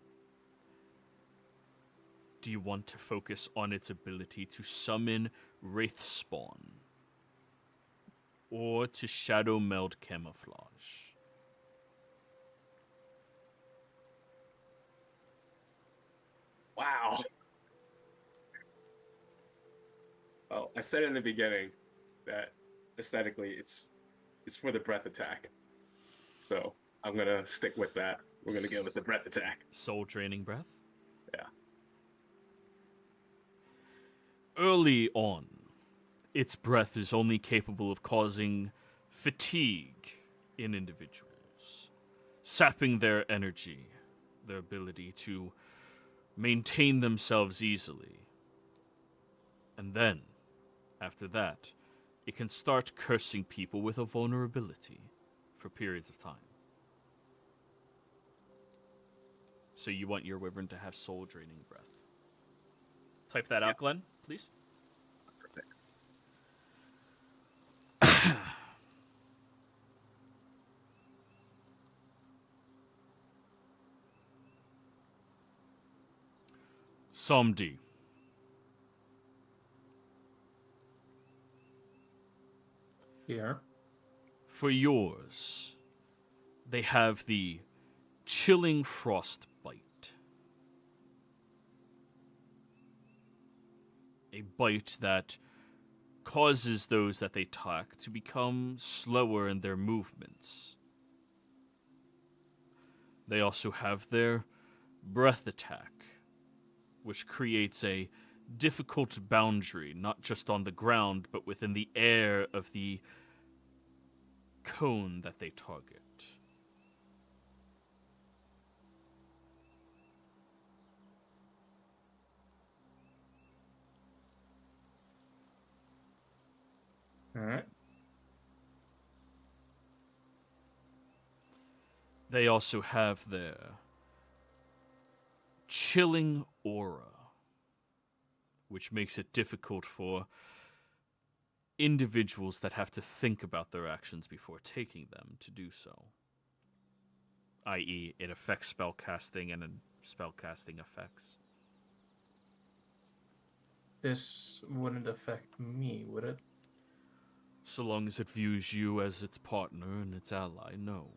do you want to focus on its ability to summon wraith spawn? Or to shadow meld camouflage? Wow. Well, I said in the beginning that aesthetically it's for the breath attack. So I'm gonna stick with that. We're gonna go with the breath attack. Soul draining breath? Yeah. Early on, its breath is only capable of causing fatigue in individuals, sapping their energy, their ability to maintain themselves easily. And then, after that, it can start cursing people with a vulnerability for periods of time. So you want your wyvern to have soul-draining breath. Type that out, Glenn, please. Somdi. Here. For yours, they have the chilling frostbite. A bite that causes those that they attack to become slower in their movements. They also have their breath attack, which creates a difficult boundary, not just on the ground, but within the air of the cone that they target. They also have their chilling aura, which makes it difficult for individuals that have to think about their actions before taking them to do so. I.e., it affects spellcasting and spellcasting effects. This wouldn't affect me, would it? So long as it views you as its partner and its ally, no.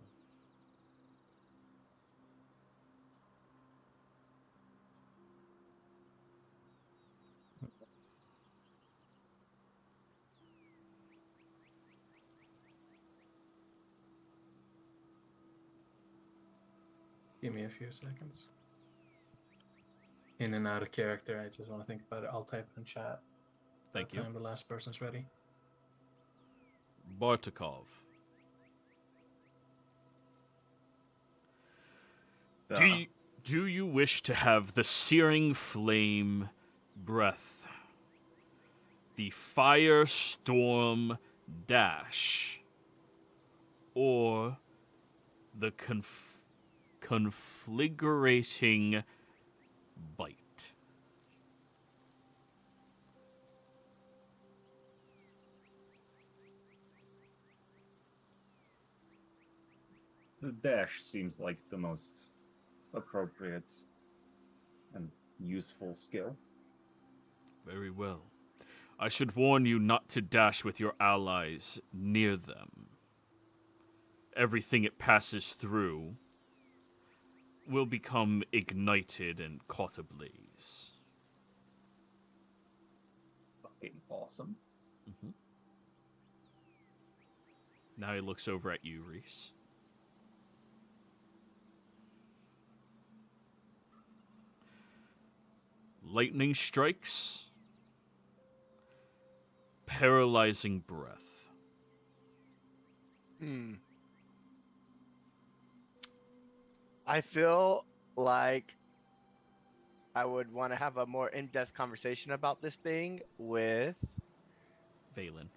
Give me a few seconds. In and out of character, I just want to think about it. I'll type it in chat. Thank By you. the time the last person's ready. Bartikov. Uh, Do you wish to have the searing flame breath, the firestorm dash, or the conflagrating bite? The dash seems like the most appropriate and useful skill. Very well. I should warn you not to dash with your allies near them. Everything it passes through will become ignited and caught ablaze. Fucking awesome. Now he looks over at you, Reese. Lightning strikes. Paralyzing breath. I feel like I would want to have a more in-depth conversation about this thing with. Valen.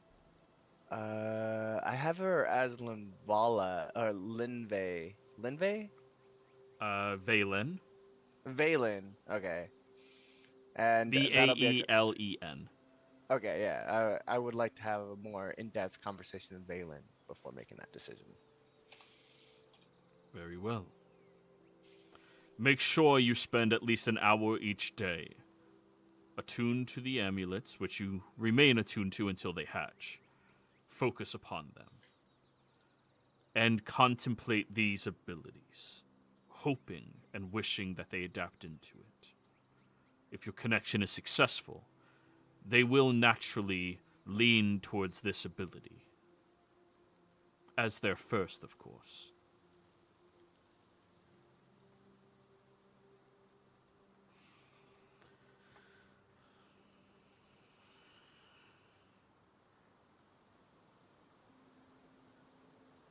I have her as Linvala or Linve. Linve? Valen. Valen. Okay. And that'll be Vaelen. okay. Yeah, I would like to have a more in-depth conversation with Valen before making that decision. Very well. Make sure you spend at least an hour each day attuned to the amulets, which you remain attuned to until they hatch. Focus upon them. And contemplate these abilities, hoping and wishing that they adapt into it. If your connection is successful, they will naturally lean towards this ability. As their first, of course.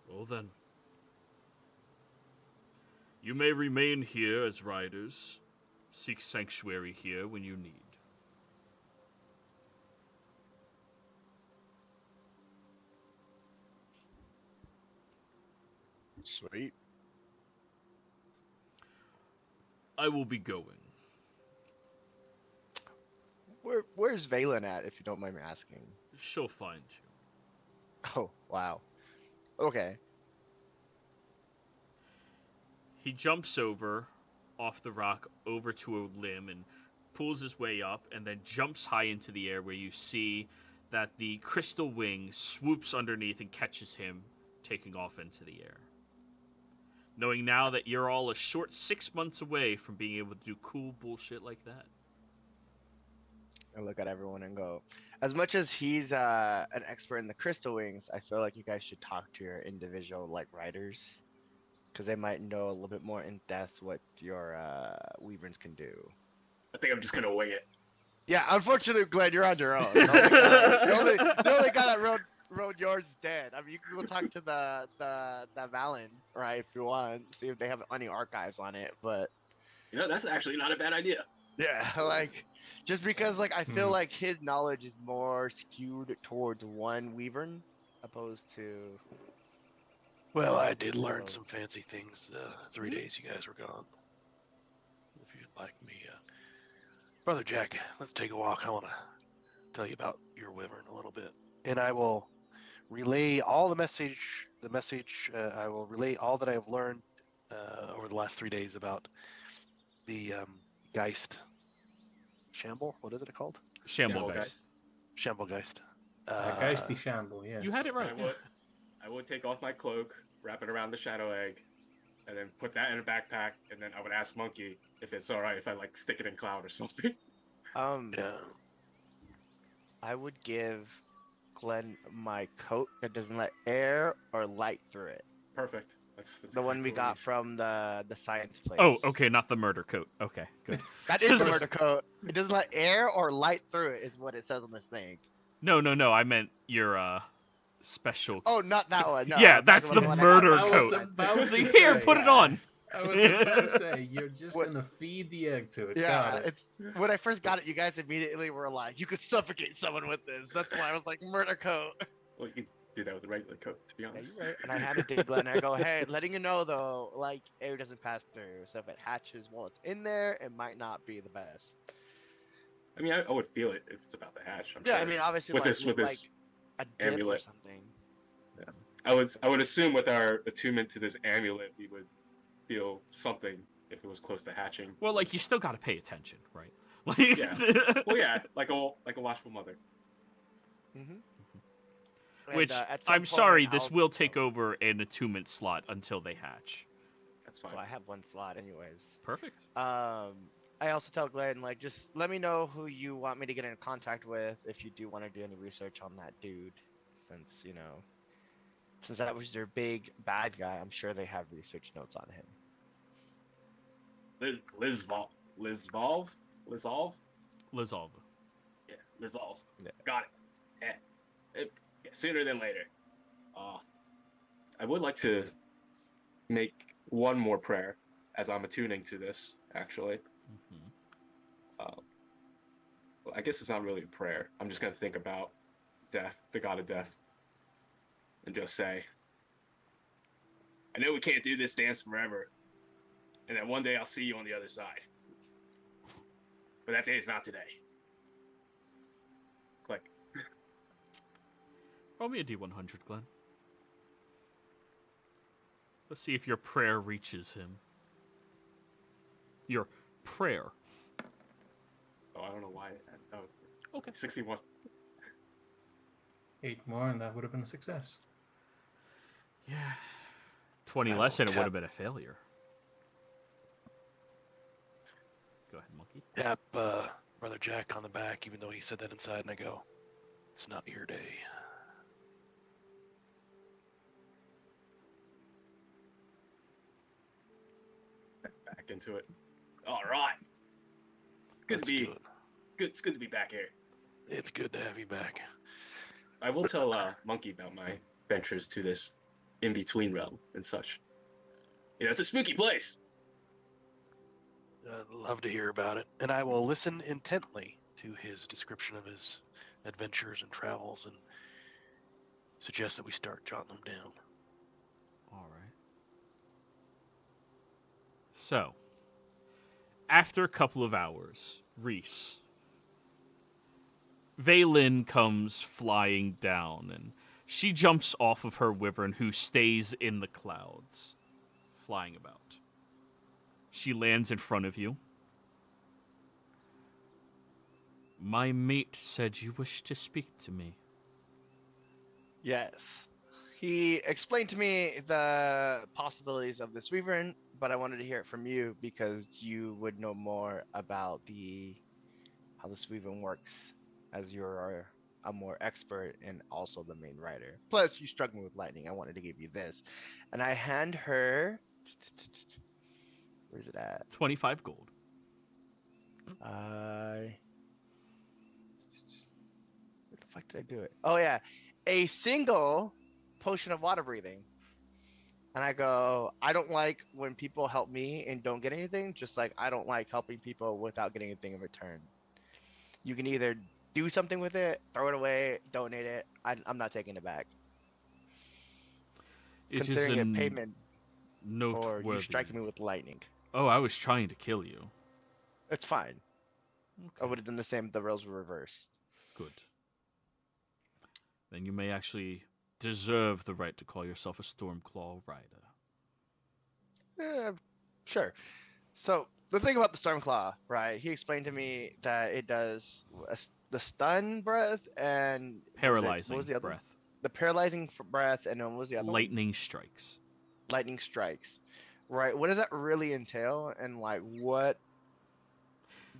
Well then. You may remain here as riders. Seek sanctuary here when you need. Sweet. I will be going. Where's Valen at, if you don't mind me asking? She'll find you. Oh, wow. Okay. He jumps over, off the rock, over to a limb and pulls his way up and then jumps high into the air where you see that the crystal wing swoops underneath and catches him, taking off into the air. Knowing now that you're all a short 6 months away from being able to do cool bullshit like that. I look at everyone and go, as much as he's an expert in the crystal wings, I feel like you guys should talk to your individual riders, because they might know a little bit more in depth what your Weaverns can do. I think I'm just gonna wing it. Yeah, unfortunately, Glenn, you're on your own. The only guy that rode yours is dead. I mean, you can go talk to the Valen, right, if you want, see if they have any archives on it. But You know, that's actually not a bad idea. yeah, just because I feel like his knowledge is more skewed towards one Weavern opposed to Well, I did learn some fancy things the 3 days you guys were gone. If you'd like me, Brother Jack, let's take a walk. I want to tell you about your wyvern a little bit, and I will relay all the message. I will relay all that I have learned over the last 3 days about the Geist Shamble. What is it called? Shamblegeist. Shamblegeist. Geisty Shamble, yes. You had it right. I would take off my cloak, wrap it around the shadow egg, and then put that in a backpack, and then I would ask Monkey if it's alright if I like stick it in Cloud or something. Yeah. I would give Glenn my coat that doesn't let air or light through it. Perfect. That's The one we exactly what got from the science place. Oh, okay, not the murder coat. Okay, good. That is the murder coat. It doesn't let air or light through it, is what it says on this thing. No. I meant your special. Oh, not that one. No, Yeah, I'm that's talking the about one I got murder from I was coat. about to Here, say, put it on. I was about to say, you're just What- gonna feed the egg to it. Yeah, Got it. it's when I first got it, you guys immediately were like, "You could suffocate someone with this." That's why I was like, "Murder coat." Well, you can do that with a regular coat, to be Yeah, honest. you're right. And I had it to Glenn. I go, "Hey, letting you know though, like air doesn't pass through, so if it hatches while it's in there, it might not be the best." I mean, I would feel it if it's about to hatch. I'm Yeah, I sure. mean, obviously, with like, this with this like a dip or amulet. something. I would assume with our attunement to this amulet, we would feel something if it was close to hatching. Well, like you still got to pay attention, right? Like, Yeah. Well, yeah, like a watchful mother. Mm-hmm. Which at some I'm sorry, point, this I'll- will take over an attunement slot until they hatch. That's fine. Well, I have one slot, anyways. Perfect. I also tell Glenn, like, just let me know who you want me to get in contact with if you do want to do any research on that dude, since since that was their big bad guy, I'm sure they have research notes on him. Lizvolve. Lizalva. Yeah, Lizvolve. Yeah. Got it. Yeah, sooner than later. I would like to make one more prayer as I'm attuning to this, actually. Well, I guess it's not really a prayer. I'm just going to think about death, the god of death, and just say, I know we can't do this dance forever, and that one day I'll see you on the other side. But that day is not today. Click. Roll me a D100, Glenn. Let's see if your prayer reaches him. Your prayer. Oh, I don't know why. Oh, Okay. 61. 8 more, and that would have been a success. Yeah. 20 I less, will and it would tap- have been a failure. Go ahead, Monkey. Tap Brother Jack on the back, even though he said that inside, and I go, it's not your day. Back into it. All right. It's good That's to be. good. It's good to be back here. It's good to have you back. I will tell Monkey about my ventures to this in-between realm and such. It's a spooky place. I'd love to hear about it, and I will listen intently to his description of his adventures and travels, and suggest that we start jotting them down. All right. So, after a couple of hours, Reese, Vaylin comes flying down, and she jumps off of her wyvern, who stays in the clouds, flying about. She lands in front of you. My mate said you wished to speak to me. Yes. He explained to me the possibilities of this wyvern, but I wanted to hear it from you because you would know more about how this wyvern works, as you're a more expert and also the main writer. Plus, you struck me with lightning. I wanted to give you this, and I hand her. Where's it at? 25 gold. Where the fuck did I do it? Oh yeah, a single potion of water breathing. And I go, I don't like when people help me and don't get anything, just like I don't like helping people without getting anything in return. You can either do something with it, throw it away, donate it. I'm not taking it back. It is considering an a payment for noteworthy. you striking me with lightning. Oh, I was trying to kill you. It's fine. I Okay, would have done the same if the roles were reversed. good. Then you may actually deserve the right to call yourself a Stormclaw rider. Sure. So the thing about the Stormclaw, right? He explained to me that it does the stun breath and Paralyzing what was the other? breath. The paralyzing breath, and then what was the other? Lightning strikes. Lightning strikes. Right. What does that really entail, and like what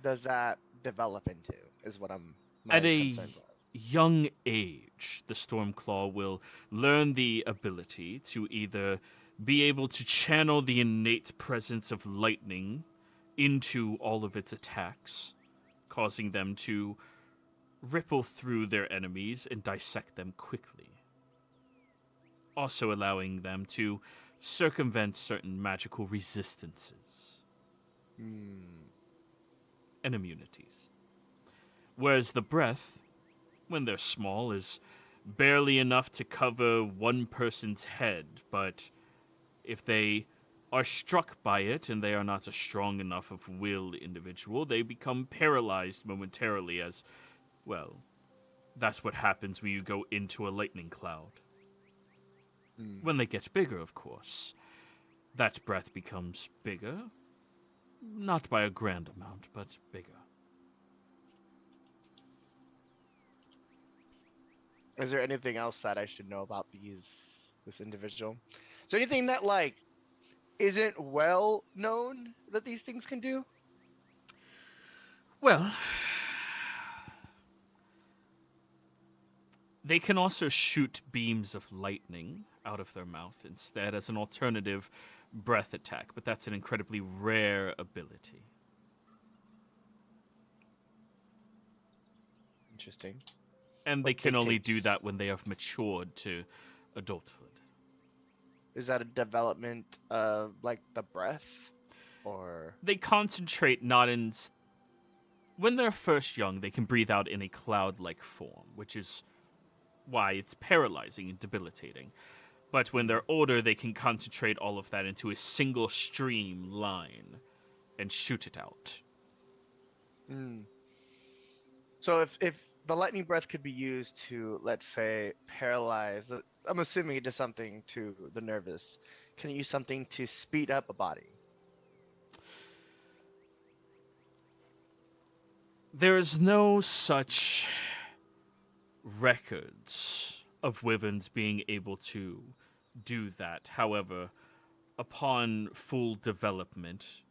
does that develop into? Is what my At a concerns are. young age, the Stormclaw will learn the ability to either be able to channel the innate presence of lightning into all of its attacks, causing them to ripple through their enemies and dissect them quickly. Also allowing them to circumvent certain magical resistances and immunities. Whereas the breath, when they're small, is barely enough to cover one person's head, but if they are struck by it and they are not a strong enough of willed individual, they become paralyzed momentarily as, well, that's what happens when you go into a lightning cloud. When they get bigger, of course, that breath becomes bigger. Not by a grand amount, but bigger. Is there anything else that I should know about this individual? Is there anything that like isn't well known that these things can do? Well, they can also shoot beams of lightning out of their mouth instead as an alternative breath attack, but that's an incredibly rare ability. Interesting. And they What can only do dictates- that when they have matured to adulthood. Is that a development of like the breath, or They concentrate not in... When they're first young, they can breathe out in a cloud-like form, which is why it's paralyzing and debilitating. But when they're older, they can concentrate all of that into a single stream line and shoot it out. So if the lightning breath could be used to, let's say, paralyze, I'm assuming it does something to the nervous. Can it use something to speed up a body? There is no such records of wyverns being able to do that. However, upon full development,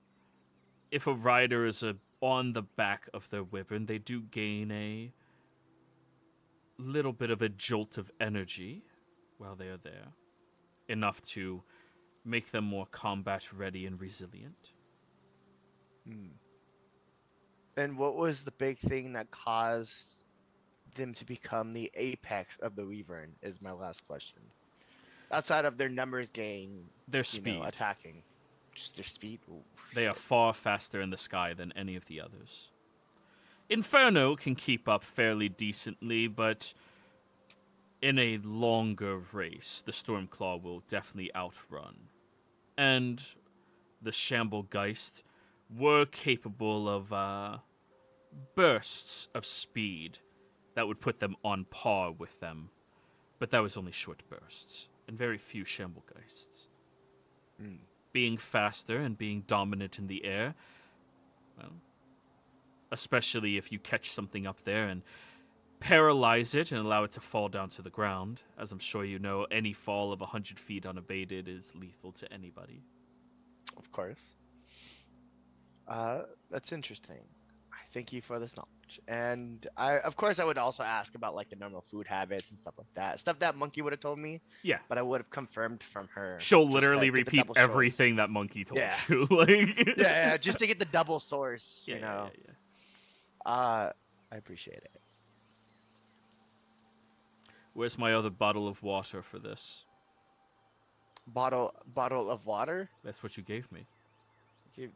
if a rider is on the back of their wyvern, they do gain a little bit of a jolt of energy while they are there, enough to make them more combat ready and resilient. And what was the big thing that caused them to become the apex of the wyvern? Is my last question. Outside of their numbers gain, Their speed. attacking, just their speed. Ooh, They are shit. far faster in the sky than any of the others. Inferno can keep up fairly decently, but in a longer race, the Stormclaw will definitely outrun. And the Shamblegeist were capable of bursts of speed that would put them on par with them. But that was only short bursts, and very few Shamblegeists. Being faster and being dominant in the air, well, especially if you catch something up there and paralyze it and allow it to fall down to the ground. As I'm sure you know, any fall of 100 feet unabated is lethal to anybody. Of course. That's interesting. I thank you for this knowledge. And of course, I would also ask about like the normal food habits and stuff like that. Stuff that Monkey would have told me. Yeah. But I would have confirmed from her. She'll just to literally get the repeat double source. everything that Monkey told Yeah. you. Like, Yeah, just to get the double source. yeah, you know. yeah. I appreciate it. Where's my other bottle of water for this? Bottle of water. That's what you gave me.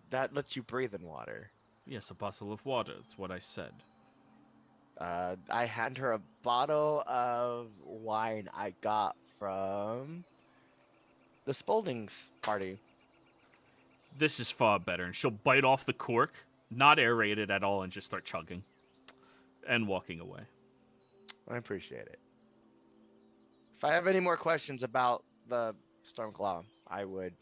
That lets you breathe in water. Yes, a bottle of water. That's what I said. I hand her a bottle of wine I got from the Spaulding's party. This is far better. And she'll bite off the cork, not aerate it at all, and just start chugging and walking away. I appreciate it. If I have any more questions about the Stormclaw, I would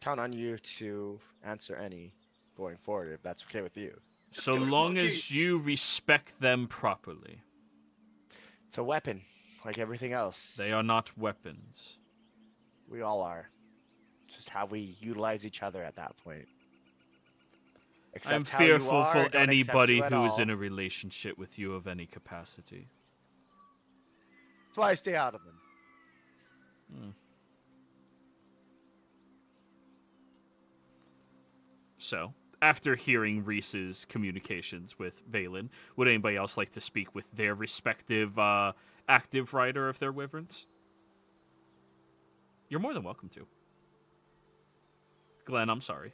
count on you to answer any going forward, if that's okay with you. So Go to long monkey. as you respect them properly. It's a weapon, like everything else. They are not weapons. We all are. It's just how we utilize each other at that point. I'm Accept how you fearful are, for don't accept anybody you at who is all. in a relationship with you of any capacity. That's why I stay out of them. So, after hearing Reese's communications with Valen, would anybody else like to speak with their respective active rider of their wyverns? You're more than welcome to. Glenn, I'm sorry.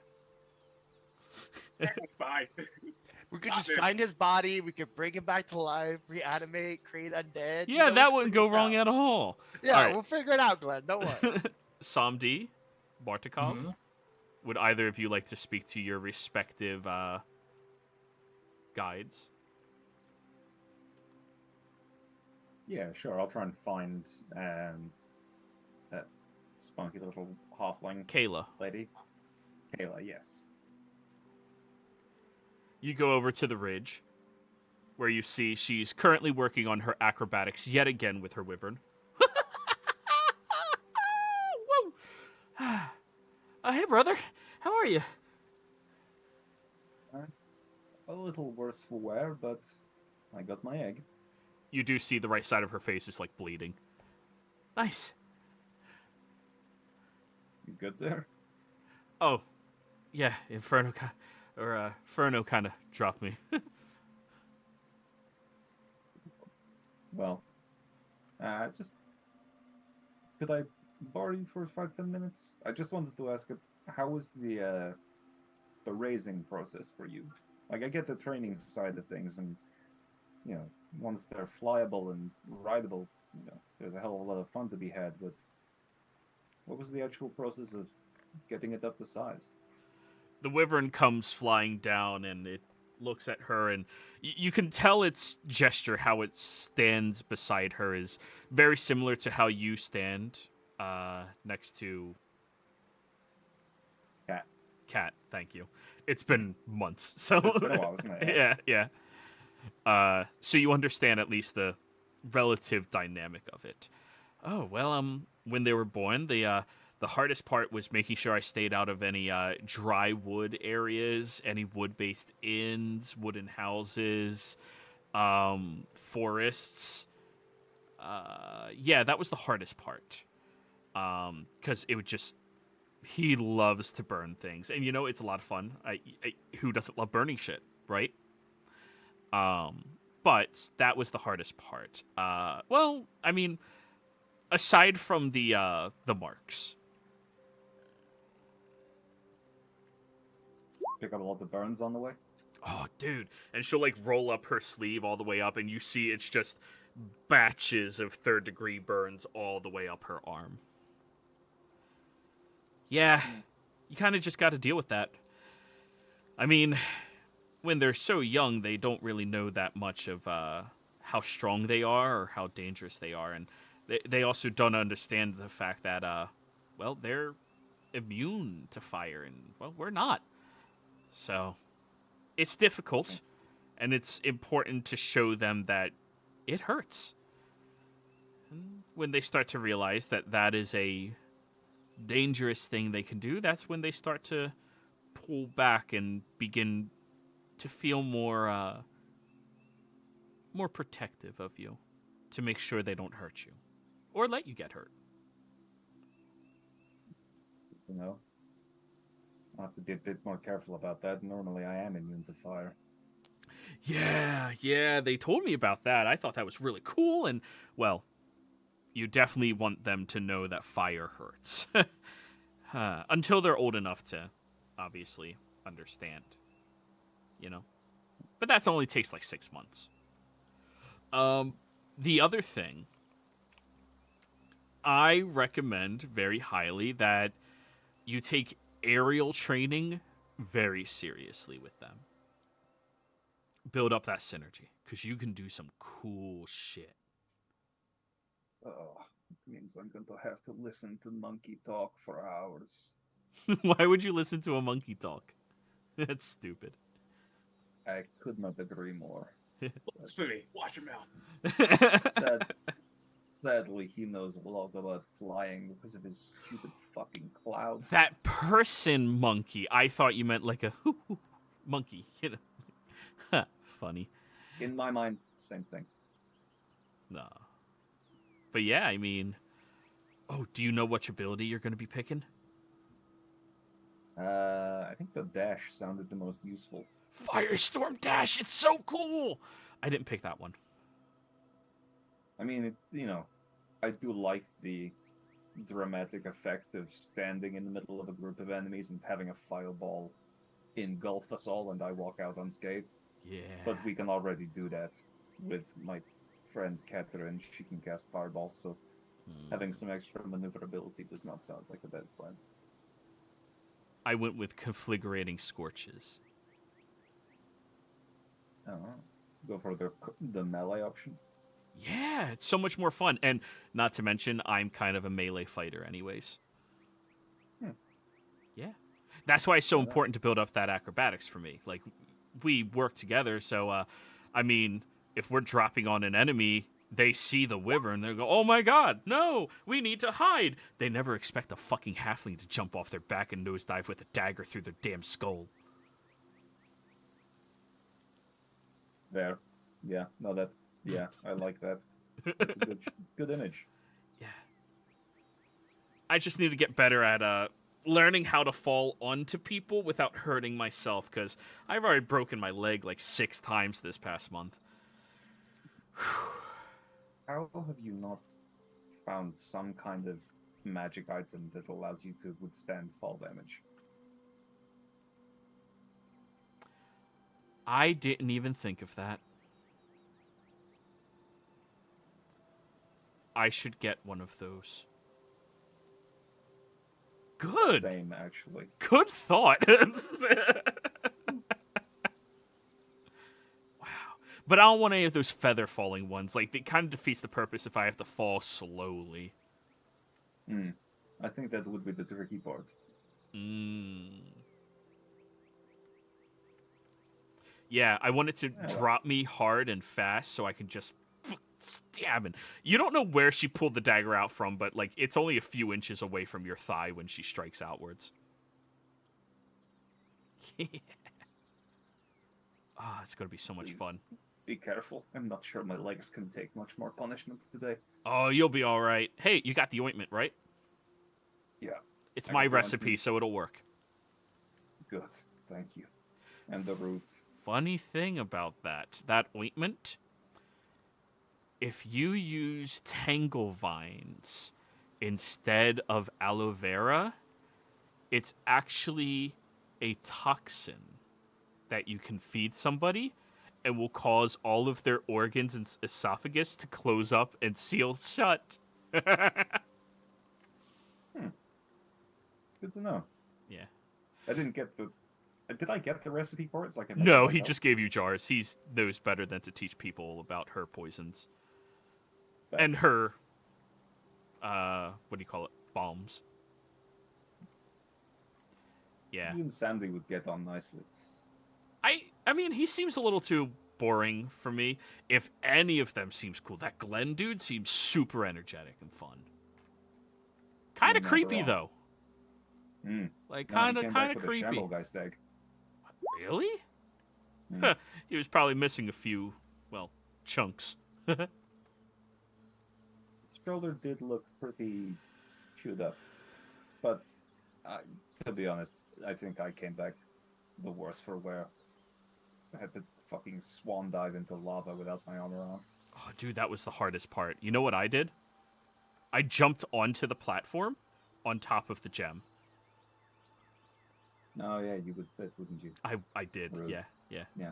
Bye. We could Got just this. find his body. We could bring him back to life, reanimate, create undead. Yeah, we that can wouldn't figure go this wrong out. at all. Yeah, All right. we'll figure it out, Glenn. Don't worry. Samdi, Bartikov, Mhm. would either of you like to speak to your respective guides? Yeah, sure. I'll try and find that spunky little halfling Kayla, lady. Kayla, yes. you go over to the ridge, where you see she's currently working on her acrobatics yet again with her wyvern. Woo! Hey, brother. How are you? A little worse for wear, but I got my egg. You do see the right side of her face is, like, bleeding. Nice. You good there? Oh, yeah, Inferno kind of dropped me. Well, just could I borrow you for 5-10 minutes? I just wanted to ask, how was the raising process for you? Like, I get the training side of things, and you know, once they're flyable and rideable, you know, there's a hell of a lot of fun to be had. But what was the actual process of getting it up to size? The wyvern comes flying down, and it looks at her, and you can tell its gesture, how it stands beside her, is very similar to how you stand next to Cat. Thank you. It's been months, so It's been a while, isn't it? yeah. So you understand at least the relative dynamic of it. Oh well, when they were born, the hardest part was making sure I stayed out of any dry wood areas, any wood-based inns, wooden houses, forests. Yeah, that was the hardest part. Because it would just... He loves to burn things. And, you know, it's a lot of fun. Who doesn't love burning shit, right? But that was the hardest part. Well, I mean, aside from the marks... Pick up a lot of burns on the way. Oh, dude. And she'll, like, roll up her sleeve all the way up, and you see it's just batches of third-degree burns all the way up her arm. Yeah, you kind of just got to deal with that. I mean, when they're so young, they don't really know that much of how strong they are or how dangerous they are. And they also don't understand the fact that, well, they're immune to fire, and, well, we're not. So, it's difficult, and it's important to show them that it hurts. And when they start to realize that that is a dangerous thing they can do, that's when they start to pull back and begin to feel more protective of you, to make sure they don't hurt you or let you get hurt. You know, I'll have to be a bit more careful about that. Normally, I am immune to fire. Yeah, they told me about that. I thought that was really cool, and, well, you definitely want them to know that fire hurts. Until they're old enough to, obviously, understand. You know? But that only takes, like, 6 months. The other thing I recommend very highly that you take aerial training very seriously with them. Build up that synergy, because you can do some cool shit. Oh, it means I'm going to have to listen to monkey talk for hours. Why would you listen to a monkey talk? That's stupid. I could not agree more. Blasphemy. Watch your mouth. Sadly, he knows a lot about flying because of his stupid fucking cloud. That person monkey. I thought you meant like a monkey. You know, funny. In my mind, same thing. No. But yeah, I mean, oh, do you know which ability you're going to be picking? I think the dash sounded the most useful. Firestorm Dash. It's so cool. I didn't pick that one. I mean, I do like the dramatic effect of standing in the middle of a group of enemies and having a fireball engulf us all and I walk out unscathed. Yeah. But we can already do that with my friend Catherine. She can cast fireballs, so having some extra maneuverability does not sound like a bad plan. I went with conflagrating scorches. Oh, go for the melee option. Yeah, it's so much more fun. And not to mention, I'm kind of a melee fighter anyways. Yeah. That's why it's so important to build up that acrobatics for me. Like, we work together, so, I mean, if we're dropping on an enemy, they see the wyvern, they go, oh my god, no, we need to hide. They never expect a fucking halfling to jump off their back and nosedive with a dagger through their damn skull. There. Yeah, no, yeah, I like that. It's a good image. Yeah. I just need to get better at learning how to fall onto people without hurting myself, because I've already broken my leg like 6 times this past month. How have you not found some kind of magic item that allows you to withstand fall damage? I didn't even think of that. I should get one of those. Good. Same, actually. Good thought. Wow. But I don't want any of those feather falling ones. Like, it kind of defeats the purpose if I have to fall slowly. I think that would be the tricky part. Yeah, I want it to drop me hard and fast so I can just stabbing. You don't know where she pulled the dagger out from, but like it's only a few inches away from your thigh when she strikes outwards. It's gonna be so much fun. Be careful. I'm not sure my legs can take much more punishment today. Oh, you'll be all right. Hey, you got the ointment, right? Yeah. It's my recipe, so it'll work. Good. Thank you. And the root. Funny thing about that ointment, if you use tangle vines instead of aloe vera, it's actually a toxin that you can feed somebody and will cause all of their organs and esophagus to close up and seal shut. Good to know. Yeah. I didn't get the... Did I get the recipe for it? So I can No, he just gave you jars. He knows better than to teach people about her poisons. And her, what do you call it? Bombs. Yeah. You and Sandy would get on nicely. I mean, he seems a little too boring for me. If any of them seems cool, that Glenn dude seems super energetic and fun. Kind of creepy though. Like kind of creepy. Shamble guy stag. Really? He was probably missing a few, well, chunks. His shoulder did look pretty chewed up, but to be honest, I think I came back the worse for wear. I had to fucking swan dive into lava without my armor on. Oh, dude, that was the hardest part. You know what I did? I jumped onto the platform on top of the gem. Oh, yeah, you would fit, wouldn't you? I did, Rude. yeah. Yeah.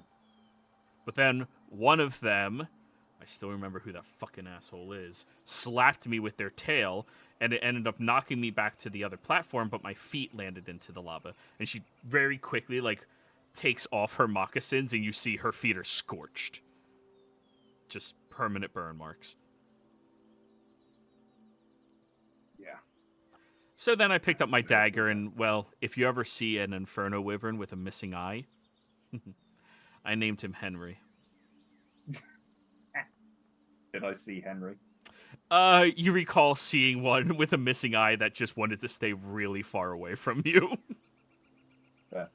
But then one of them I still remember who that fucking asshole is, slapped me with their tail, and it ended up knocking me back to the other platform, but my feet landed into the lava. And she very quickly, like, takes off her moccasins, and you see her feet are scorched. Just permanent burn marks. Yeah. So then I picked up my That's dagger, sad. and, well, if you ever see an Inferno Wyvern with a missing eye, I named him Henry. Did I see Henry? You recall seeing one with a missing eye that just wanted to stay really far away from you. Yeah.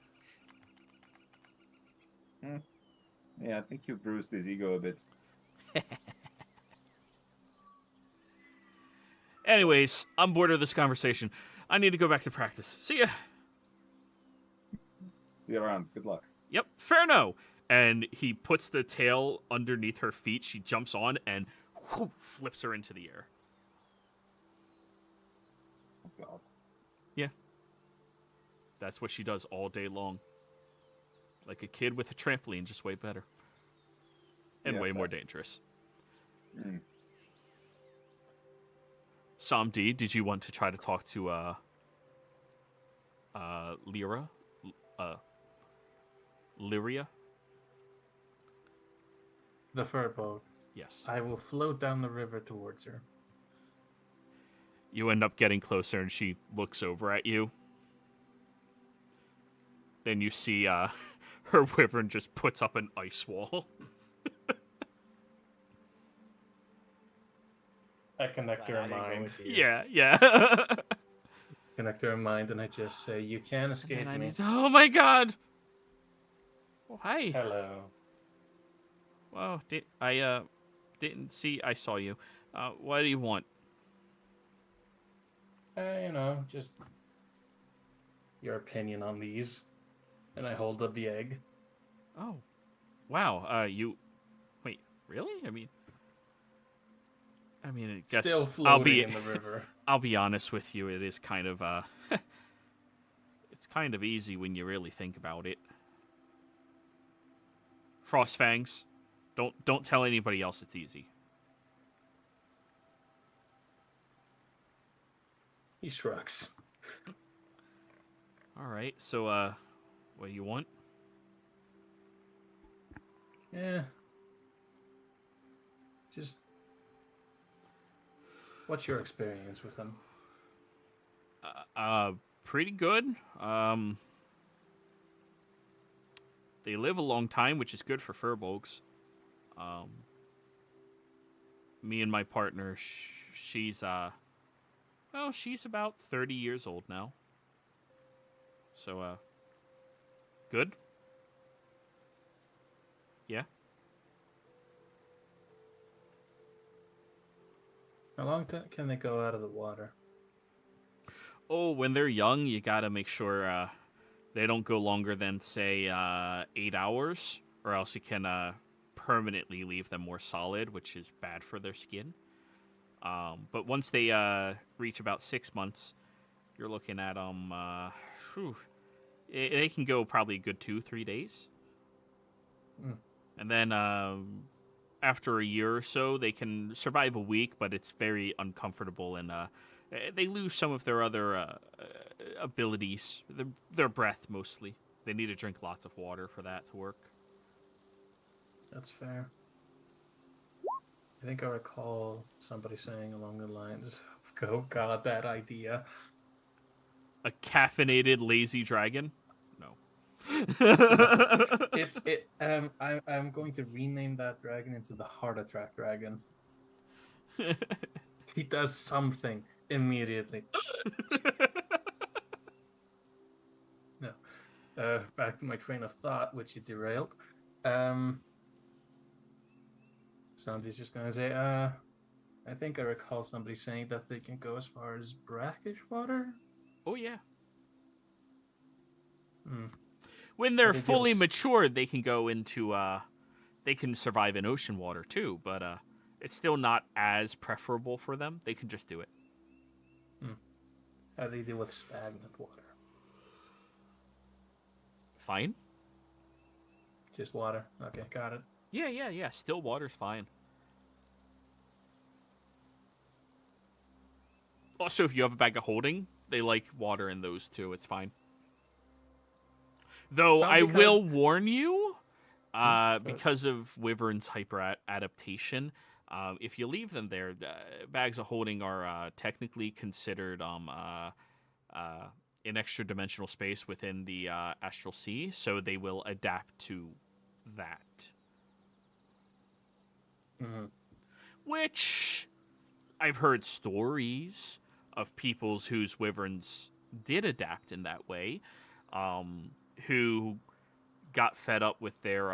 Yeah, I think you bruised his ego a bit. Anyways, I'm bored of this conversation. I need to go back to practice. See ya. See you around. Good luck. Yep, fair no. And he puts the tail underneath her feet. She jumps on and whoo, flips her into the air. Oh, God. That's what she does all day long. Like a kid with a trampoline, just way better. And Yeah, way fair. more dangerous. Mm. Samdi, did you want to try to talk to Lyra? Lyria? The fur boat. Yes. I will float down the river towards her. You end up getting closer and she looks over at you. Then you see her wyvern just puts up an ice wall. I connect her I in didn't go mind. with you. Yeah. Connect her in mind, and I just say, "You can't escape And I me." need to, oh my god. Oh, hi. Hello. Well, I didn't see. I saw you. What do you want? Just your opinion on these. And I hold up the egg. Oh, wow. You wait. Really? I mean, I guess Still floating I'll in the river. I'll be honest with you. It is kind of it's kind of easy when you really think about it. Frostfangs, don't tell anybody else it's easy. He shrugs. All right. So what do you want? Yeah. Just, what's your experience with them? Pretty good. They live a long time, which is good for furbolgs. Me and my partner, she's she's about 30 years old now. So, good? Yeah? How long can they go out of the water? Oh, when they're young, you gotta make sure they don't go longer than, say, 8 hours, or else you can permanently leave them more solid, which is bad for their skin. But once they reach about 6 months, you're looking at them. They can go probably a good 2-3 days, and then after a year or so, they can survive a week, but it's very uncomfortable, and they lose some of their other abilities, their breath mostly. They need to drink lots of water for that to work. That's fair. I think I recall somebody saying along the lines, "Oh God, that idea." A caffeinated lazy dragon? No. I'm going to rename that dragon into the heart attack dragon. He does something immediately. No. Back to my train of thought, which you derailed. Somebody's just gonna say, I think I recall somebody saying that they can go as far as brackish water. Oh, yeah. Hmm. When they're think it fully was- matured, they can go into, they can survive in ocean water too, but it's still not as preferable for them. They can just do it. How do they deal with stagnant water? Fine. Just water. Okay, got it. Yeah. Still water's fine. Also, if you have a bag of holding, they like water in those too. It's fine. Though I Zombie will warn you, Hmm? because of Wyvern's hyper adaptation, if you leave them there, bags of holding are technically considered an extra dimensional space within the astral sea, so they will adapt to that. Mhm. Which I've heard stories of peoples whose wyverns did adapt in that way, who got fed up with their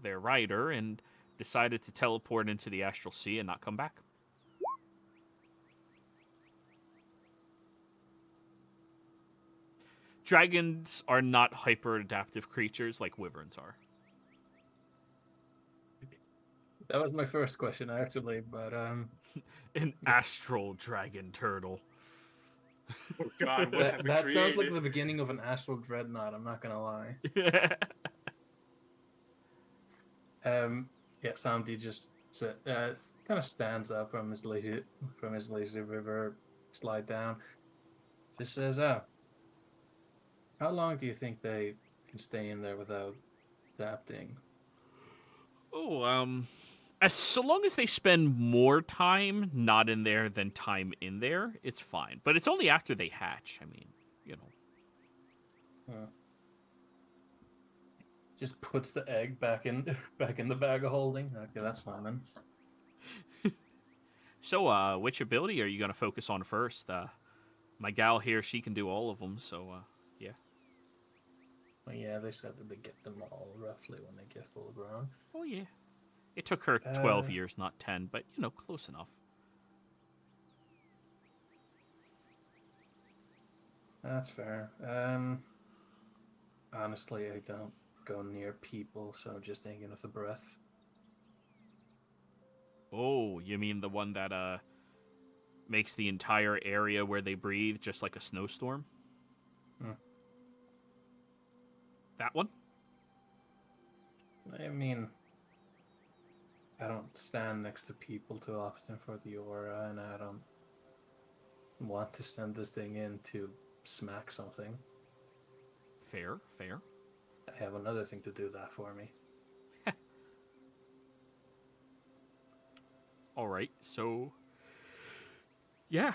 their rider and decided to teleport into the astral sea and not come back. Dragons are not hyper adaptive creatures like wyverns are. That was my first question, actually, but An astral dragon turtle. Oh God, what have we that sounds like created? the beginning of an astral dreadnought. I'm not gonna lie. Yeah, Samdi just kind of stands up from his lazy river slide down. Just says, "Oh, how long do you think they can stay in there without adapting?" Oh, as so long as they spend more time not in there than time in there, it's fine. But it's only after they hatch. I mean, you know. Just puts the egg back in the bag of holding. Okay, that's fine then. So, which ability are you going to focus on first? My gal here, she can do all of them, so, yeah. Well, yeah, they said that they get them all roughly when they get full grown. Oh, yeah. It took her 12 years, not 10, but, you know, close enough. That's fair. Honestly, I don't go near people, so I'm just thinking of the breath. Oh, you mean the one that, makes the entire area where they breathe just like a snowstorm? Hmm. That one? I mean, I don't stand next to people too often for the aura, and I don't want to send this thing in to smack something. Fair, fair. I have another thing to do that for me. All right, so yeah.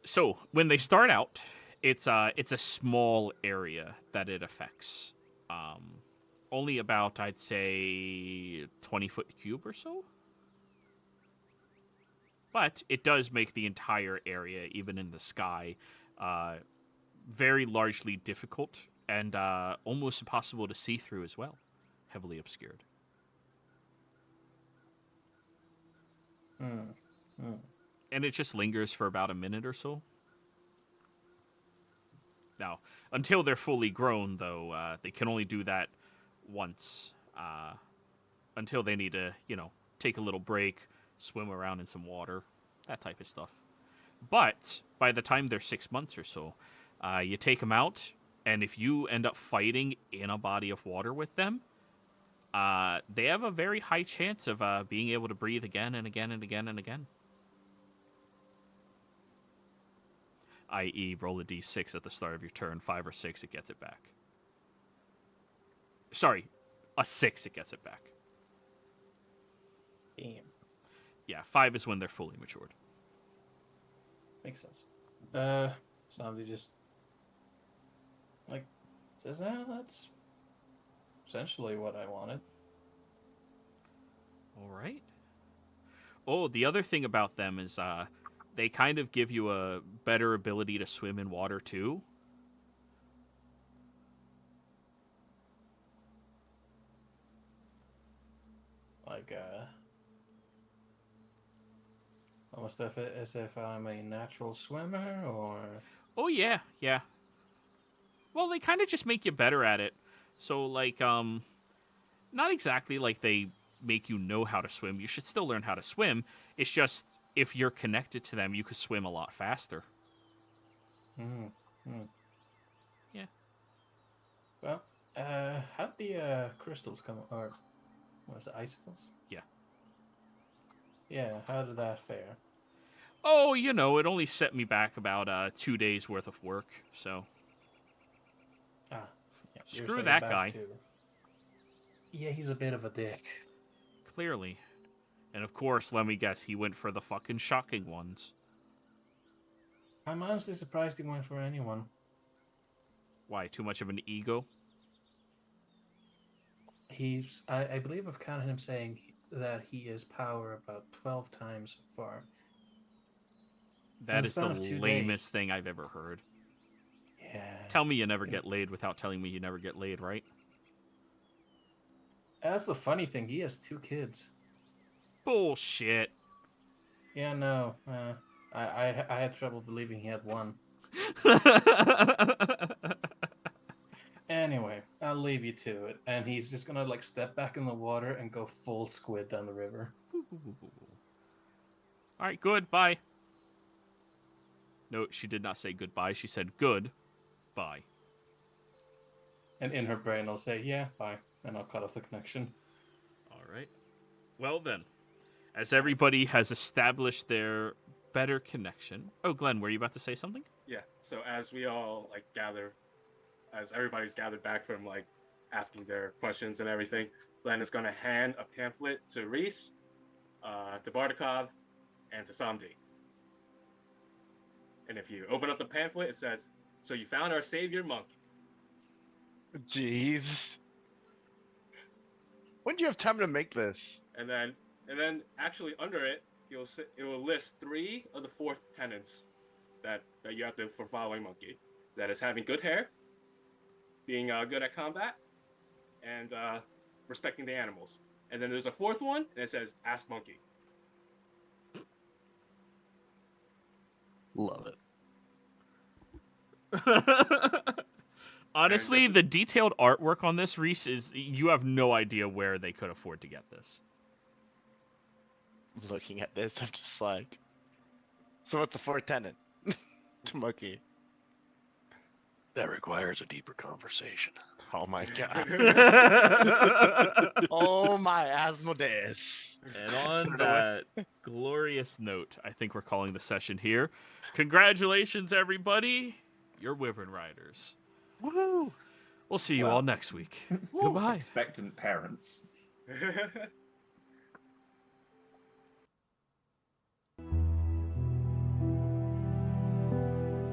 So when they start out, it's a small area that it affects. Only about, I'd say, 20-foot cube or so. But it does make the entire area, even in the sky, very largely difficult and almost impossible to see through as well. Heavily obscured. And it just lingers for about a minute or so. Now, until they're fully grown, though, they can only do that once. Until they need to, you know, take a little break, swim around in some water, that type of stuff. But by the time they're 6 months or so, you take them out, and if you end up fighting in a body of water with them, they have a very high chance of being able to breathe again and again and again and again. I.e., roll a d6 at the start of your turn. 5 or 6, it gets it back. Sorry, a 6, it gets it back. Damn. Yeah, 5 is when they're fully matured. Makes sense. Somebody just says, that's essentially what I wanted. All right. Oh, the other thing about them is they kind of give you a better ability to swim in water too. Almost as if I'm a natural swimmer, or... Oh, yeah, yeah. Well, they kind of just make you better at it. So, like, not exactly like they make you know how to swim. You should still learn how to swim. It's just, if you're connected to them, you could swim a lot faster. Yeah. Well, how'd the crystals come, or what was it, icicles? Yeah. Yeah, how did that fare? Oh, you know, it only set me back about 2 days worth of work, so Yeah, you're Screw saying that back guy. to- Yeah, he's a bit of a dick. clearly. And of course, let me guess, he went for the fucking shocking ones. I'm honestly surprised he went for anyone. Why, too much of an ego? I believe I've counted him saying that he is power about 12 times so far. That the is the span of 2 lamest days. thing I've ever heard. Yeah. Tell me you never get laid without telling me you never get laid, right? That's the funny thing. He has 2 kids. Bullshit. Yeah, no. I had trouble believing he had 1. Anyway, I'll leave you to it. And he's just gonna like step back in the water and go full squid down the river. All right, good. Bye. No, she did not say goodbye. She said good. Bye. And in her brain, I'll say, "Yeah, bye," and I'll cut off the connection. All right. Well then, as everybody has established their better connection. Oh, Glenn, were you about to say something? Yeah. So as we all like gather, as everybody's gathered back from like asking their questions and everything, Glenn is gonna hand a pamphlet to Reese, to Bardakov, and to Samdi. And if you open up the pamphlet, it says, "So you found our savior monkey." Jeez. When do you have time to make this? And then actually under it, it will list 3 of the 4 tenets that you have to for following monkey. That is having good hair, being good at combat, and respecting the animals. And then there's a 4th one, and it says ask monkey. Love it. Honestly, And the detailed artwork on this, Reese, is you have no idea where they could afford to get this. Looking at this, I'm just like, so what's the 4th tenant? To monkey. That requires a deeper conversation. Oh my god. Oh my Asmodeus. And on that glorious note, I think we're calling the session here. Congratulations, everybody. You're Wyvern Riders. Woo! We'll see you Well. all next week. Goodbye. Expectant parents.